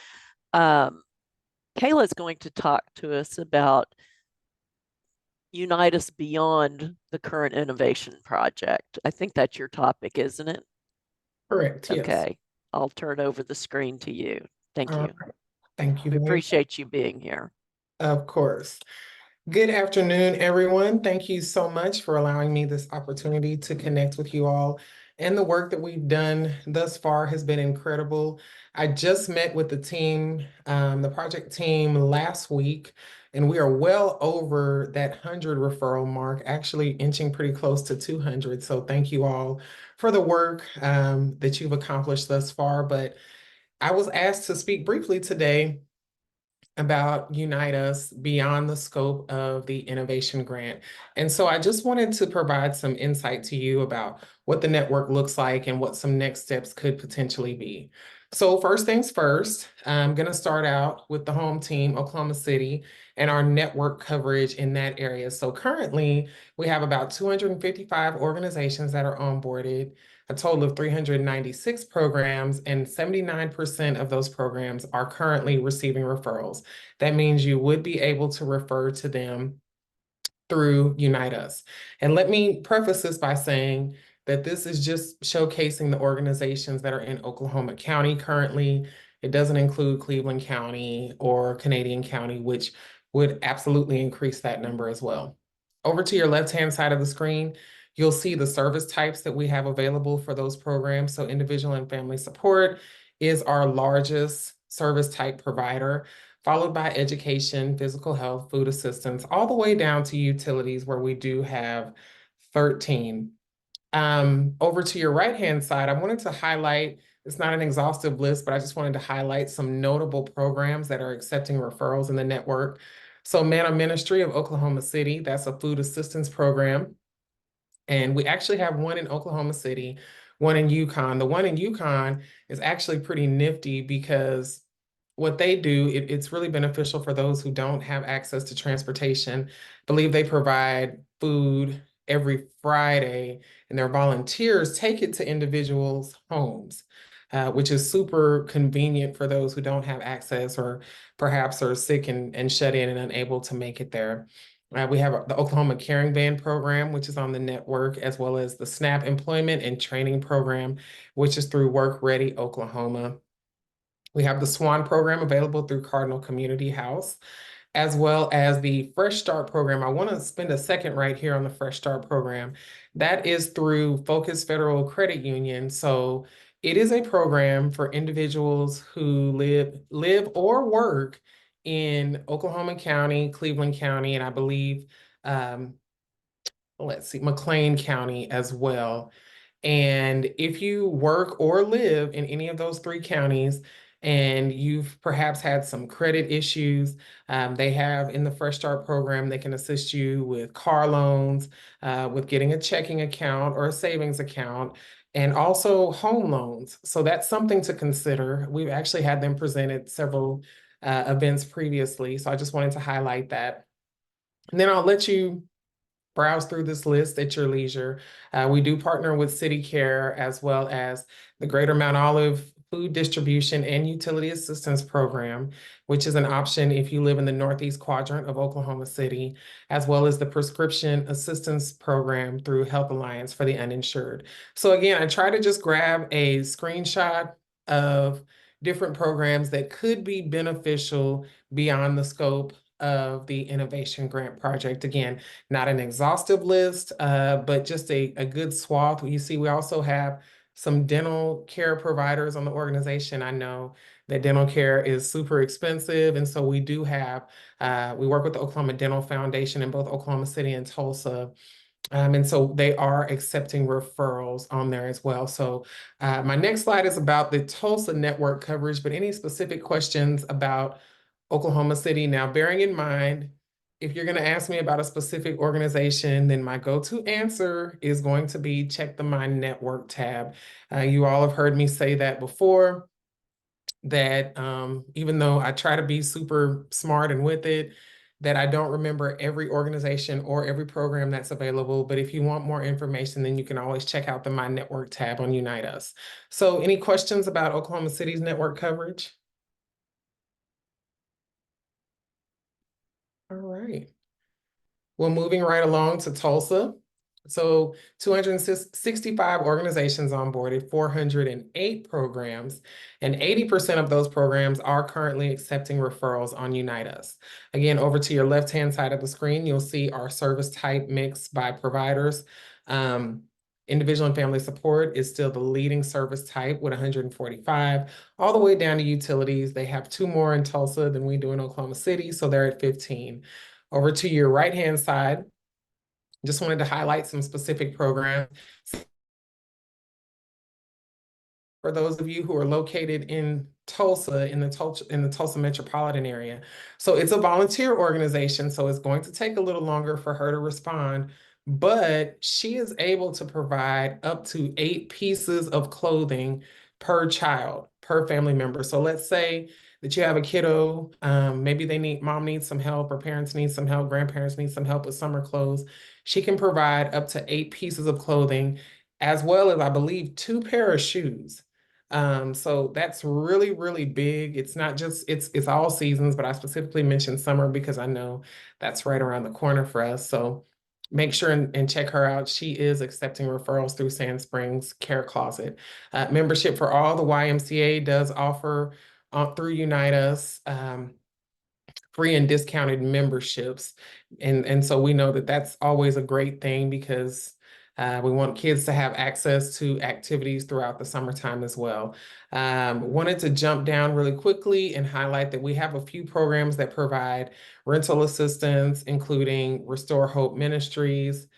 Kayla's going to talk to us about unite us beyond the current innovation project. I think that's your topic, isn't it? Correct, yes. Okay, I'll turn over the screen to you. Thank All you. right. Thank you We very much. appreciate you being here. Of course. Good afternoon, everyone. Thank you so much for allowing me this opportunity to connect with you all. And the work that we've done thus far has been incredible. I just met with the team, the project team last week, and we are well over that 100 referral mark, actually inching pretty close to 200. So thank you all for the work that you've accomplished thus far. But I was asked to speak briefly today about Unite Us beyond the scope of the innovation grant. And so I just wanted to provide some insight to you about what the network looks like and what some next steps could potentially be. So first things first, I'm going to start out with the home team, Oklahoma City, and our network coverage in that area. So currently, we have about 255 organizations that are onboarded, a total of 396 programs, and 79% of those programs are currently receiving referrals. That means you would be able to refer to them through Unite Us. And let me preface this by saying that this is just showcasing the organizations that are in Oklahoma County currently. It doesn't include Cleveland County or Canadian County, which would absolutely increase that number as well. Over to your left-hand side of the screen, you'll see the service types that we have available for those programs. So individual and family support is our largest service type provider, followed by education, physical health, food assistance, all the way down to utilities, where we do have 13. Over to your right-hand side, I wanted to highlight, it's not an exhaustive list, but I just wanted to highlight some notable programs that are accepting referrals in the network. So Manna Ministry of Oklahoma City, that's a food assistance program. And we actually have one in Oklahoma City, one in Yukon. The one in Yukon is actually pretty nifty because what they do, it's really beneficial for those who don't have access to transportation. I believe they provide food every Friday, and their volunteers take it to individuals' homes, which is super convenient for those who don't have access or perhaps are sick and shut in and unable to make it there. We have the Oklahoma Caring Van program, which is on the network, as well as the SNAP Employment and Training Program, which is through Work Ready Oklahoma. We have the SWAN program available through Cardinal Community House, as well as the Fresh Start program. I want to spend a second right here on the Fresh Start program. That is through Focus Federal Credit Union. So it is a program for individuals who live or work in Oklahoma County, Cleveland County, and I believe, McLean County as well. And if you work or live in any of those three counties and you've perhaps had some credit issues, they have in the Fresh Start program, they can assist you with car loans, with getting a checking account or a savings account, and also home loans. So that's something to consider. We've actually had them present at several events previously. So I just wanted to highlight that. And then I'll let you browse through this list at your leisure. We do partner with City Care as well as the Greater Mount Olive Food Distribution and Utility Assistance Program, which is an option if you live in the Northeast quadrant of Oklahoma City, as well as the Prescription Assistance Program through Health Alliance for the uninsured. So again, I try to just grab a screenshot of different programs that could be beneficial beyond the scope of the Innovation Grant Project. Again, not an exhaustive list, but just a good swath. You see, we also have some dental care providers on the organization. I know that dental care is super expensive. And so we do have, we work with the Oklahoma Dental Foundation in both Oklahoma City and Tulsa. And so they are accepting referrals on there as well. So my next slide is about the Tulsa network coverage, but any specific questions about Oklahoma City? Now, bearing in mind, if you're going to ask me about a specific organization, then my go-to answer is going to be check the My Network tab. You all have heard me say that before, that even though I try to be super smart and with it, that I don't remember every organization or every program that's available. But if you want more information, then you can always check out the My Network tab on Unite Us. So any questions about Oklahoma City's network coverage? All right. Well, moving right along to Tulsa. So 265 organizations onboarded, 408 programs, and 80% of those programs are currently accepting referrals on Unite Us. Again, over to your left-hand side of the screen, you'll see our service type mix by providers. Individual and family support is still the leading service type with 145, all the way down to utilities. They have 2 more in Tulsa than we do in Oklahoma City, so they're at 15. Over to your right-hand side, just wanted to highlight some specific programs. For those of you who are located in Tulsa, in the Tulsa metropolitan area. So it's a volunteer organization, so it's going to take a little longer for her to respond, but she is able to provide up to 8 pieces of clothing per child, per family member. So let's say that you have a kiddo, maybe mom needs some help, or parents need some help, grandparents need some help with summer clothes. She can provide up to 8 pieces of clothing, as well as, I believe, 2 pair of shoes. So that's really, really big. It's not just, it's all seasons, but I specifically mentioned summer because I know that's right around the corner for us. So make sure and check her out. She is accepting referrals through Sand Springs Care Closet. Membership for all the YMCA does offer through Unite Us, free and discounted memberships. And so we know that that's always a great thing because we want kids to have access to activities throughout the summertime as well. Wanted to jump down really quickly and highlight that we have a few programs that provide rental assistance, including Restore Hope Ministries.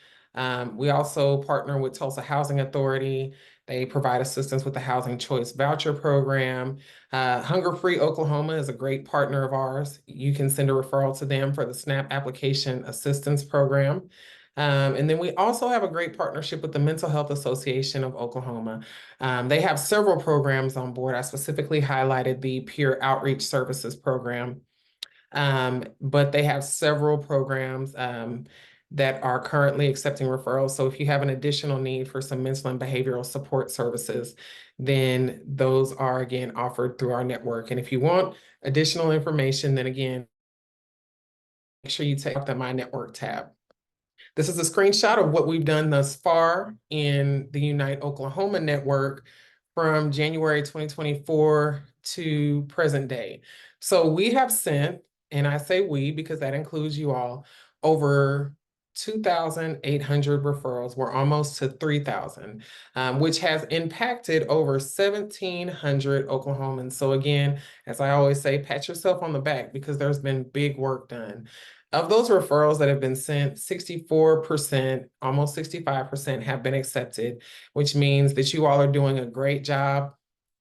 We also partner with Tulsa Housing Authority. They provide assistance with the Housing Choice Voucher Program. Hunger Free Oklahoma is a great partner of ours. You can send a referral to them for the SNAP Application Assistance Program. And then we also have a great partnership with the Mental Health Association of Oklahoma. They have several programs on board. I specifically highlighted the Peer Outreach Services Program, but they have several programs that are currently accepting referrals. So if you have an additional need for some mental and behavioral support services, then those are again offered through our network. And if you want additional information, then again, make sure you take the My Network tab. This is a screenshot of what we've done thus far in the Unite Oklahoma network from January 2024 to present day. So we have sent, and I say we because that includes you all, over 2,800 referrals. We're almost to 3,000, which has impacted over 1,700 Oklahomans. So again, as I always say, pat yourself on the back because there's been big work done. Of those referrals that have been sent, 64%, almost 65% have been accepted, which means that you all are doing a great job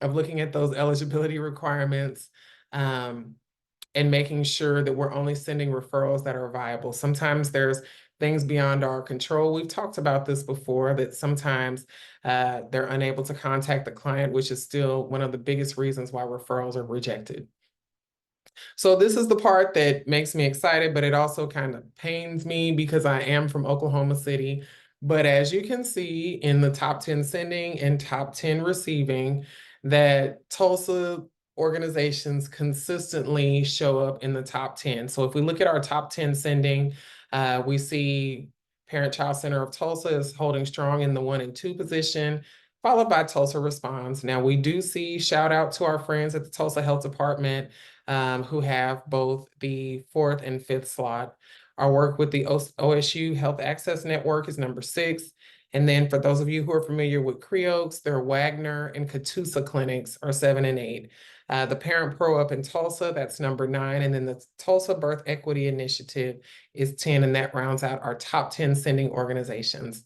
of looking at those eligibility requirements, and making sure that we're only sending referrals that are viable. Sometimes there's things beyond our control. We've talked about this before, that sometimes they're unable to contact the client, which is still one of the biggest reasons why referrals are rejected. So this is the part that makes me excited, but it also kind of pains me because I am from Oklahoma City. But as you can see in the top 10 sending and top 10 receiving, that Tulsa organizations consistently show up in the top 10. So if we look at our top 10 sending, we see Parent Child Center of Tulsa is holding strong in the 1 and 2 position, followed by Tulsa Responds. Now we do see shout out to our friends at the Tulsa Health Department, who have both the 4th and 5th slot. Our work with the OSU Health Access Network is number 6. And then for those of you who are familiar with Creoaks, their Wagner and Catoosa clinics are 7 and 8. The Parent Pro up in Tulsa, that's number 9. And then the Tulsa Birth Equity Initiative is 10, and that rounds out our top 10 sending organizations.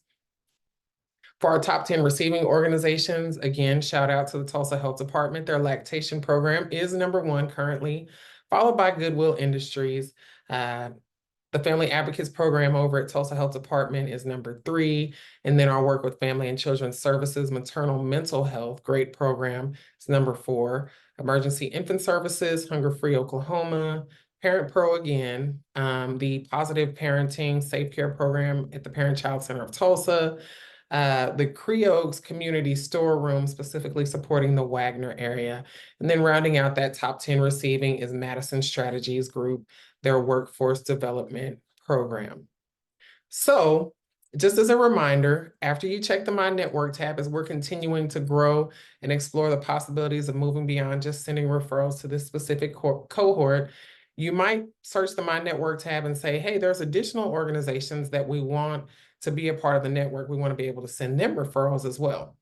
For our top 10 receiving organizations, again, shout out to the Tulsa Health Department. Their lactation program is number 1 currently, followed by Goodwill Industries. The Family Advocates program over at Tulsa Health Department is number 3. And then our work with Family and Children's Services, Maternal Mental Health, great program, is number 4. Emergency Infant Services, Hunger Free Oklahoma, Parent Pro again, the Positive Parenting Safe Care program at the Parent Child Center of Tulsa, the Creoaks Community Storeroom, specifically supporting the Wagner area. And then rounding out that top 10 receiving is Madison Strategies Group, their workforce development program. So just as a reminder, after you check the My Network tab, as we're continuing to grow and explore the possibilities of moving beyond just sending referrals to this specific cohort, you might search the My Network tab and say, hey, there's additional organizations that we want to be a part of the network. We want to be able to send them referrals as well.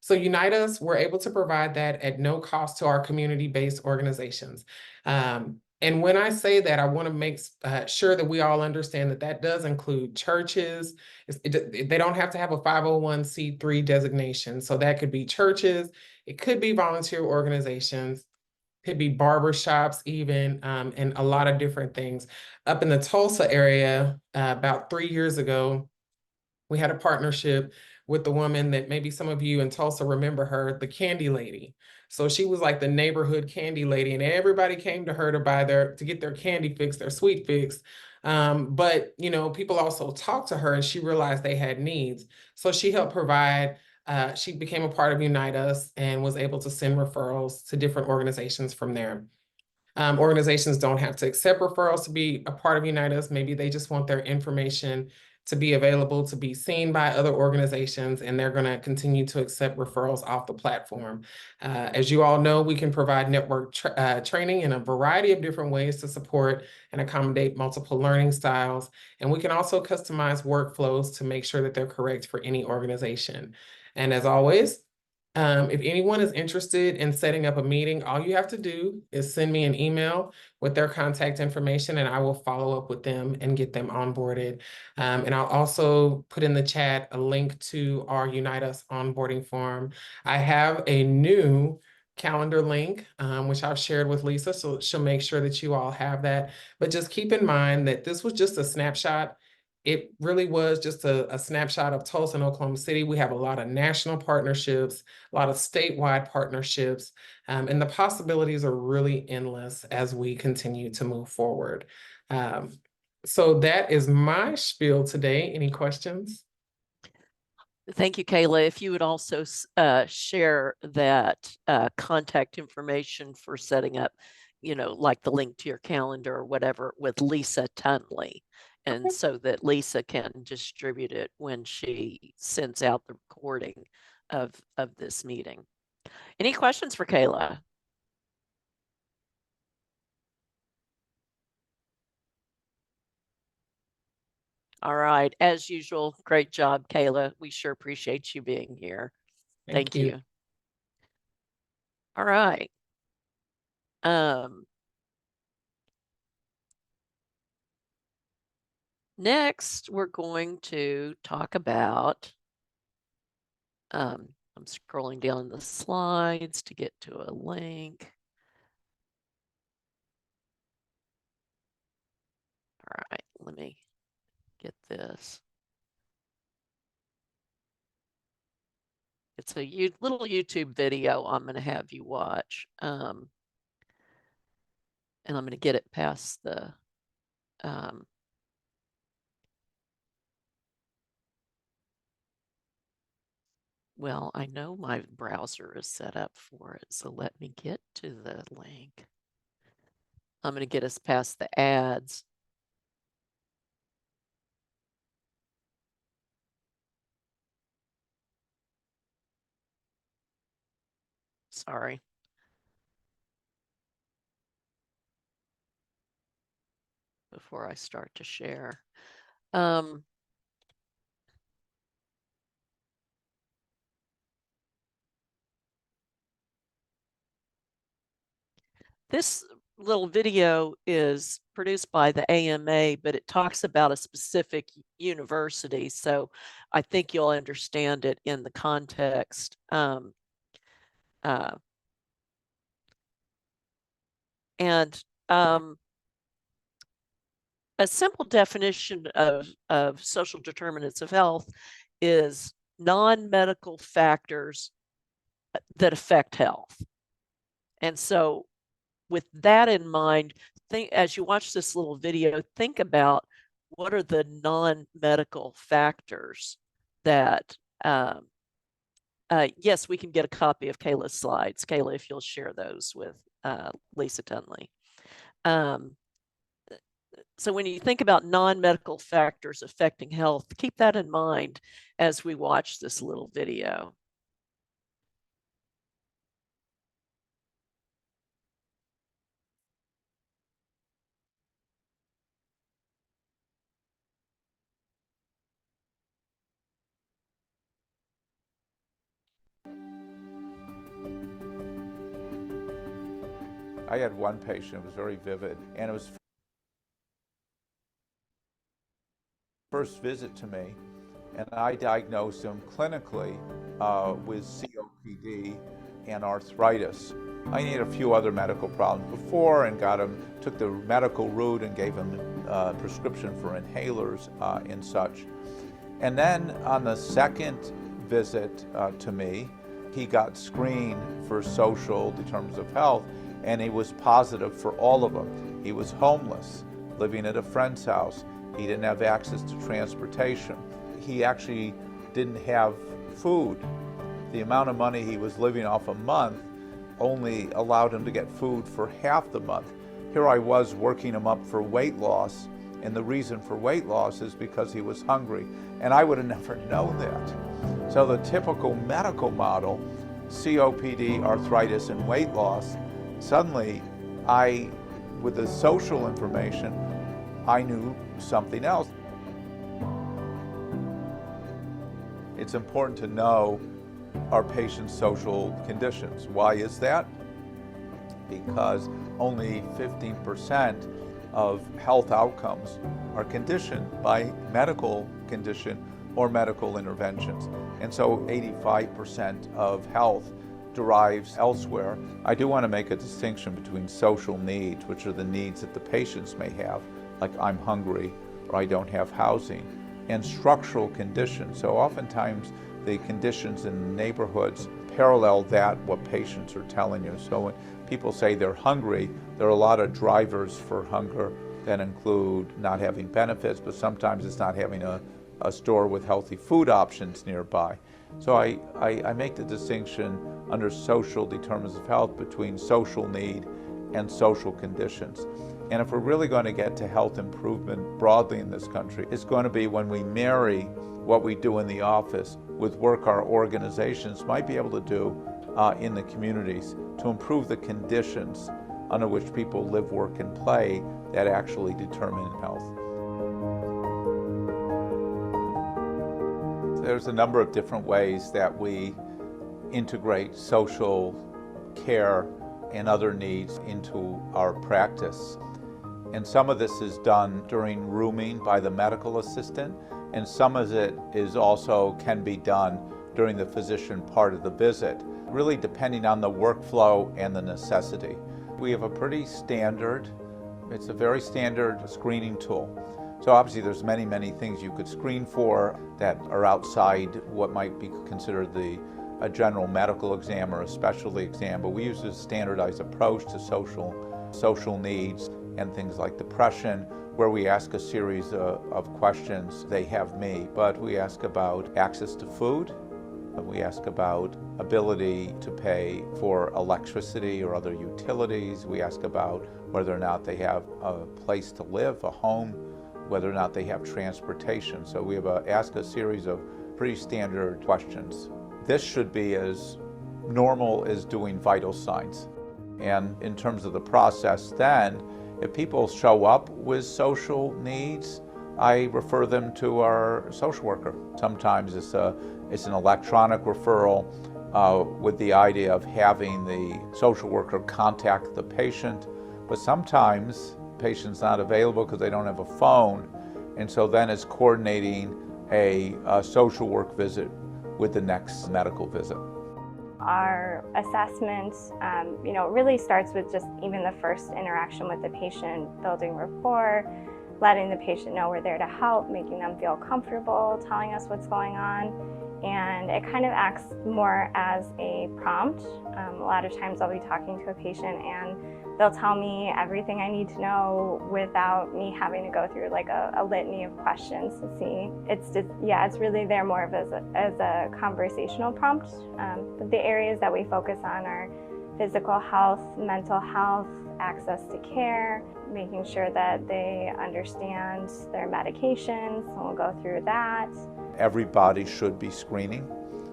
So Unite Us, we're able to provide that at no cost to our community-based organizations. And when I say that, I want to make sure that we all understand that that does include churches. They don't have to have a 501c3 designation. So that could be churches, it could be volunteer organizations, could be barbershops even, and a lot of different things. Up in the Tulsa area, about 3 years ago, we had a partnership with the woman that maybe some of you in Tulsa remember her, the candy lady. So she was like the neighborhood candy lady, and everybody came to her to get their candy fix, their sweet fix. But you know, people also talked to her and she realized they had needs. So she helped provide, she became a part of Unite Us and was able to send referrals to different organizations from there. Organizations don't have to accept referrals to be a part of Unite Us. Maybe they just want their information to be available to be seen by other organizations, and they're going to continue to accept referrals off the platform. As you all know, we can provide network training in a variety of different ways to support and accommodate multiple learning styles. And we can also customize workflows to make sure that they're correct for any organization. And as always, if anyone is interested in setting up a meeting, all you have to do is send me an email with their contact information and I will follow up with them and get them onboarded. And I'll also put in the chat a link to our Unite Us onboarding form. I have a new calendar link, which I've shared with Lisa, so she'll make sure that you all have that. But just keep in mind that this was just a snapshot. It really was just a snapshot of Tulsa and Oklahoma City. We have a lot of national partnerships, a lot of statewide partnerships, and the possibilities are really endless as we continue to move forward. So that is my spiel today. Any questions? Thank you, Kayla. If you would also share that contact information for setting up, you know, like the link to your calendar or whatever with Lisa Tunley. And so that Lisa can distribute it when she sends out the recording of this meeting. Any questions for Kayla? All right. As usual, great job, Kayla. We sure appreciate you being here. Thank you. All right. Next, we're going to talk about, I'm scrolling down the slides to get to a link. All right, let me get this. It's a little YouTube video I'm going to have you watch. And I'm going to get it past the, well, I know my browser is set up for it, so let me get to the link. I'm going to get us past the ads. Sorry. Before I start to share. This little video is produced by the AMA, but it talks about a specific university. So I think you'll understand it in the context. A simple definition of social determinants of health is non-medical factors that affect health. And so with that in mind, as you watch this little video, think about what are the non-medical factors that, yes, we can get a copy of Kayla's slides. Kayla, if you'll share those with Lisa Tunley. So when you think about non-medical factors affecting health, keep that in mind as we watch this little video. I had one patient, it was very vivid, and it was first visit to me, and I diagnosed him clinically with COPD and arthritis. I needed a few other medical problems before and took the medical route and gave him a prescription for inhalers and such. And then on the second visit to me, he got screened for social determinants of health, and he was positive for all of them. He was homeless, living at a friend's house. He didn't have access to transportation. He actually didn't have food. The amount of money he was living off a month only allowed him to get food for half the month. Here I was working him up for weight loss, and the reason for weight loss is because he was hungry, and I would have never known that. So the typical medical model, COPD, arthritis, and weight loss, suddenly with the social information, I knew something else. It's important to know our patients' social conditions. Why is that? Because only 15% of health outcomes are conditioned by medical condition or medical interventions. And so 85% of health derives elsewhere. I do want to make a distinction between social needs, which are the needs that the patients may have, like I'm hungry or I don't have housing, and structural conditions. So oftentimes the conditions in neighborhoods parallel what patients are telling you. So when people say they're hungry, there are a lot of drivers for hunger that include not having benefits, but sometimes it's not having a store with healthy food options nearby. So I make the distinction under social determinants of health between social need and social conditions. And if we're really going to get to health improvement broadly in this country, it's going to be when we marry what we do in the office with work our organizations might be able to do in the communities to improve the conditions under which people live, work, and play that actually determine health. There's a number of different ways that we integrate social care and other needs into our practice. And some of this is done during rooming by the medical assistant, and some of it is also can be done during the physician part of the visit, really depending on the workflow and the necessity. We have a pretty standard, it's a very standard screening tool. So obviously there's many, many things you could screen for that are outside what might be considered a general medical exam or a specialty exam, but we use a standardized approach to social needs and things like depression, where we ask a series of questions. They have me, but we ask about access to food, we ask about ability to pay for electricity or other utilities, we ask about whether or not they have a place to live, a home, whether or not they have transportation. So we have ask a series of pretty standard questions. This should be as normal as doing vital signs. And in terms of the process then, if people show up with social needs, I refer them to our social worker. Sometimes it's an electronic referral with the idea of having the social worker contact the patient, but sometimes the patient's not available because they don't have a phone, and so then it's coordinating a social work visit with the next medical visit. Our assessment, really starts with just even the first interaction with the patient, building rapport, letting the patient know we're there to help, making them feel comfortable, telling us what's going on. And it kind of acts more as a prompt. A lot of times I'll be talking to a patient and they'll tell me everything I need to know without me having to go through like a litany of questions to see. It's really there more of as a conversational prompt. But the areas that we focus on are physical health, mental health, access to care, making sure that they understand their medications, and we'll go through that. Everybody should be screening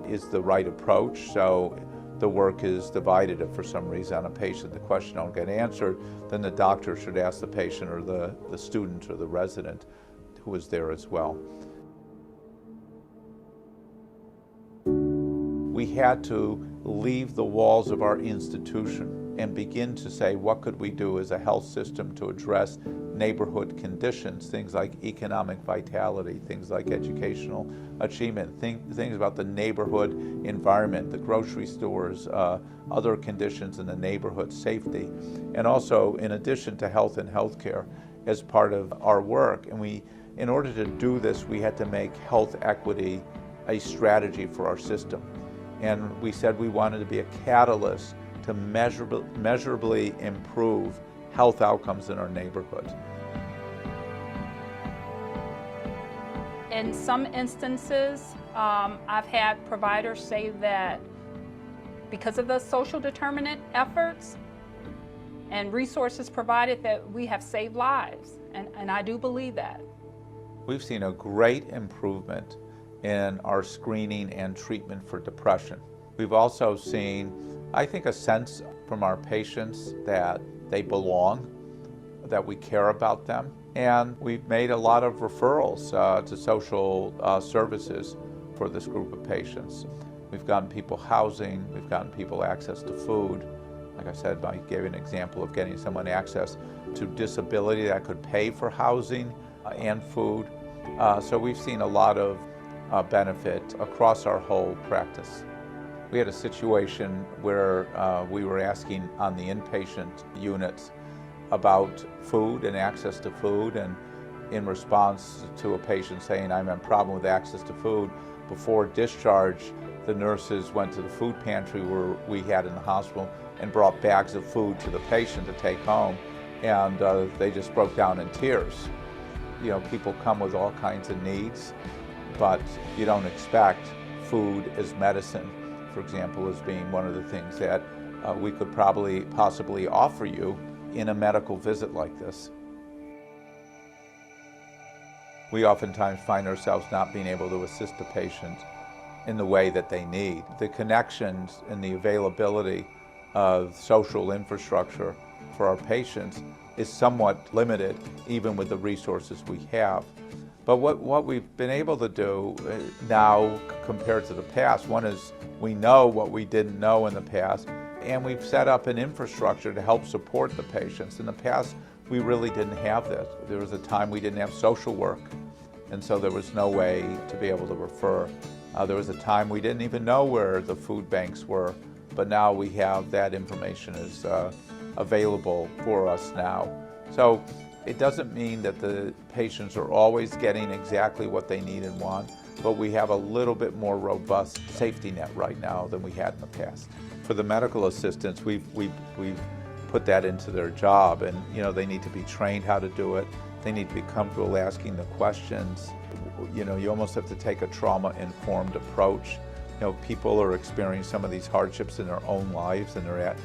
is the right approach. So the work is divided. If for some reason on a patient the question don't get answered, then the doctor should ask the patient or the student or the resident who is there as well. We had to leave the walls of our institution and begin to say, what could we do as a health system to address neighborhood conditions, things like economic vitality, things like educational achievement, things about the neighborhood environment, the grocery stores, other conditions in the neighborhood, safety, and also in addition to health and healthcare as part of our work. And in order to do this, we had to make health equity a strategy for our system. And we said we wanted to be a catalyst to measurably improve health outcomes in our neighborhood. In some instances, I've had providers say that because of the social determinant efforts and resources provided, that we have saved lives, and I do believe that. We've seen a great improvement in our screening and treatment for depression. We've also seen, I think, a sense from our patients that they belong, that we care about them, and we've made a lot of referrals to social services for this group of patients. We've gotten people housing, we've gotten people access to food. Like I said, I gave an example of getting someone access to disability that could pay for housing and food. So we've seen a lot of benefit across our whole practice. We had a situation where we were asking on the inpatient units about food and access to food, and in response to a patient saying, I'm having a problem with access to food, before discharge, the nurses went to the food pantry where we had in the hospital and brought bags of food to the patient to take home, and they just broke down in tears. You know, people come with all kinds of needs, but you don't expect food as medicine, for example, as being one of the things that we could possibly offer you in a medical visit like this. We oftentimes find ourselves not being able to assist the patient in the way that they need. The connections and the availability of social infrastructure for our patients is somewhat limited, even with the resources we have. But what we've been able to do now compared to the past, one is we know what we didn't know in the past, and we've set up an infrastructure to help support the patients. In the past, we really didn't have this. There was a time we didn't have social work, and so there was no way to be able to refer. There was a time we didn't even know where the food banks were, but now we have that information is available for us now. So it doesn't mean that the patients are always getting exactly what they need and want, but we have a little bit more robust safety net right now than we had in the past. For the medical assistants, we've put that into their job, and you know, they need to be trained how to do it. They need to be comfortable asking the questions. You know, you almost have to take a trauma-informed approach. You know, people are experiencing some of these hardships in their own lives, and they're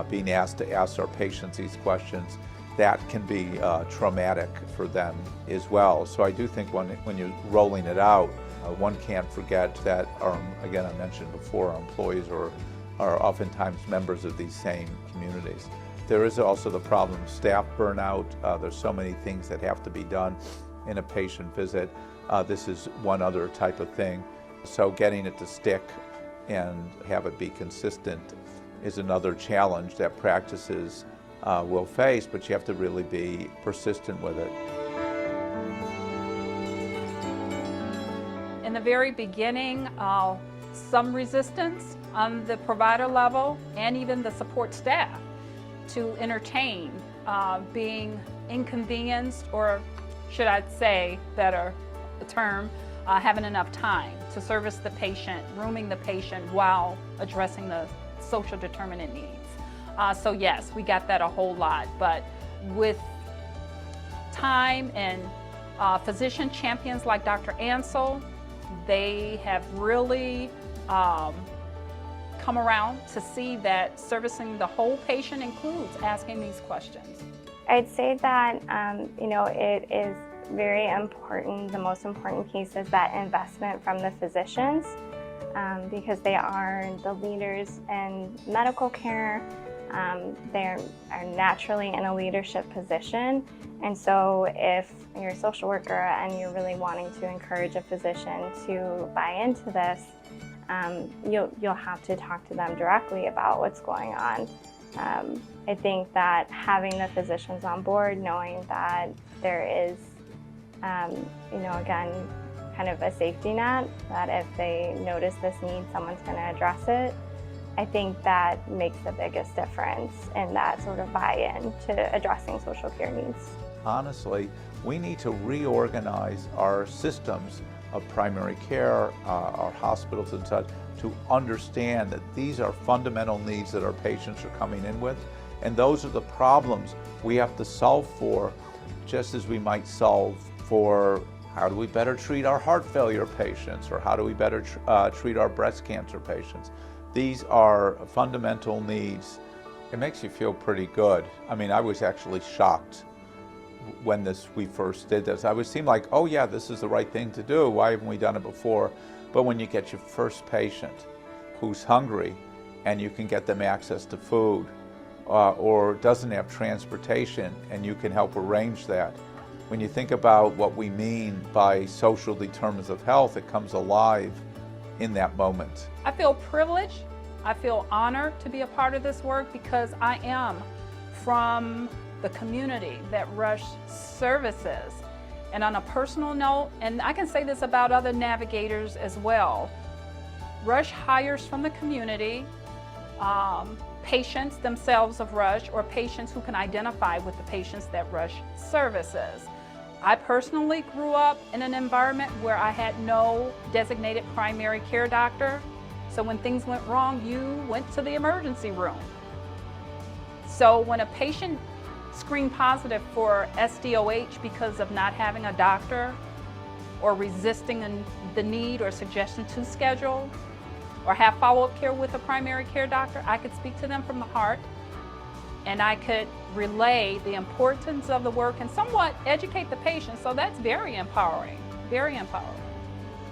being asked to ask our patients these questions. That can be traumatic for them as well. So I do think when you're rolling it out, one can't forget that, again, I mentioned before, our employees are oftentimes members of these same communities. There is also the problem of staff burnout. There's so many things that have to be done in a patient visit. This is one other type of thing. So getting it to stick and have it be consistent is another challenge that practices will face, but you have to really be persistent with it. In the very beginning, some resistance on the provider level and even the support staff to entertain being inconvenienced, or should I say better term, having enough time to service the patient, rooming the patient while addressing the social determinant needs. So yes, we got that a whole lot, but with time and physician champions like Dr. Ansel, they have really come around to see that servicing the whole patient includes asking these questions? I'd say that, it is very important. The most important piece is that investment from the physicians, because they are the leaders in medical care. They are naturally in a leadership position. And so if you're a social worker and you're really wanting to encourage a physician to buy into this, you'll have to talk to them directly about what's going on. I think that having the physicians on board, knowing that there is, again, kind of a safety net, that if they notice this need, someone's going to address it. I think that makes the biggest difference in that sort of buy-in to addressing social care needs. Honestly, we need to reorganize our systems of primary care, our hospitals and such, to understand that these are fundamental needs that our patients are coming in with, and those are the problems we have to solve for, just as we might solve for how do we better treat our heart failure patients, or how do we better treat our breast cancer patients. These are fundamental needs. It makes you feel pretty good. I mean, I was actually shocked when we first did this. I would seem like, oh yeah, this is the right thing to do. Why haven't we done it before? But when you get your first patient who's hungry and you can get them access to food, or doesn't have transportation, and you can help arrange that. When you think about what we mean by social determinants of health, it comes alive in that moment. I feel privileged. I feel honored to be a part of this work because I am from the community that Rush services. And on a personal note, and I can say this about other navigators as well, Rush hires from the community patients themselves of Rush, or patients who can identify with the patients that Rush services. I personally grew up in an environment where I had no designated primary care doctor. So when things went wrong, you went to the emergency room. So when a patient screened positive for SDOH because of not having a doctor, or resisting the need or suggestion to schedule, or have follow-up care with a primary care doctor, I could speak to them from the heart, and I could relay the importance of the work and somewhat educate the patient. So that's very empowering, very empowering.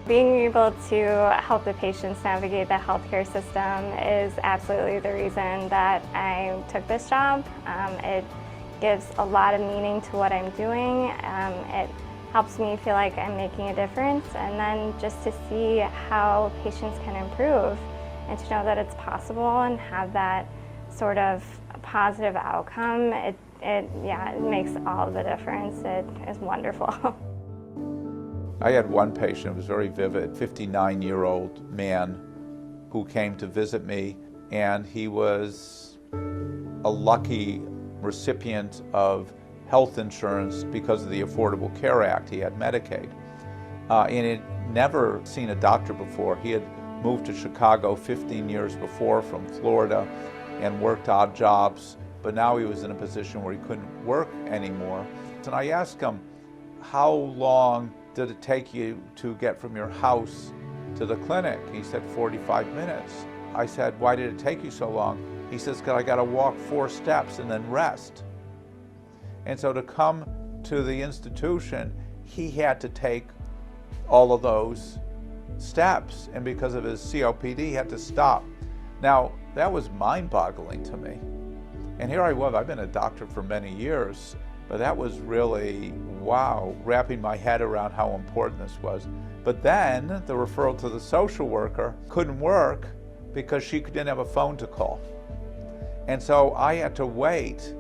Being able to help the patients navigate the healthcare system is absolutely the reason that I took this job. It gives a lot of meaning to what I'm doing. It helps me feel like I'm making a difference, and then just to see how patients can improve and to know that it's possible and have that sort of positive outcome, it makes all the difference. It is wonderful. I had one patient, it was very vivid, 59-year-old man who came to visit me, and he was a lucky recipient of health insurance because of the Affordable Care Act. He had Medicaid. And he had never seen a doctor before. He had moved to Chicago 15 years before from Florida and worked odd jobs, but now he was in a position where he couldn't work anymore. And I asked him, how long did it take you to get from your house to the clinic? He said 45 minutes. I said, why did it take you so long? He says, because I got to walk 4 steps and then rest. And so to come to the institution, he had to take all of those steps, and because of his COPD, he had to stop. Now, that was mind-boggling to me. And here I was, I've been a doctor for many years, but that was really, wow, wrapping my head around how important this was. But then the referral to the social worker couldn't work because she didn't have a phone to call. And so I had to wait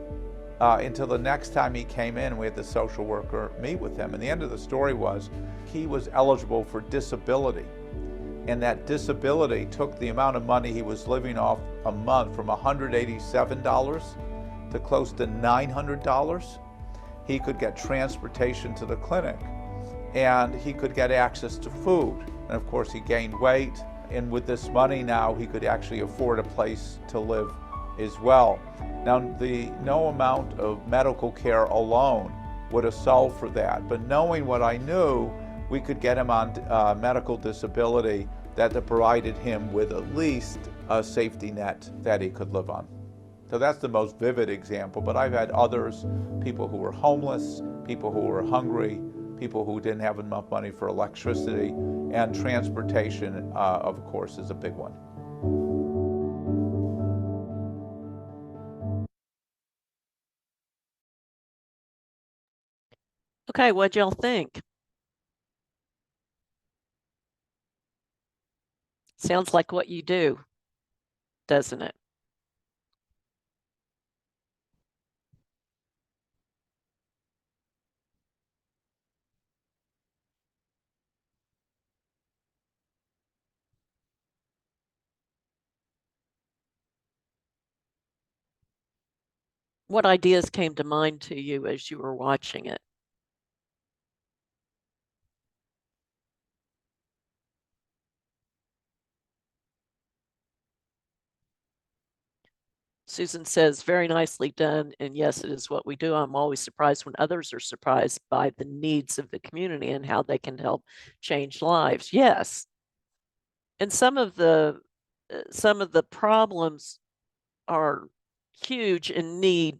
until the next time he came in, we had the social worker meet with him. And the end of the story was he was eligible for disability. And that disability took the amount of money he was living off a month from $187 to close to $900. He could get transportation to the clinic, and he could get access to food. And of course, he gained weight. And with this money now, he could actually afford a place to live as well. Now, no amount of medical care alone would have solved for that, but knowing what I knew, we could get him on medical disability that provided him with at least a safety net that he could live on. So that's the most vivid example, but I've had others, people who were homeless, people who were hungry, people who didn't have enough money for electricity, and transportation, of course, is a big one. Okay, what'd y'all think? Sounds like what you do, doesn't it? What ideas came to mind to you as you were watching it? Susan says, very nicely done. And yes, it is what we do. I'm always surprised when others are surprised by the needs of the community and how they can help change lives. Yes. And some of the problems are huge and need,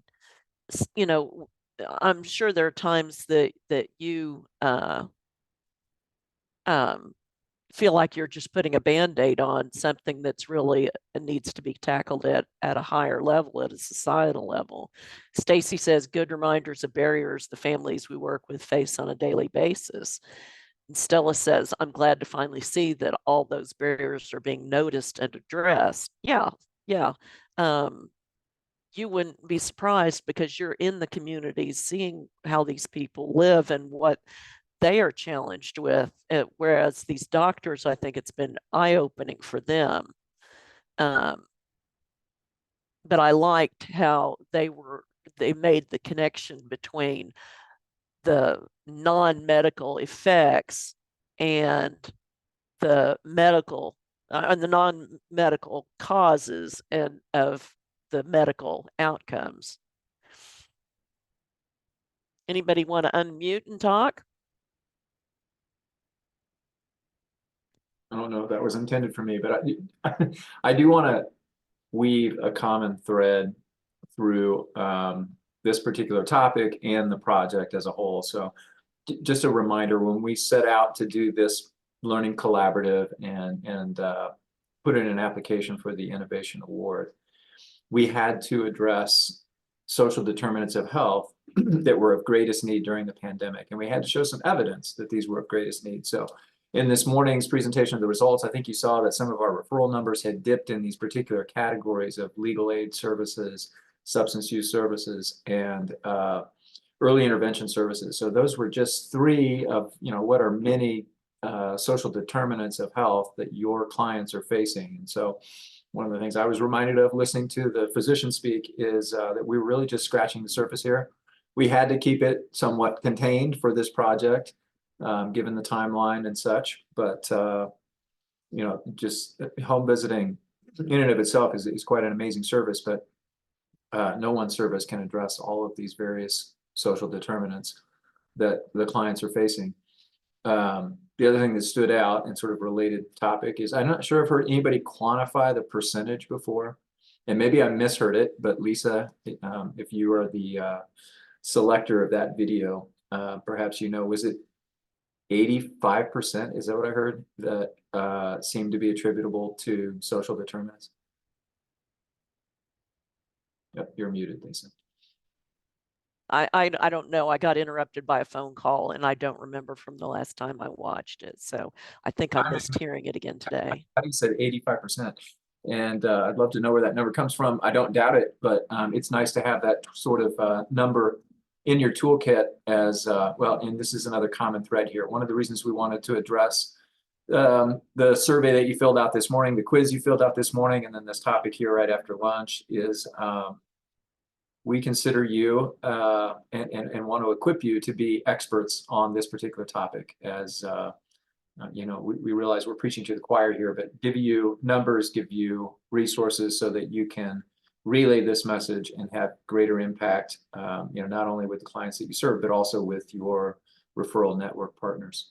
you know, I'm sure there are times that you feel like you're just putting a Band-Aid on something that's really needs to be tackled at a higher level, at a societal level. Stacy says, good reminders of barriers the families we work with face on a daily basis. And Stella says, I'm glad to finally see that all those barriers are being noticed and addressed. Yeah, yeah. You wouldn't be surprised because you're in the communities seeing how these people live and what they are challenged with, whereas these doctors, I think it's been eye-opening for them. But I liked how they made the connection between the non-medical effects and the medical and the non-medical causes and of the medical outcomes. Anybody want to unmute and talk? I don't know if that was intended for me, but I do want to weave a common thread through this particular topic and the project as a whole. So just a reminder, when we set out to do this learning collaborative and put in an application for the Innovation Award, we had to address social determinants of health that were of greatest need during the pandemic. And we had to show some evidence that these were of greatest need. So in this morning's presentation of the results, I think you saw that some of our referral numbers had dipped in these particular categories of legal aid services, substance use services, and early intervention services. So those were just three of what are many social determinants of health that your clients are facing. And so one of the things I was reminded of listening to the physician speak is that we were really just scratching the surface here. We had to keep it somewhat contained for this project, given the timeline and such. But just home visiting in and of itself is quite an amazing service. But no one service can address all of these various social determinants that the clients are facing. The other thing that stood out and sort of related topic is I'm not sure I've heard anybody quantify the percentage before, and maybe I misheard it, but Lisa, if you are the selector of that video, perhaps was it 85%? Is that what I heard that seemed to be attributable to social determinants? Yep, you're muted, Lisa. I don't know. I got interrupted by a phone call and I don't remember from the last time I watched it. So I think I missed hearing it again today. I said 85%. And I'd love to know where that number comes from. I don't doubt it, but it's nice to have that sort of number in your toolkit as well. And this is another common thread here. One of the reasons we wanted to address the survey that you filled out this morning, the quiz you filled out this morning, and then this topic here right after lunch is we consider you and want to equip you to be experts on this particular topic. As we realize we're preaching to the choir here, but give you numbers, give you resources so that you can relay this message and have greater impact, not only with the clients that you serve, but also with your referral network partners.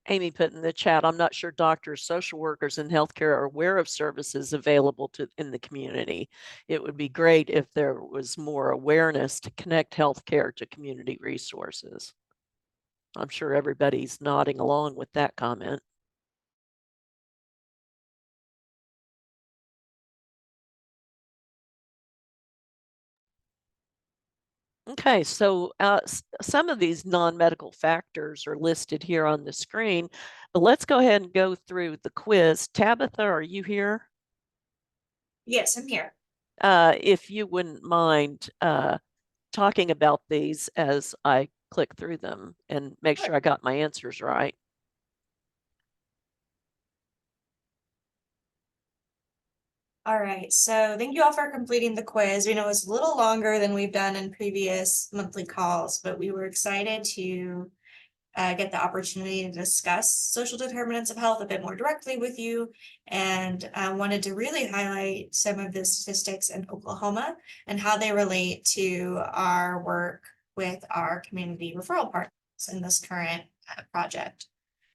Amy put in the chat, I'm not sure doctors, social workers, and healthcare are aware of services available in the community. It would be great if there was more awareness to connect healthcare to community resources. I'm sure everybody's nodding along with that comment. Okay, so some of these non-medical factors are listed here on the screen, but let's go ahead and go through the quiz. Tabitha, are you here? Yes, I'm here. If you wouldn't mind talking about these as I click through them and make sure I got my answers right. All right, so thank you all for completing the quiz. We know it's a little longer than we've done in previous monthly calls, but we were excited to get the opportunity to discuss social determinants of health a bit more directly with you, and wanted to really highlight some of the statistics in Oklahoma and how they relate to our work with our community referral partners in this current project.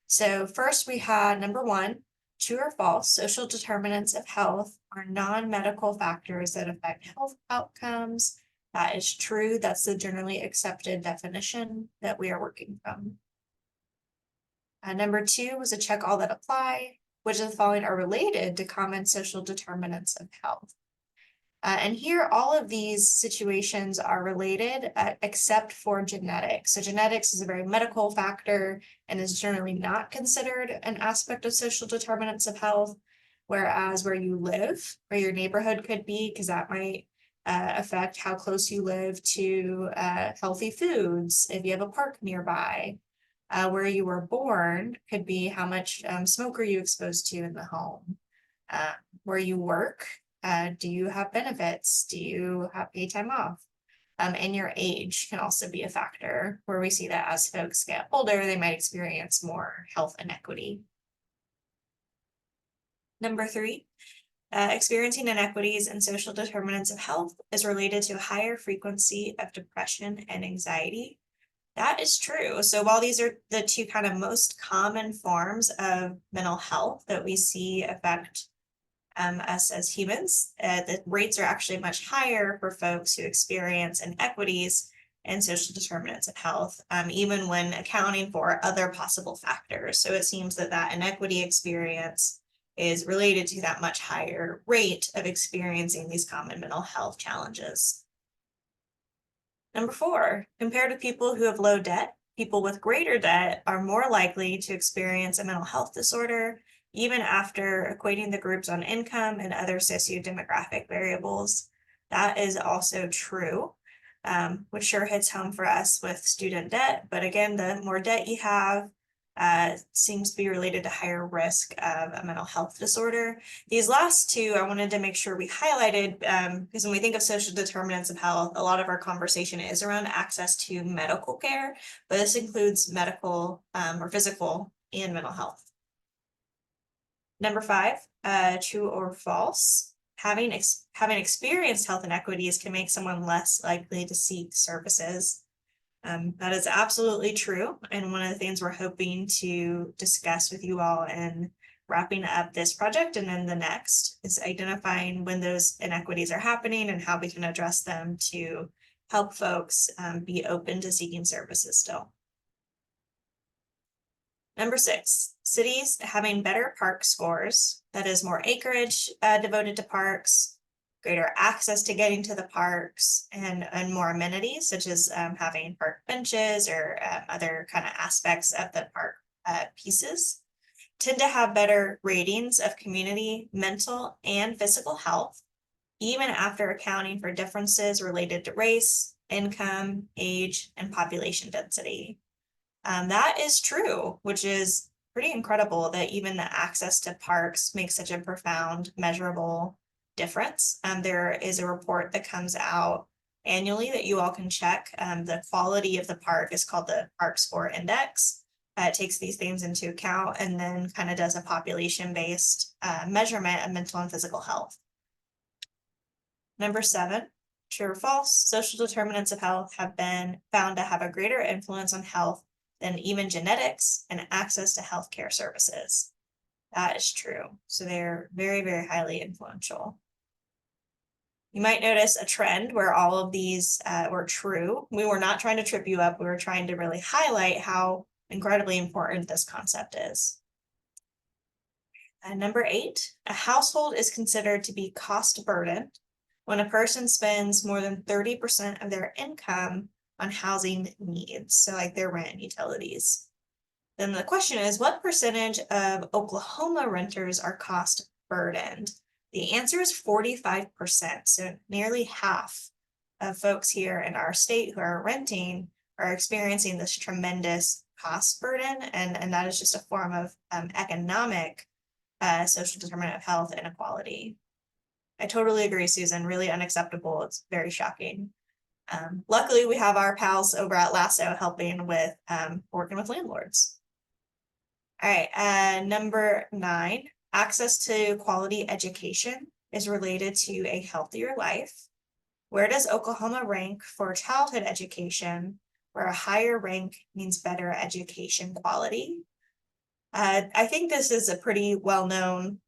So first we had number 1, true or false, social determinants of health are non-medical factors that affect health outcomes. That is true. That's the generally accepted definition that we are working from. Number 2 was a check all that apply, which of the following are related to common social determinants of health. And here, all of these situations are related except for genetics. So genetics is a very medical factor and is generally not considered an aspect of social determinants of health, whereas where you live, where your neighborhood could be, because that might affect how close you live to healthy foods, if you have a park nearby. Where you were born could be how much smoke are you exposed to in the home. Where you work, do you have benefits? Do you have paid time off? And your age can also be a factor, where we see that as folks get older, they might experience more health inequity. Number 3, experiencing inequities in social determinants of health is related to a higher frequency of depression and anxiety. That is true. So while these are the 2 kind of most common forms of mental health that we see affect us as humans, the rates are actually much higher for folks who experience inequities and social determinants of health, even when accounting for other possible factors. So it seems that that inequity experience is related to that much higher rate of experiencing these common mental health challenges. Number 4, compared to people who have low debt, people with greater debt are more likely to experience a mental health disorder, even after equating the groups on income and other sociodemographic variables. That is also true, which sure hits home for us with student debt. But again, the more debt you have, seems to be related to higher risk of a mental health disorder. These last 2, I wanted to make sure we highlighted, because when we think of social determinants of health, a lot of our conversation is around access to medical care, but this includes medical or physical and mental health. Number 5, true or false, having experienced health inequities can make someone less likely to seek services. That is absolutely true. And one of the things we're hoping to discuss with you all in wrapping up this project and then the next is identifying when those inequities are happening and how we can address them to help folks be open to seeking services still. Number 6, cities having better park scores, that is more acreage devoted to parks, greater access to getting to the parks, and more amenities, such as having park benches or other kind of aspects of the park pieces, tend to have better ratings of community, mental, and physical health, even after accounting for differences related to race, income, age, and population density. That is true, which is pretty incredible that even the access to parks makes such a profound, measurable difference. There is a report that comes out annually that you all can check. The quality of the park is called the Park Score Index. It takes these things into account and then kind of does a population-based measurement of mental and physical health. Number 7, true or false, social determinants of health have been found to have a greater influence on health than even genetics and access to healthcare services. That is true. So they're very, very highly influential. You might notice a trend where all of these were true. We were not trying to trip you up. We were trying to really highlight how incredibly important this concept is. Number 8, a household is considered to be cost burdened when a person spends more than 30% of their income on housing needs, so like their rent and utilities. Then the question is, what percentage of Oklahoma renters are cost burdened? The answer is 45%, so nearly half of folks here in our state who are renting are experiencing this tremendous cost burden, and that is just a form of economic social determinant of health inequality. I totally agree, Susan, really unacceptable. It's very shocking. Luckily, we have our pals over at Lasso helping with working with landlords. All right, number 9, access to quality education is related to a healthier life. Where does Oklahoma rank for childhood education, where a higher rank means better education quality? I think this is a pretty well-known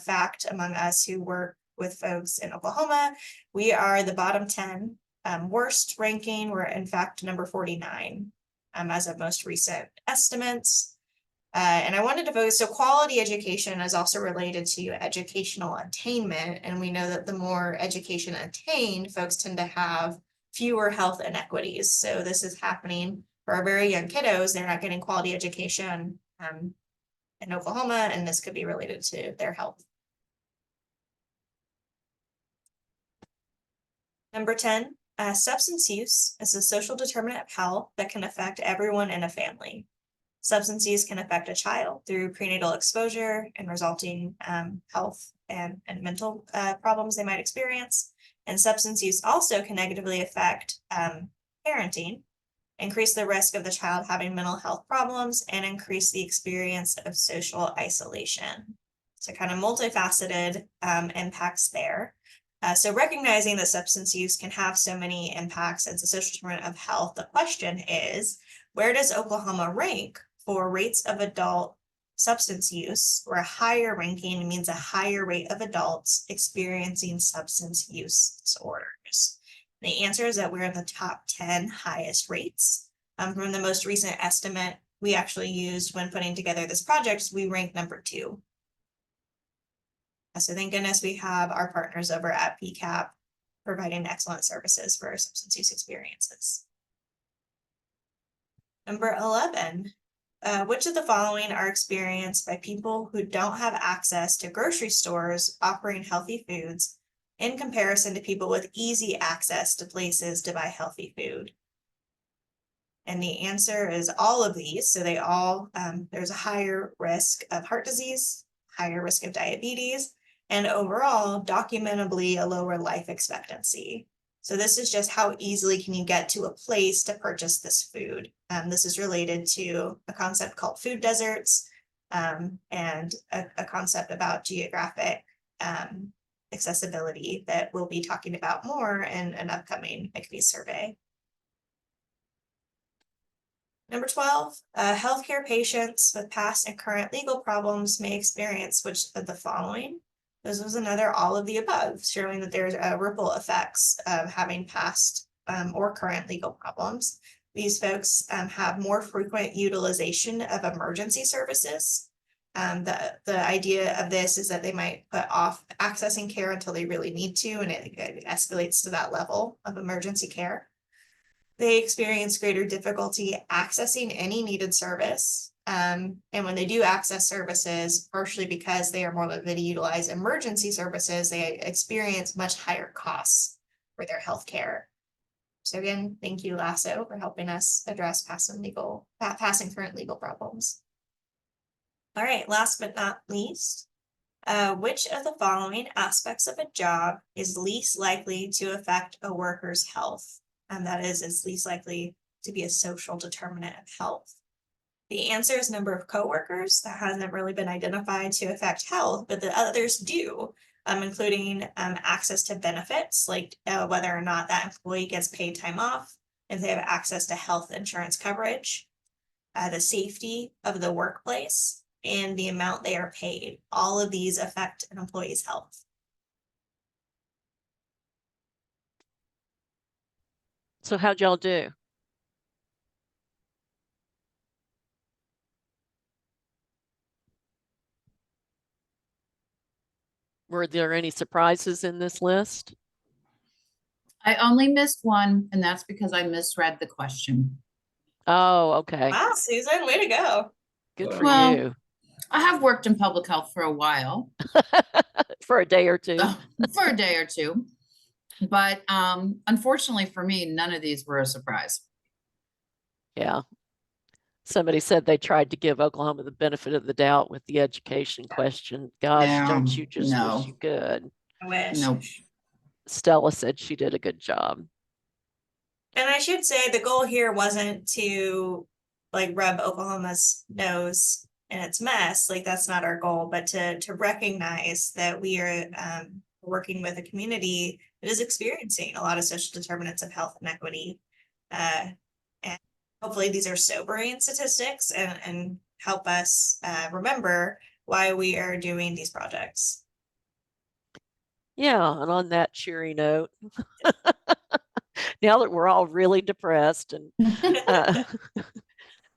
fact among us who work with folks in Oklahoma. We are the bottom 10 worst ranking. We're in fact number 49 as of most recent estimates. And I wanted to focus, so quality education is also related to educational attainment. And we know that the more education attained, folks tend to have fewer health inequities. So this is happening for our very young kiddos. They're not getting quality education in Oklahoma, and this could be related to their health. Number 10, substance use is a social determinant of health that can affect everyone in a family. Substance use can affect a child through prenatal exposure and resulting health and mental problems they might experience. And substance use also can negatively affect parenting, increase the risk of the child having mental health problems, and increase the experience of social isolation. So kind of multifaceted impacts there. So recognizing that substance use can have so many impacts as a social determinant of health, the question is, where does Oklahoma rank for rates of adult substance use, where a higher ranking means a higher rate of adults experiencing substance use disorders? The answer is that we're in the top 10 highest rates. From the most recent estimate we actually used when putting together this project, we ranked number 2. So thank goodness we have our partners over at PCAP providing excellent services for substance use experiences. Number 11, which of the following are experienced by people who don't have access to grocery stores offering healthy foods in comparison to people with easy access to places to buy healthy food? And the answer is all of these. So they all, there's a higher risk of heart disease, higher risk of diabetes, and overall documentably a lower life expectancy. So this is just how easily can you get to a place to purchase this food. This is related to a concept called food deserts and a concept about geographic accessibility that we'll be talking about more in an upcoming MIECHV survey. Number 12, healthcare patients with past and current legal problems may experience which of the following? This was another all of the above, showing that there's ripple effects of having past or current legal problems. These folks have more frequent utilization of emergency services. The idea of this is that they might put off accessing care until they really need to, and it escalates to that level of emergency care. They experience greater difficulty accessing any needed service. And when they do access services, partially because they are more likely to utilize emergency services, they experience much higher costs for their health care. So again, thank you, Lasso, for helping us address past and current legal problems. All right, last but not least, which of the following aspects of a job is least likely to affect a worker's health? And that is least likely to be a social determinant of health. The answer is number of coworkers. That hasn't really been identified to affect health, but the others do, including access to benefits, like whether or not that employee gets paid time off, if they have access to health insurance coverage, the safety of the workplace, and the amount they are paid. All of these affect an employee's health. So how'd y'all do? Were there any surprises in this list? I only missed one, and that's because I misread the question. Oh, okay. Wow, Susan, way to go. Good for Well, you. I have worked in public health for a while. For a day or two. For a day or two. But unfortunately for me, none of these were a surprise. Yeah. Somebody said they tried to give Oklahoma the benefit of the doubt with the education question. Gosh, Yeah, don't you just no. wish you could? I wish. Nope. Stella said she did a good job. And I should say the goal here wasn't to like rub Oklahoma's nose in its mess. Like that's not our goal, but to recognize that we are working with a community that is experiencing a lot of social determinants of health and equity. And hopefully these are sobering statistics and help us remember why we are doing these projects. Yeah, and on that cheery note, now that we're all really depressed and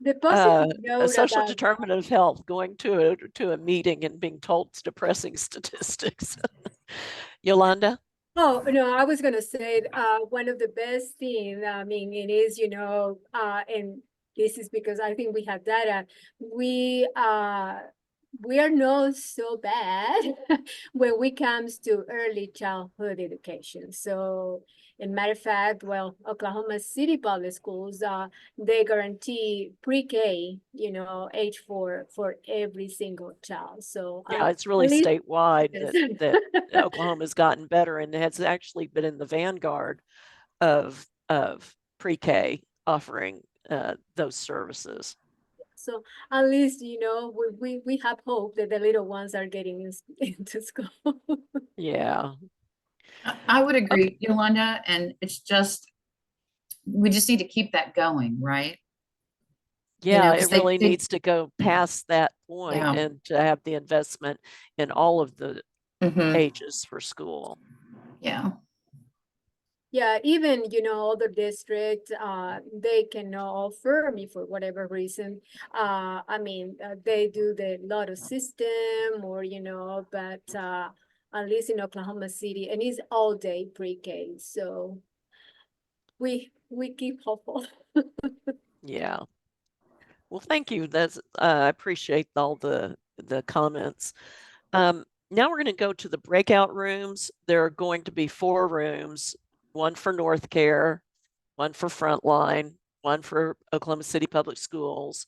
The positive a note social about determinant of health going to a meeting and being told it's depressing statistics. Yolanda? Oh, no, I was gonna say, one of the best thing, I mean, it is, and this is because I think we have data. We are not so bad when we comes to early childhood education. So, in matter of fact, well, Oklahoma City Public Schools, they guarantee pre-K, age for every single child. So, Yeah, it's really at least- statewide Yes. that Oklahoma's gotten better and has actually been in the vanguard of pre-K offering those services. So at least, we have hope that the little ones are getting into school. Yeah. I would agree, Yolanda, and it's just, we just need to keep that going, right? Yeah, 'cause it really they- needs to go past that point Yeah. and to have the investment in all of the Mhm. ages for school. Yeah. Yeah, even, other districts, they cannot offer me for whatever reason. I mean, they do the lotto system or, but at least in Oklahoma City, and it's all day pre-K. So we keep hopeful. Yeah. Well, thank you. I appreciate all the comments. Now we're going to go to the breakout rooms. There are going to be 4 rooms, one for North Care, one for Frontline, one for Oklahoma City Public Schools,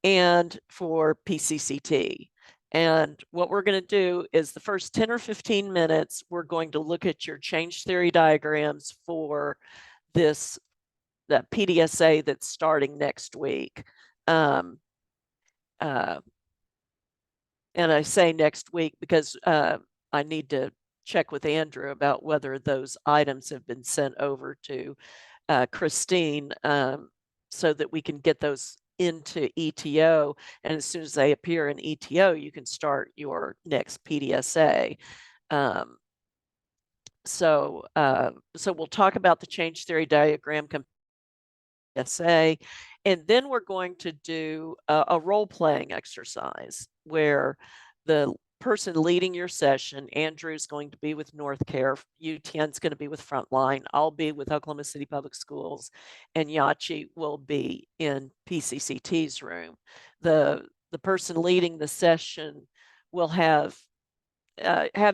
and for PCCT. And what we're going to do is the first 10 or 15 minutes, we're going to look at your change theory diagrams for the PDSA that's starting next week. And I say next week because I need to check with Andrew about whether those items have been sent over to Christine so that we can get those into ETO. And as soon as they appear in ETO, you can start your next PDSA. So we'll talk about the change theory diagram PDSA, and then we're going to do a role-playing exercise where the person leading your session, Andrew's going to be with North Care, U10's going to be with Frontline, I'll be with Oklahoma City Public Schools, and Yachi will be in PCCT's room. The person leading the session will have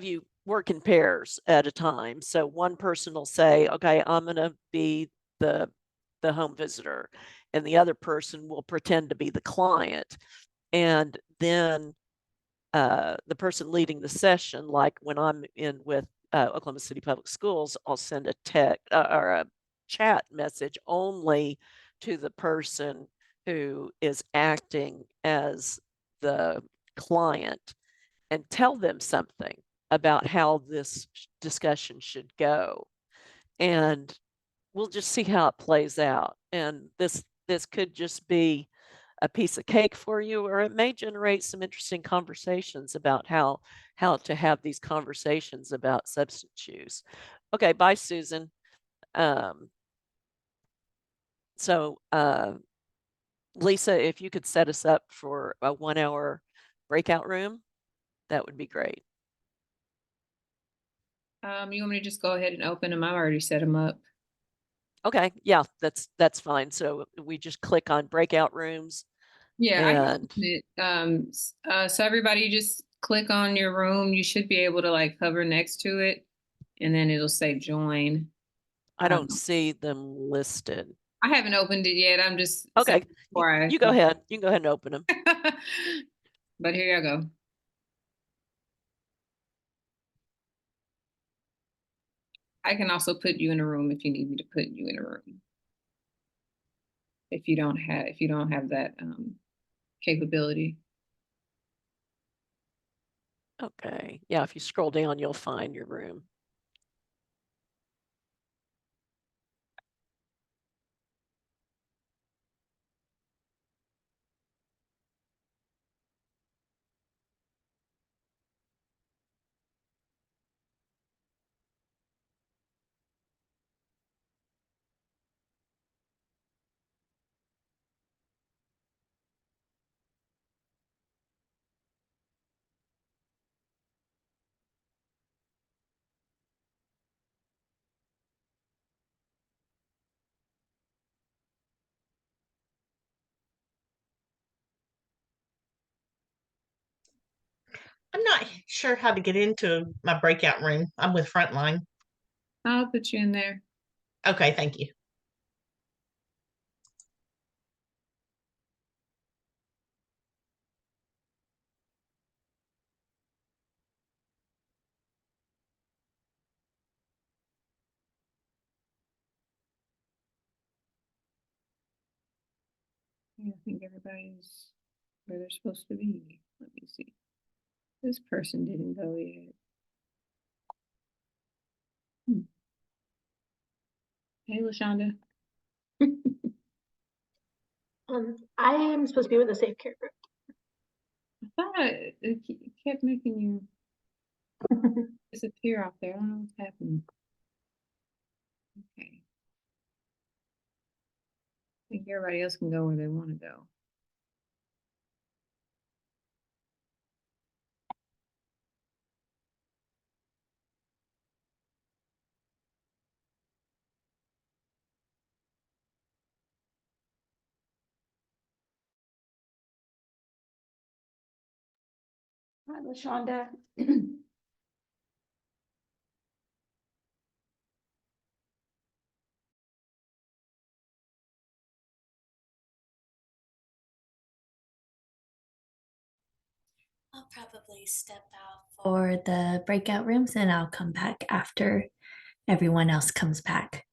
you work in pairs at a time. So one person will say, okay, I'm going to be the home visitor, and the other person will pretend to be the client. And then the person leading the session, like when I'm in with Oklahoma City Public Schools, I'll send a text or a chat message only to the person who is acting as the client and tell them something about how this discussion should go. And we'll just see how it plays out. And this could just be a piece of cake for you, or it may generate some interesting conversations about how to have these conversations about substance use. Okay, bye, Susan. Um, so Lisa, if you could set us up for a 1 hour breakout room, that would be great. You want me to just go ahead and open them? I've already set them up. Okay, yeah, that's fine. So we just click on breakout rooms. Yeah, I can and open it. So everybody just click on your room. You should be able to like hover next to it, and then it'll say join. I don't see them listed. I haven't opened it yet. I'm just Okay. before You go ahead. You can go ahead and open them. But here you go. I can also put you in a room if you need me to put you in a room. If you don't have that capability. Okay. Yeah, if you scroll down, you'll find your room. I'm not sure how to get into my breakout room. I'm with Frontline. I'll put you in there. Okay, thank you. I think everybody's where they're supposed to be. Let me see. This person didn't go yet. Hey, LaShonda. I am supposed to be with the safe care group. I thought it kept making you disappear out there. I don't know what's happening. Okay. I think everybody else can go where they want to go. Hi, LaShonda. I'll probably step out for the breakout rooms and I'll come back after everyone else comes back.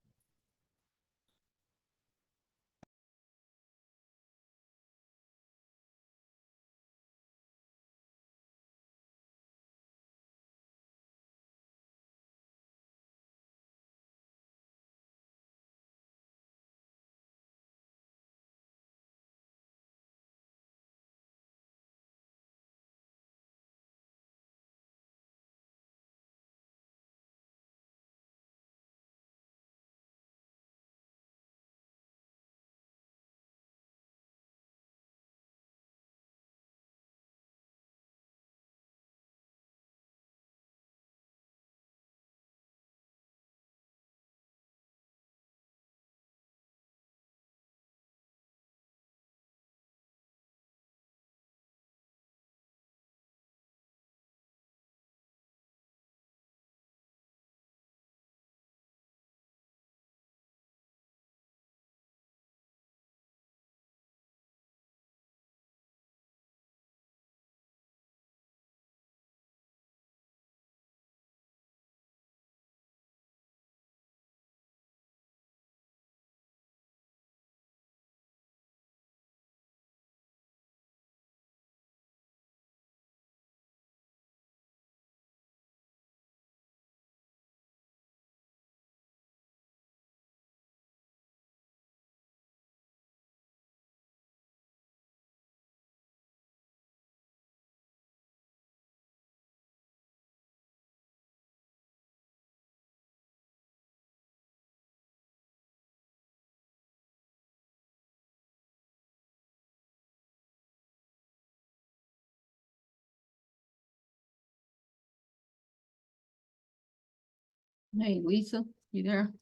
Hey, Lisa, you there?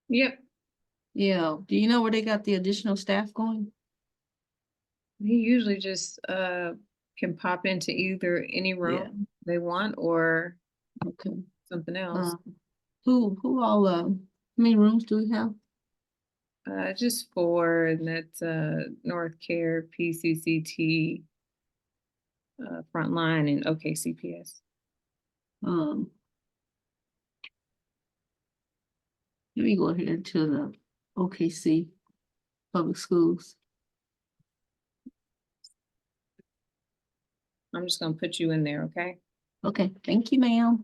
Yep. Yeah, do you know where they got the additional staff going? He usually just can pop into either any room they want or Okay. something else. Who all, how many rooms do we have? Just four, and that's North Care, PCCT, Frontline, and OKCPS. Let me go ahead to the OKC Public Schools. I'm just gonna put you in there, okay? Okay, thank you, ma'am.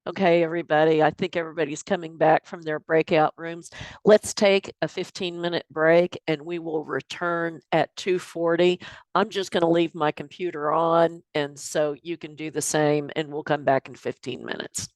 Okay, everybody, I think everybody's coming back from their breakout rooms. Let's take a 15-minute break and we will return at 2:40. I'm just going to leave my computer on, and so you can do the same, and we'll come back in 15 minutes.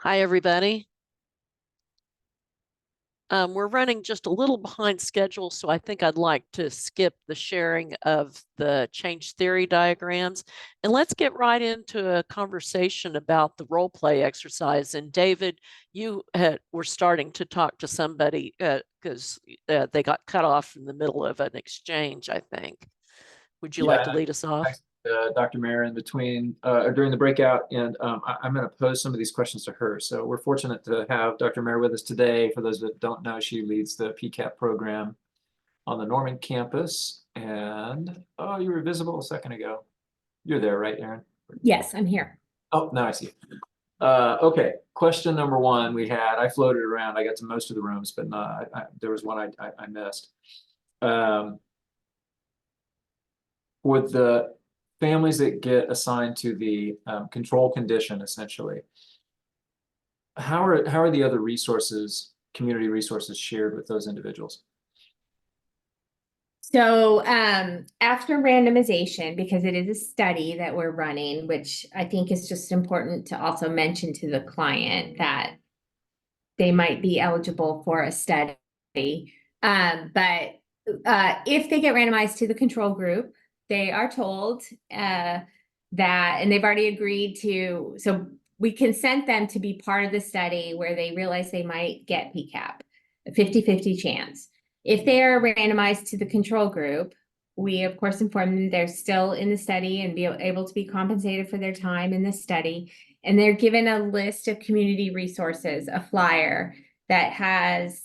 Hi, everybody. We're running just a little behind schedule, so I think I'd like to skip the sharing of the change theory diagrams. And let's get right into a conversation about the role play exercise. And David, you were starting to talk to somebody because they got cut off in the middle of an exchange, I think. Would you like to lead us off? Dr. Mayer in between during the breakout, and I'm going to pose some of these questions to her. So we're fortunate to have Dr. Mayer with us today. For those that don't know, she leads the PCAP program on the Norman campus. And oh, you were visible a second ago. You're there, right, Erin? Yes, I'm here. Oh, now I see. Okay, question number one we had. I floated around. I got to most of the rooms, but there was one I missed. With the families that get assigned to the control condition, essentially, how are the other resources, community resources, shared with those individuals? So after randomization, because it is a study that we're running, which I think is just important to also mention to the client that they might be eligible for a study. But if they get randomized to the control group, they are told that, and they've already agreed to, so we consent them to be part of the study where they realize they might get PCAP, a 50-50 chance. If they are randomized to the control group, we of course inform them they're still in the study and be able to be compensated for their time in the study. And they're given a list of community resources, a flyer that has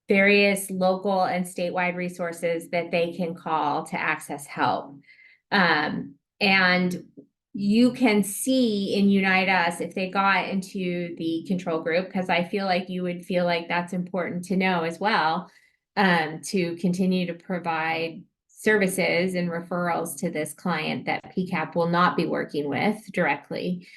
various local and statewide resources that they can call to access help. And you can see in Unite Us if they got into the control group, because I feel like you would feel like that's important to know as well, to continue to provide services and referrals to this client that PCAP will not be working with directly.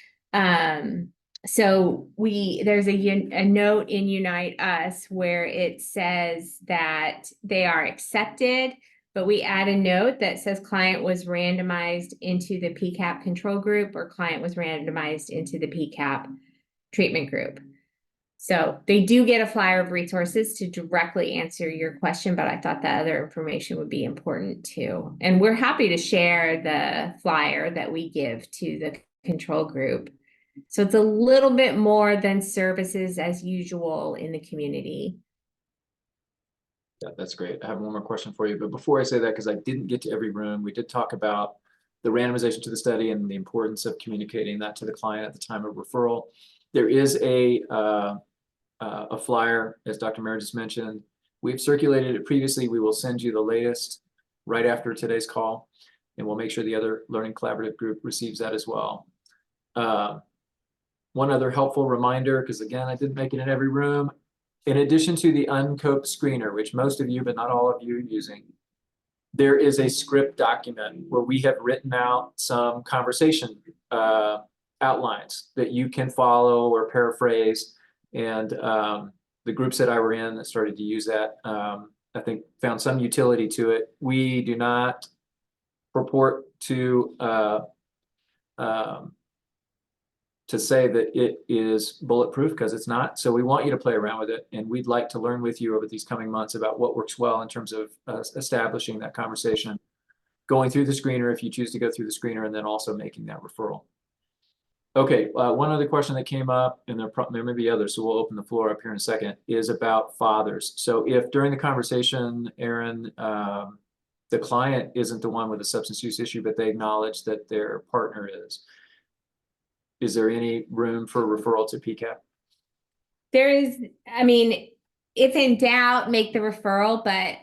So there's a note in Unite Us where it says that they are accepted, but we add a note that says client was randomized into the PCAP control group or client was randomized into the PCAP treatment group. So they do get a flyer of resources to directly answer your question, but I thought that other information would be important too. And we're happy to share the flyer that we give to the control group. So it's a little bit more than services as usual in the community. Yeah, that's great. I have one more question for you, but before I say that, because I didn't get to every room, we did talk about the randomization to the study and the importance of communicating that to the client at the time of referral. There is a flyer, as Dr. Mayer just mentioned. We've circulated it previously. We will send you the latest right after today's call, and we'll make sure the other Learning Collaborative group receives that as well. One other helpful reminder, because again, I didn't make it in every room. In addition to the uncoped screener, which most of you, but not all of you, are using, there is a script document where we have written out some conversation outlines that you can follow or paraphrase. And the groups that I were in that started to use that, I think found some utility to it. We do not purport to say that it is bulletproof, because it's not. So we want you to play around with it, and we'd like to learn with you over these coming months about what works well in terms of establishing that conversation, going through the screener if you choose to go through the screener, and then also making that referral. Okay, one other question that came up, and there may be others, so we'll open the floor up here in a second, is about fathers. So if during the conversation, Erin, the client isn't the one with a substance use issue, but they acknowledge that their partner is there any room for referral to PCAP? There is, I mean, if in doubt, make the referral, but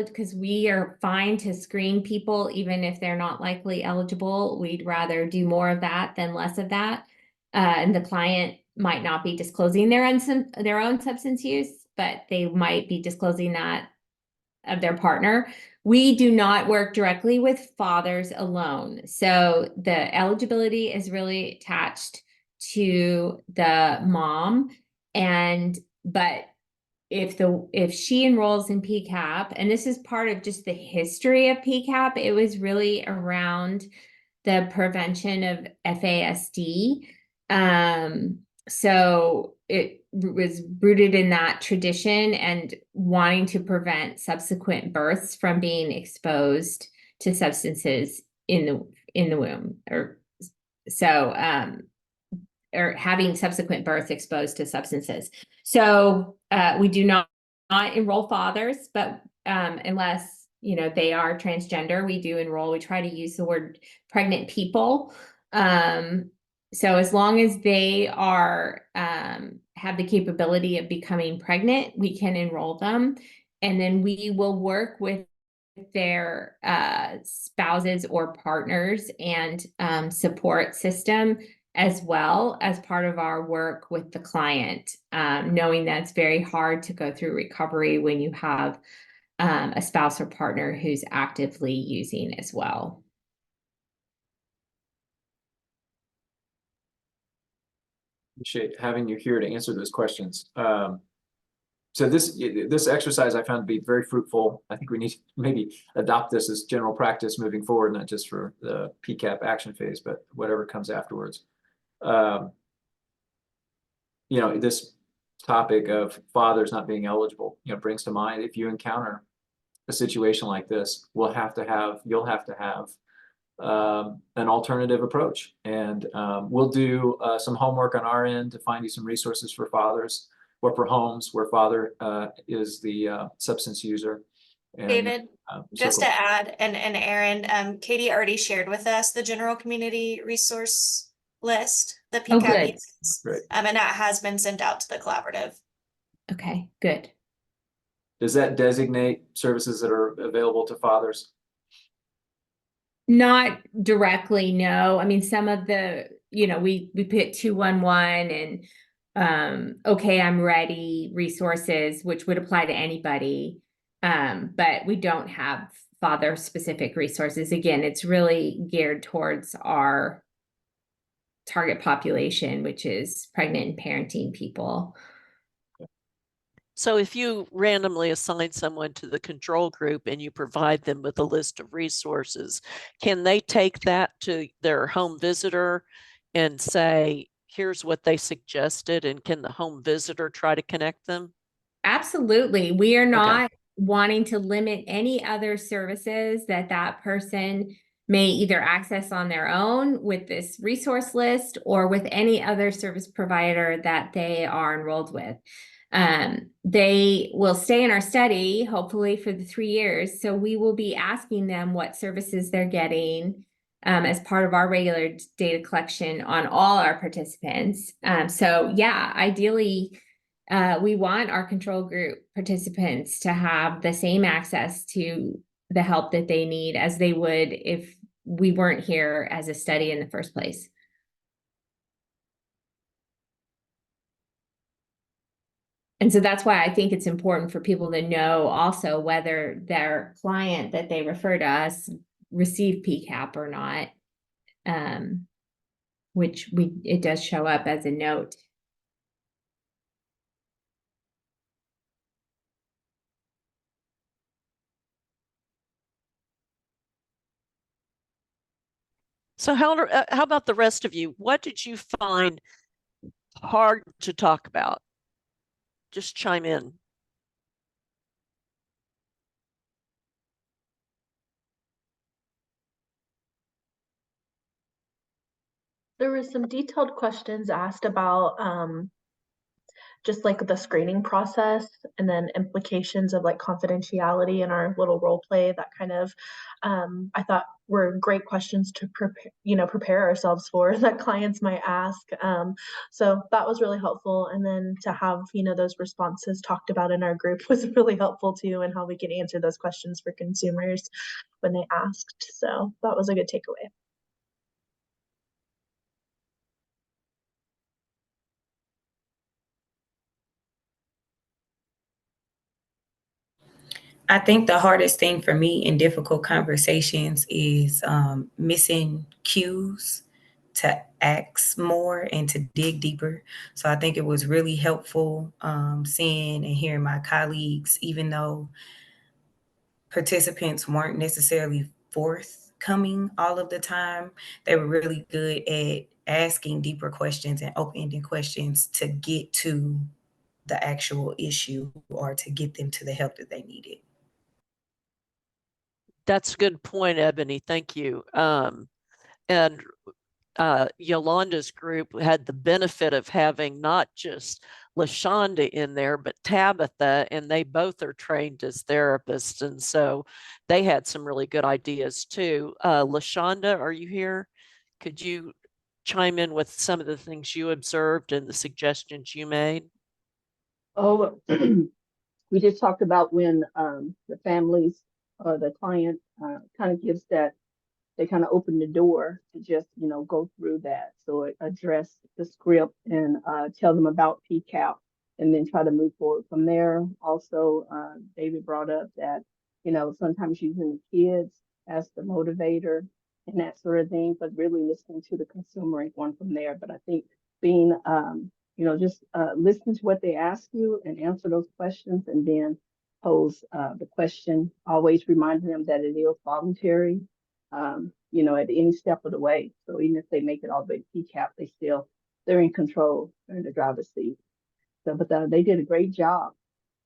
because we are fine to screen people, even if they're not likely eligible, we'd rather do more of that than less of that. And the client might not be disclosing their own substance use, but they might be disclosing that of their partner. We do not work directly with fathers alone. So the eligibility is really attached to the mom. But if she enrolls in PCAP, and this is part of just the history of PCAP, it was really around the prevention of FASD. So it was rooted in that tradition and wanting to prevent subsequent births from being exposed to substances in the womb, or having subsequent birth exposed to substances. So we do not enroll fathers, but unless they are transgender, we do enroll. We try to use the word pregnant people. So as long as they are have the capability of becoming pregnant, we can enroll them, and then we will work with their spouses or partners and support system as well as part of our work with the client, knowing that it's very hard to go through recovery when you have a spouse or partner who's actively using as well. Appreciate having you here to answer those questions. So this exercise I found to be very fruitful. I think we need to maybe adopt this as general practice moving forward, not just for the PCAP action phase, but whatever comes afterwards. This topic of fathers not being eligible, brings to mind, if you encounter a situation like this, you'll have to have an alternative approach, and we'll do some homework on our end to find you some resources for fathers or for homes where father is the substance user. And, David, just to add, and Aaron, Katie already shared with us the general community resource list, the PCAP good. uses, Great. and that has been sent out to the collaborative. Okay, good. Does that designate services that are available to fathers? Not directly, no. I mean, some of the, we put 211 and okay, I'm ready resources, which would apply to anybody. But we don't have father specific resources. Again, it's really geared towards our target population, which is pregnant and parenting people. So if you randomly assign someone to the control group and you provide them with a list of resources, can they take that to their home visitor and say, here's what they suggested, and can the home visitor try to connect them? Absolutely. We are not wanting to limit any other services that person may either access on their own with this resource list or with any other service provider that they are enrolled with. They will stay in our study, hopefully for the 3 years. So we will be asking them what services they're getting as part of our regular data collection on all our participants. So yeah, ideally, we want our control group participants to have the same access to the help that they need as they would if we weren't here as a study in the first place. And so that's why I think it's important for people to know also whether their client that they refer to us received PCAP or not, which it does show up as a note. So how about the rest of you? What did you find hard to talk about? Just chime in. There were some detailed questions asked about just like the screening process and then implications of like confidentiality in our little role play, that kind of I thought were great questions to prepare ourselves for that clients might ask. So that was really helpful. And then to have, those responses talked about in our group was really helpful too, and how we can answer those questions for consumers when they asked. So that was a good takeaway. I think the hardest thing for me in difficult conversations is missing cues to ask more and to dig deeper. So I think it was really helpful seeing and hearing my colleagues, even though participants weren't necessarily forthcoming all of the time, they were really good at asking deeper questions and open-ended questions to get to the actual issue or to get them to the help that they needed. That's a good point, Ebony. Thank you. And Yolanda's group had the benefit of having not just LaShonda in there, but Tabitha, and they both are trained as therapists. And so they had some really good ideas too. LaShonda, are you here? Could you chime in with some of the things you observed and the suggestions you made? Oh, we just talked about when the families or the client kind of gives that, they kind of open the door to just, go through that. So address the script and tell them about PCAP and then try to move forward from there. Also, David brought up that, sometimes using the kids as the motivator and that sort of thing, but really listening to the consumer and going from there. But I think being, just listen to what they ask you and answer those questions, and then pose the question, always reminding them that it is voluntary, at any step of the way. So even if they make it all the way to PCAP, they're in control, they're in the driver's seat. So, but they did a great job.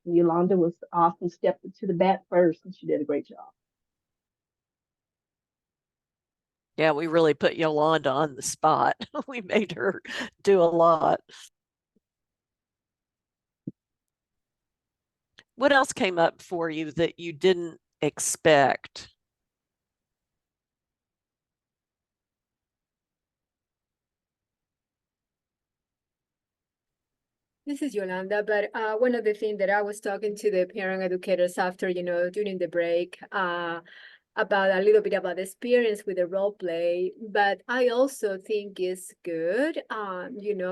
Yolanda was awesome, stepped to the bat first, and she did a great job. Yeah, we really put Yolanda on the spot. We made her do a lot. What else came up for you that you didn't expect? This is Yolanda, but one of the things that I was talking to the parent educators after, during the break, about a little bit about the experience with the role play, but I also think it's good,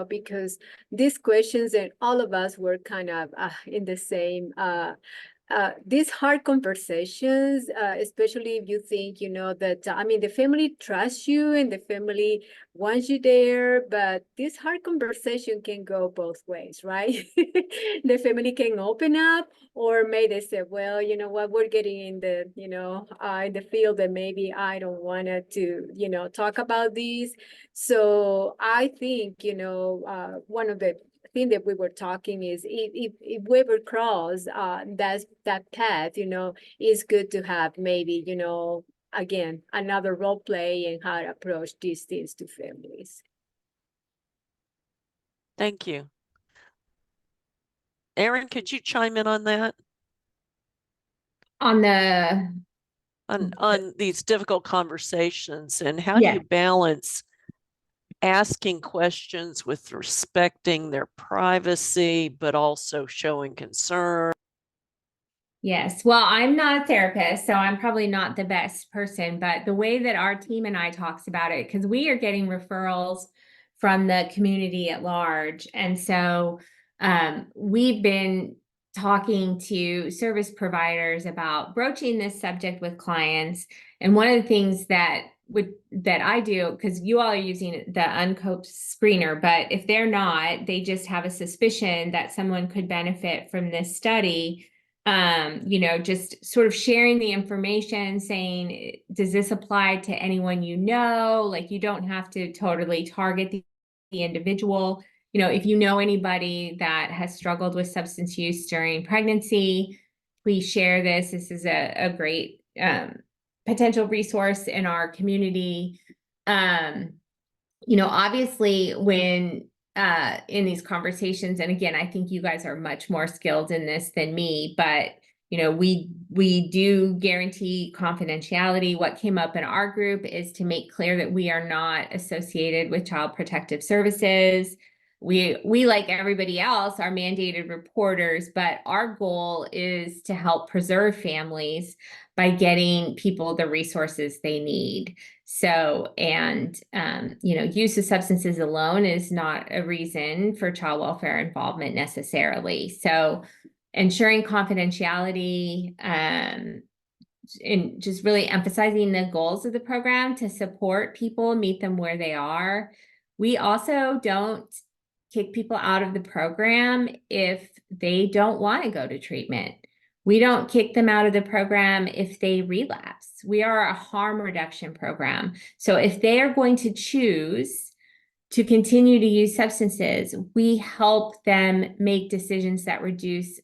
because these questions and all of us were kind of in the same, these hard conversations, especially if you think, that, the family trusts you and the family wants you there, but this hard conversation can go both ways, right? The family can open up, or may they say, well, you know what, we're getting in the, in the field that maybe I don't want to, talk about these. So I think, one of the thing that we were talking is if we ever cross that path, it's good to have maybe, again, another role play and how to approach these things to families. Thank you. Erin, could you chime in on that? On these difficult conversations, and how do you balance asking questions with respecting their privacy, but also showing concern? Yes. Well, I'm not a therapist, so I'm probably not the best person, but the way that our team and I talks about it, because we are getting referrals from the community at large. And so we've been talking to service providers about broaching this subject with clients. And one of the things that I do, because you all are using the uncoped screener, but if they're not, they just have a suspicion that someone could benefit from this study. Just sort of sharing the information, saying, does this apply to anyone you know? Like, you don't have to totally target the individual. If you know anybody that has struggled with substance use during pregnancy, please share this. This is a great potential resource in our community. Obviously, when in these conversations. And again, I think you guys are much more skilled in this than me, but you know, we do guarantee confidentiality. What came up in our group is to make clear that we are not associated with Child Protective Services. We, like everybody else, are mandated reporters, but our goal is to help preserve families by getting people the resources they need. So, and, you know, use of substances alone is not a reason for child welfare involvement necessarily. So ensuring confidentiality, and just really emphasizing the goals of the program to support people, meet them where they are. We also don't kick people out of the program if they don't want to go to treatment. We don't kick them out of the program if they relapse. We are a harm reduction program. So if they are going to choose to continue to use substances, we help them make decisions that reduce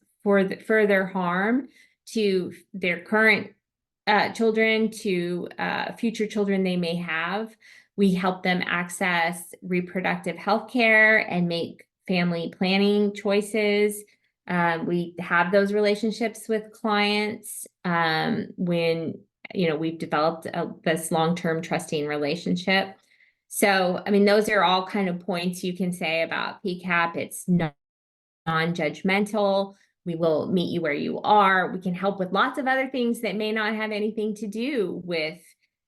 further harm to their current children, to future children they may have. We help them access reproductive health care and make family planning choices. We have those relationships with clients when, you know, we've developed this long-term trusting relationship. So, I mean, those are all kind of points you can say about PCAP. It's non-judgmental. We will meet you where you are. We can help with lots of other things that may not have anything to do with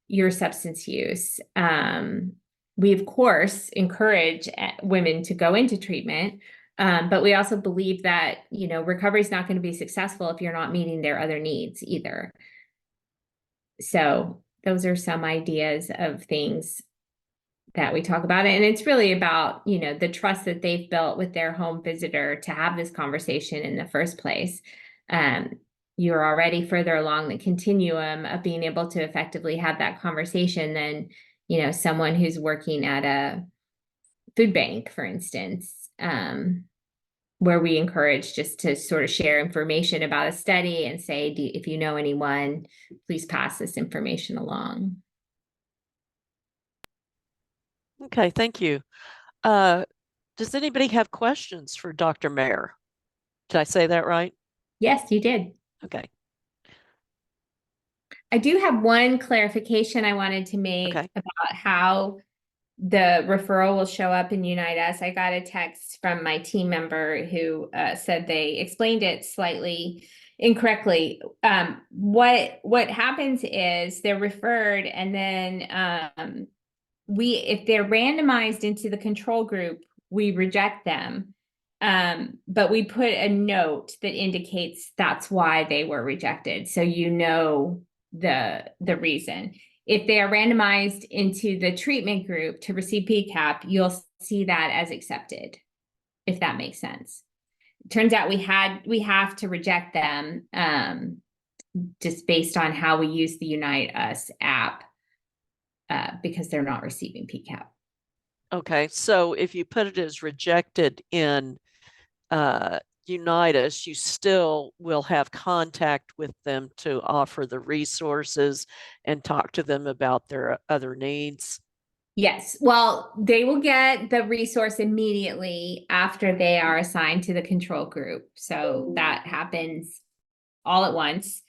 your substance use. We, of course, encourage women to go into treatment, but we also believe that, you know, recovery is not going to be successful if you're not meeting their other needs either. So those are some ideas of things that we talk about. And it's really about, you know, the trust that they've built with their home visitor to have this conversation in the first place. You're already further along the continuum of being able to effectively have that conversation than, you know, someone who's working at a food bank, for instance, where we encourage just to sort of share information about a study and say, if you know anyone, please pass this information along. Okay, thank you. Does anybody have questions for Dr. Mayer? Did I say that right? Yes, you did. Okay. I do have one clarification I wanted to make about how the referral will show up in Unite Us. I got a text from my team member who said they explained it slightly incorrectly. What happens is they're referred, and then if they're randomized into the control group, we reject them. But we put a note that indicates that's why they were rejected. So you know the reason. If they are randomized into the treatment group to receive PCAP, you'll see that as accepted, if that makes sense. It turns out we have to reject them just based on how we use the Unite Us app because they're not receiving PCAP. Okay, so if you put it as rejected in Unite Us, you still will have contact with them to offer the resources and talk to them about their other needs. Yes, well, they will get the resource immediately after they are assigned to the control group. So that happens all at once.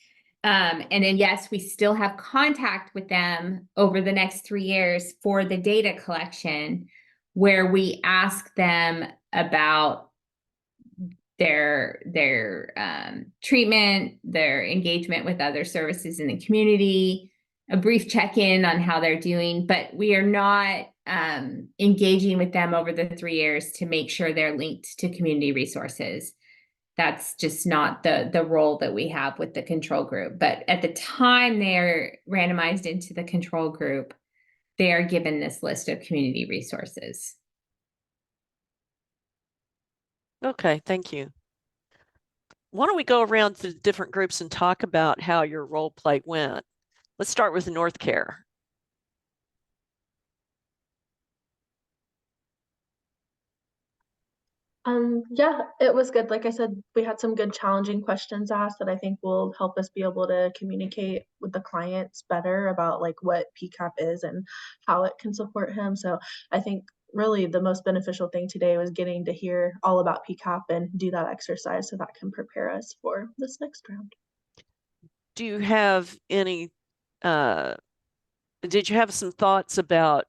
And then, yes, we still have contact with them over the next 3 years for the data collection, where we ask them about their treatment, their engagement with other services in the community, a brief check-in on how they're doing, but we are not engaging with them over the 3 years to make sure they're linked to community resources. That's just not the role that we have with the control group. But at the time they're randomized into the control group, they are given this list of community resources. Okay, thank you. Why don't we go around to different groups and talk about how your role play went? Let's start with North Care. Yeah, it was good. Like I said, we had some good challenging questions asked that I think will help us be able to communicate with the clients better about like what PCAP is and how it can support him. So I think really the most beneficial thing today was getting to hear all about PCAP and do that exercise so that can prepare us for this next round. Do you have any, did you have some thoughts about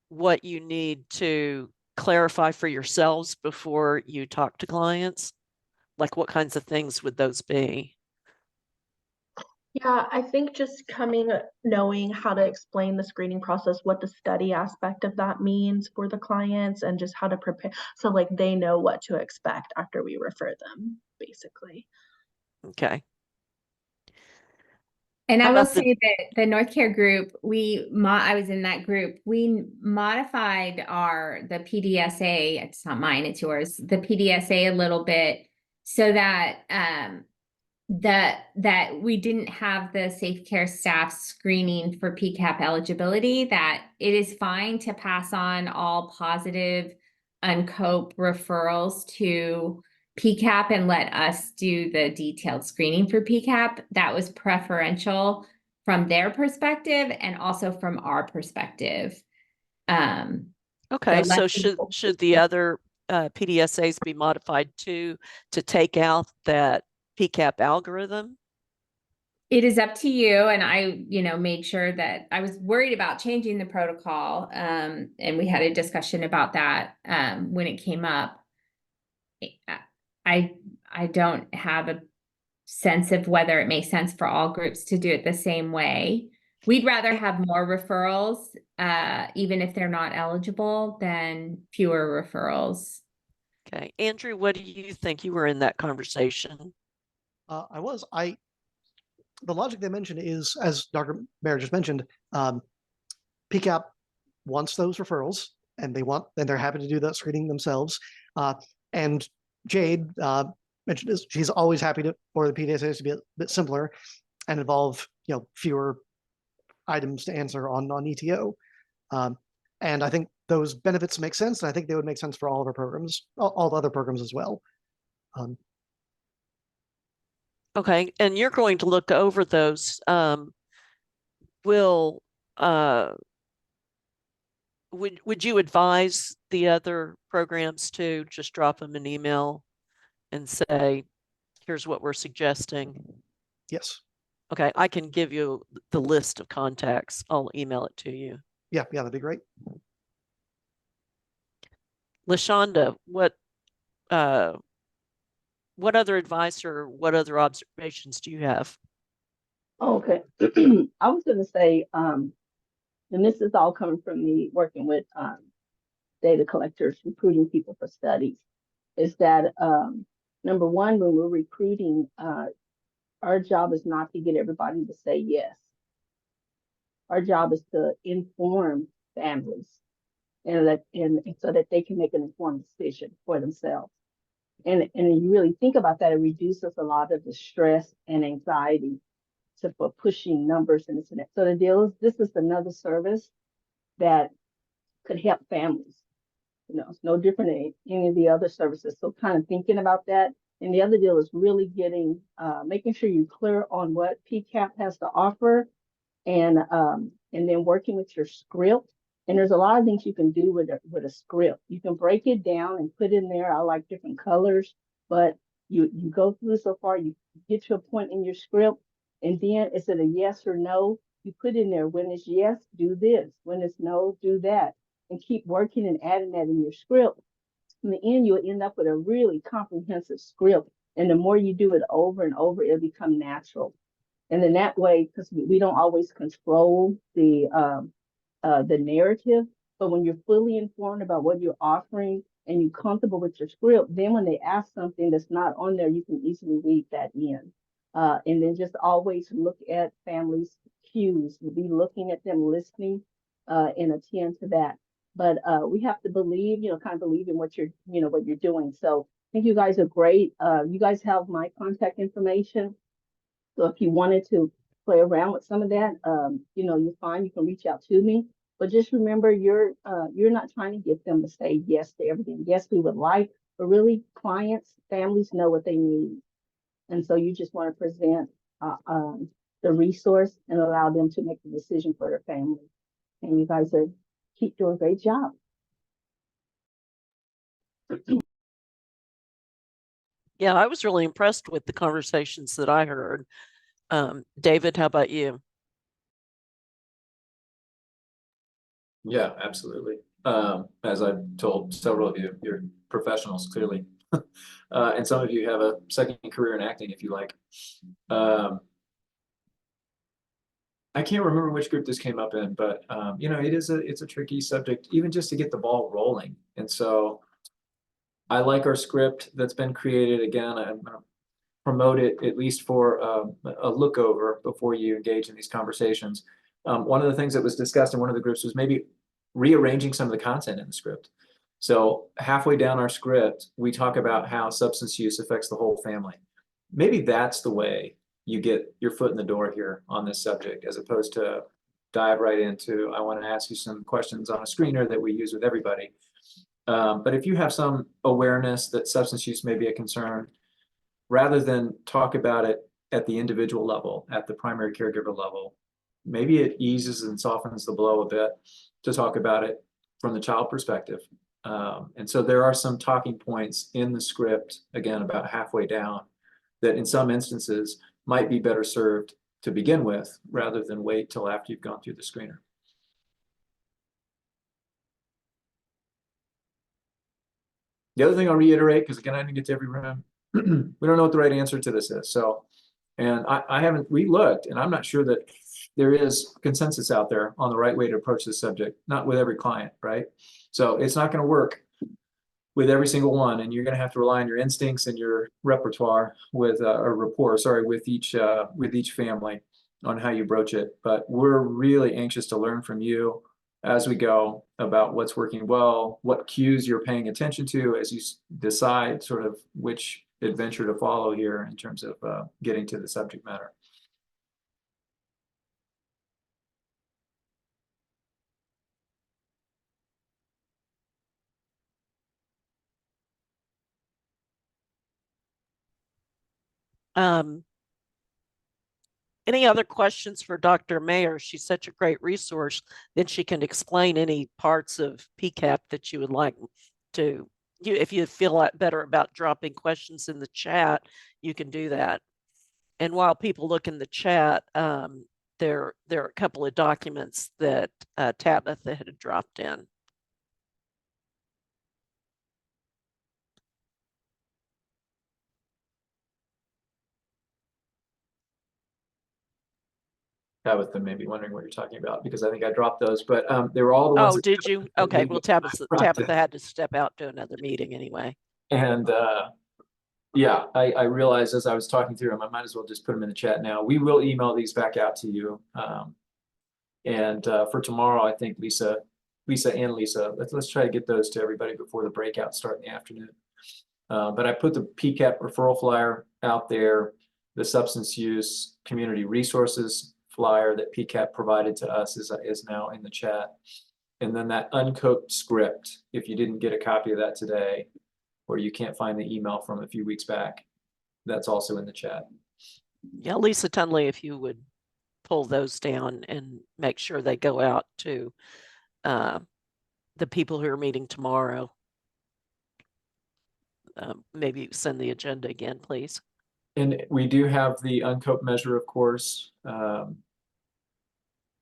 what you need to clarify for yourselves before you talk to clients? Like what kinds of things would those be? Yeah, I think just knowing how to explain the screening process, what the study aspect of that means for the clients, and just how to prepare so like they know what to expect after we refer them, basically. Okay. And I How will about the, say that the North Care group, I was in that group. We modified the PDSA. It's not mine, it's yours. The PDSA a little bit so that that we didn't have the Safe Care staff screening for PCAP eligibility. That it is fine to pass on all positive UNCOPE referrals to PCAP and let us do the detailed screening for PCAP. That was preferential from their perspective and also from our perspective. okay, so should the other PDSAs be modified to take out that PCAP algorithm? It is up to you. And I, made sure that I was worried about changing the protocol. And we had a discussion about that when it came up. I don't have a sense of whether it makes sense for all groups to do it the same way. We'd rather have more referrals, even if they're not eligible, than fewer referrals. Okay, Andrew, what do you think? You were in that conversation. The logic they mentioned is, as Dr. Baer just mentioned, PCAP wants those referrals, and they're happy to do that screening themselves. And Jade mentioned this; she's always happy for the PDSAs to be a bit simpler and involve fewer items to answer on ETO. And I think those benefits make sense, and I think they would make sense for all of our programs, all the other programs as well. Okay, and you're going to look over those. Would you advise the other programs to just drop them an email and say, here's what we're suggesting? Yes. Okay, I can give you the list of contacts. I'll email it to you. Yeah, that'd be great. LaShonda, what other advice or what other observations do you have? Okay. I was going to say, and this is all coming from me working with data collectors, recruiting people for studies, is that number one, when we're recruiting, our job is not to get everybody to say yes. Our job is to inform families and so that they can make an informed decision for themselves. And you really think about that, it reduces a lot of the stress and anxiety for pushing numbers and this and that. So the deal is, this is another service that could help families. It's no different than any of the other services. So kind of thinking about that. And the other deal is really making sure you're clear on what PCAP has to offer, and then working with your script. And there's a lot of things you can do with a script. You can break it down and put in there. I like different colors, but you go through so far, you get to a point in your script, and then is it a yes or no? You put in there, when it's yes, do this. When it's no, do that. And keep working and adding that in your script. In the end, you'll end up with a really comprehensive script. And the more you do it over and over, it'll become natural. And then that way, because we don't always control the narrative, but when you're fully informed about what you're offering and you're comfortable with your script, then when they ask something that's not on there, you can easily weave that in. And then just always look at families' cues. We'll be looking at them, listening, and attend to that. But we have to believe, kind of believe in what you're doing. So I think you guys are great. You guys have my contact information. So if you wanted to play around with some of that, you're fine. You can reach out to me. But just remember, you're not trying to get them to say yes to everything. Yes, we would like, but really, families know what they need, and so you just want to present the resource and allow them to make the decision for their family. And you guys keep doing a great job. Yeah, I was really impressed with the conversations that I heard. David, how about you? Yeah, absolutely. As I've told several of you, you're professionals clearly. And some of you have a second career in acting, if you like. I can't remember which group this came up in, but you know, it's a tricky subject, even just to get the ball rolling. And so I like our script that's been created. Again, I'm gonna promote it at least for a look over before you engage in these conversations. One of the things that was discussed in one of the groups was maybe rearranging some of the content in the script. So halfway down our script, we talk about how substance use affects the whole family. Maybe that's the way you get your foot in the door here on this subject, as opposed to dive right into, I want to ask you some questions on a screener that we use with everybody. But if you have some awareness that substance use may be a concern, rather than talk about it at the individual level, at the primary caregiver level, maybe it eases and softens the blow a bit to talk about it from the child perspective. And so there are some talking points in the script, again, about halfway down, that in some instances might be better served to begin with, rather than wait till after you've gone through the screener. The other thing I'll reiterate, because again, I didn't get to every room, we don't know what the right answer to this is. So, and I haven't, we looked, and I'm not sure that there is consensus out there on the right way to approach this subject, not with every client, right? So it's not going to work with every single one, and you're going to have to rely on your instincts and your repertoire with or rapport, sorry, with each family on how you broach it. But we're really anxious to learn from you as we go about what's working well, what cues you're paying attention to as you decide sort of which adventure to follow here in terms of getting to the subject matter. Any other questions for Dr. Mayer? She's such a great resource that she can explain any parts of PCAP that you would like to. If you feel better about dropping questions in the chat, you can do that. And while people look in the chat, there are a couple of documents that Tabitha had dropped in. Tabitha may be wondering what you're talking about, because I think I dropped those, but they were all the ones. Oh, did you? Okay, well, Tabitha had to step out to another meeting anyway. And yeah, I realized as I was talking through them, I might as well just put them in the chat now. We will email these back out to you. And for tomorrow, I think Lisa and Lisa, let's try to get those to everybody before the breakout start in the afternoon. But I put the PCAP referral flyer out there, the substance use community resources flyer that PCAP provided to us is now in the chat. And then that uncoped script, if you didn't get a copy of that today, or you can't find the email from a few weeks back, that's also in the chat. Yeah, Lisa Tunley, if you would pull those down and make sure they go out to the people who are meeting tomorrow. Maybe send the agenda again, please. And we do have the uncoped measure, of course.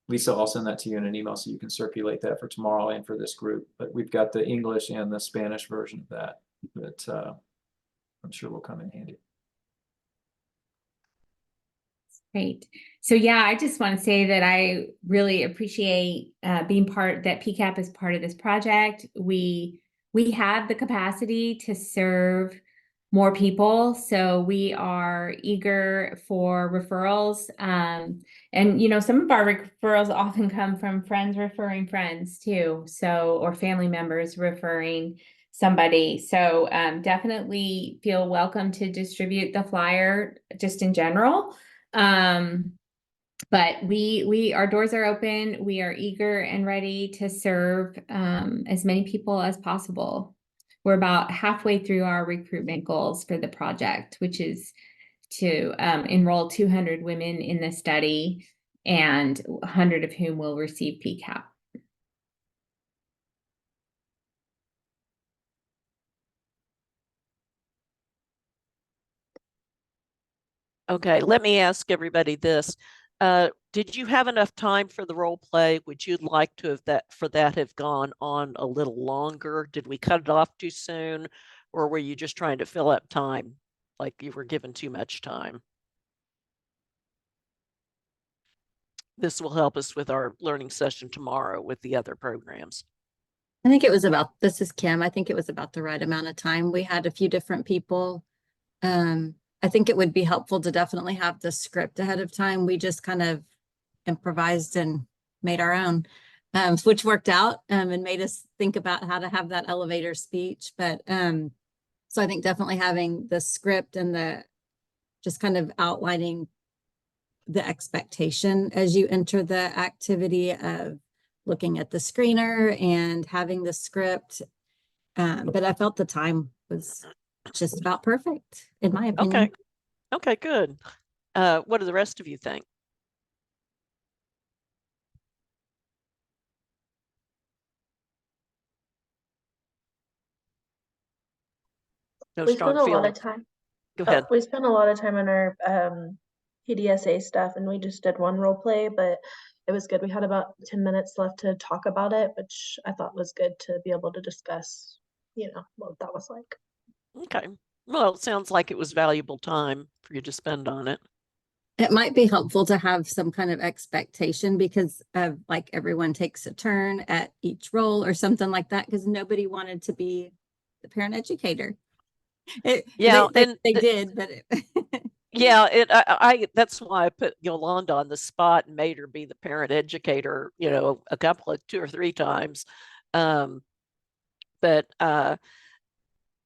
Lisa, I'll send that to you in an email so you can circulate that for tomorrow and for this group. But we've got the English and the Spanish version of that I'm sure will come in handy. Great. So yeah, I just want to say that I really appreciate being that PCAP is part of this project. We have the capacity to serve more people, so we are eager for referrals. And you know, some of our referrals often come from friends referring friends too, or family members referring somebody. So definitely feel welcome to distribute the flyer just in general. But our doors are open. We are eager and ready to serve as many people as possible. We're about halfway through our recruitment goals for the project, which is to enroll 200 women in the study, and 100 of whom will receive PCAP. Okay, let me ask everybody this. Did you have enough time for the role play? Would you like to have gone on a little longer? Did we cut it off too soon? Or were you just trying to fill up time? Like you were given too much time? This will help us with our learning session tomorrow with the other programs. I think it was about, this is Kim. I think it was about the right amount of time. We had a few different people. I think it would be helpful to definitely have the script ahead of time. We just kind of improvised and made our own, which worked out and made us think about how to have that elevator speech. But so I think definitely having the script and the just kind of outlining the expectation as you enter the activity of looking at the screener and having the script. But I felt the time was just about perfect, in my opinion. Okay. Okay, good. What do the rest of you think? No We strong spent a lot feelings. of time. Go ahead. We spent a lot of time on our PDSA stuff, and we just did one role play, but it was good. We had about 10 minutes left to talk about it, which I thought was good to be able to discuss, what that was like. Okay. Well, it sounds like it was valuable time for you to spend on it. It might be helpful to have some kind of expectation because of like everyone takes a turn at each role or something like that, because nobody wanted to be the parent educator. Yeah, they did, but yeah, I that's why I put Yolanda on the spot and made her be the parent educator, a couple of 2 or 3 times. But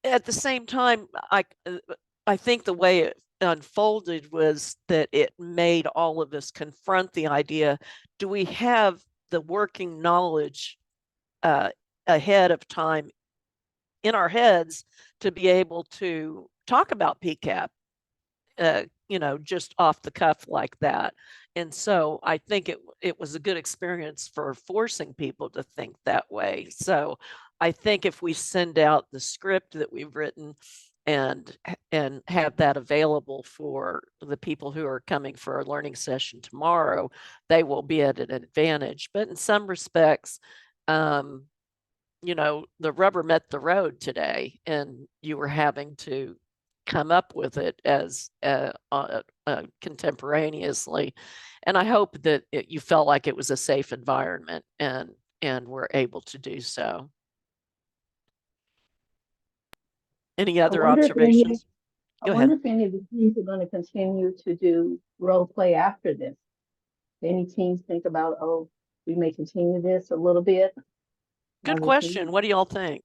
at the same time, I think the way it unfolded was that it made all of us confront the idea: do we have the working knowledge ahead of time in our heads to be able to talk about PCAP? Just off the cuff like that. And so I think it was a good experience for forcing people to think that way. So I think if we send out the script that we've written and have that available for the people who are coming for our learning session tomorrow, they will be at an advantage. But in some respects, the rubber met the road today, and you were having to come up with it as contemporaneously. And I hope that you felt like it was a safe environment and were able to do so. Any other observations? I wonder if any of the teams are going to continue to do role play after this. Any teams think about, oh, we may continue this a little bit? Good question. What do y'all think?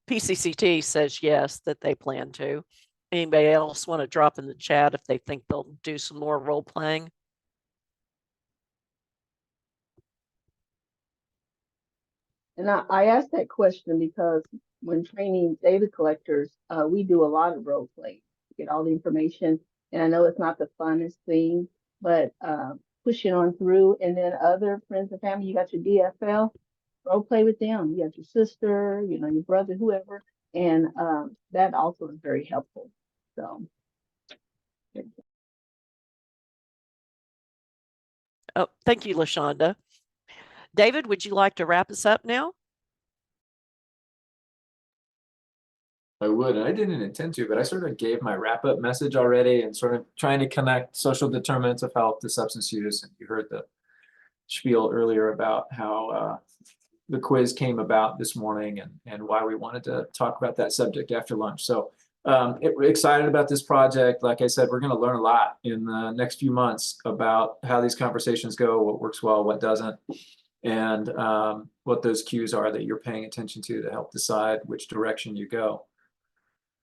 PCCT says yes, that they plan to. Anybody else want to drop in the chat if they think they'll do some more role playing? And I asked that question because when training data collectors, we do a lot of role play, get all the information. And I know it's not the funnest thing, but pushing on through. And then other friends and family, you got your DFL, role play with them. You got your sister, your brother, whoever. And that also is very helpful. So. Oh, thank you, LaShonda. David, would you like to wrap us up now? I would, and I didn't intend to, but I sort of gave my wrap-up message already and sort of trying to connect social determinants of health to substance use. And you heard the spiel earlier about how the quiz came about this morning and why we wanted to talk about that subject after lunch. So excited about this project. Like I said, we're going to learn a lot in the next few months about how these conversations go, what works well, what doesn't, and what those cues are that you're paying attention to help decide which direction you go.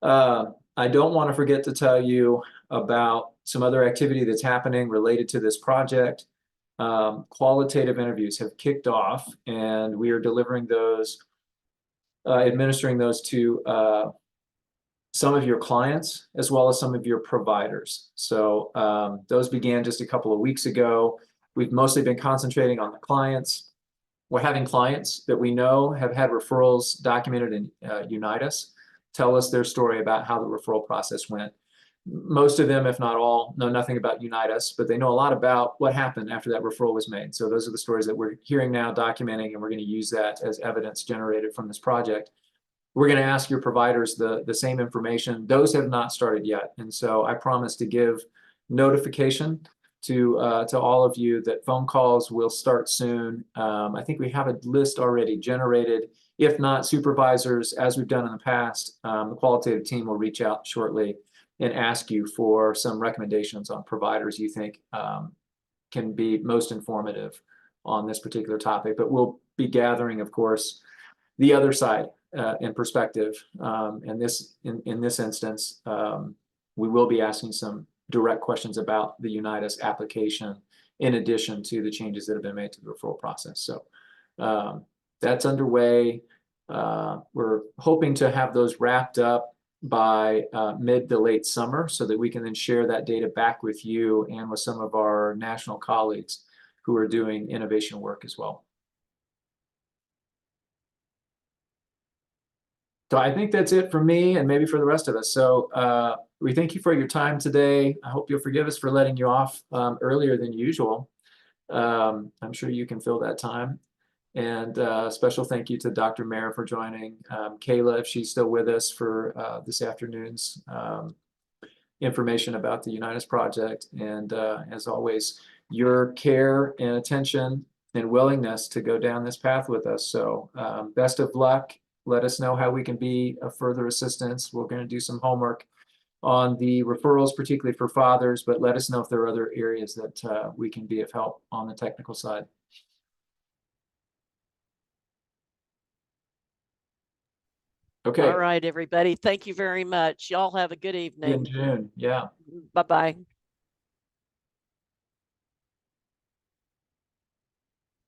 I don't want to forget to tell you about some other activity that's happening related to this project. Qualitative interviews have kicked off, and we are delivering those, administering those to some of your clients as well as some of your providers. So those began just a couple of weeks ago. We've mostly been concentrating on the clients. We're having clients that we know have had referrals documented in Unitas tell us their story about how the referral process went. Most of them, if not all, know nothing about Unitas, but they know a lot about what happened after that referral was made. So those are the stories that we're hearing now, documenting, and we're going to use that as evidence generated from this project. We're going to ask your providers the same information. Those have not started yet. And so I promise to give notification to all of you that phone calls will start soon. I think we have a list already generated. If not, supervisors, as we've done in the past, the qualitative team will reach out shortly and ask you for some recommendations on providers you think can be most informative on this particular topic. But we'll be gathering, of course, the other side in perspective. And in this instance, we will be asking some direct questions about the Unitas application in addition to the changes that have been made to the referral process. So that's underway. We're hoping to have those wrapped up by mid to late summer so that we can then share that data back with you and with some of our national colleagues who are doing innovation work as well. So I think that's it for me and maybe for the rest of us. So we thank you for your time today. I hope you'll forgive us for letting you off earlier than usual. I'm sure you can fill that time. And special thank you to Dr. Mayer for joining. Kayla, if she's still with us, for this afternoon's information about the Unitas project. And as always, your care and attention and willingness to go down this path with us. So best of luck. Let us know how we can be of further assistance. We're going to do some homework on the referrals, particularly for fathers, but let us know if there are other areas that we can be of help on the technical side. Okay. All right, everybody. Thank you very much. Y'all have a good evening. In June. Yeah. Bye-bye.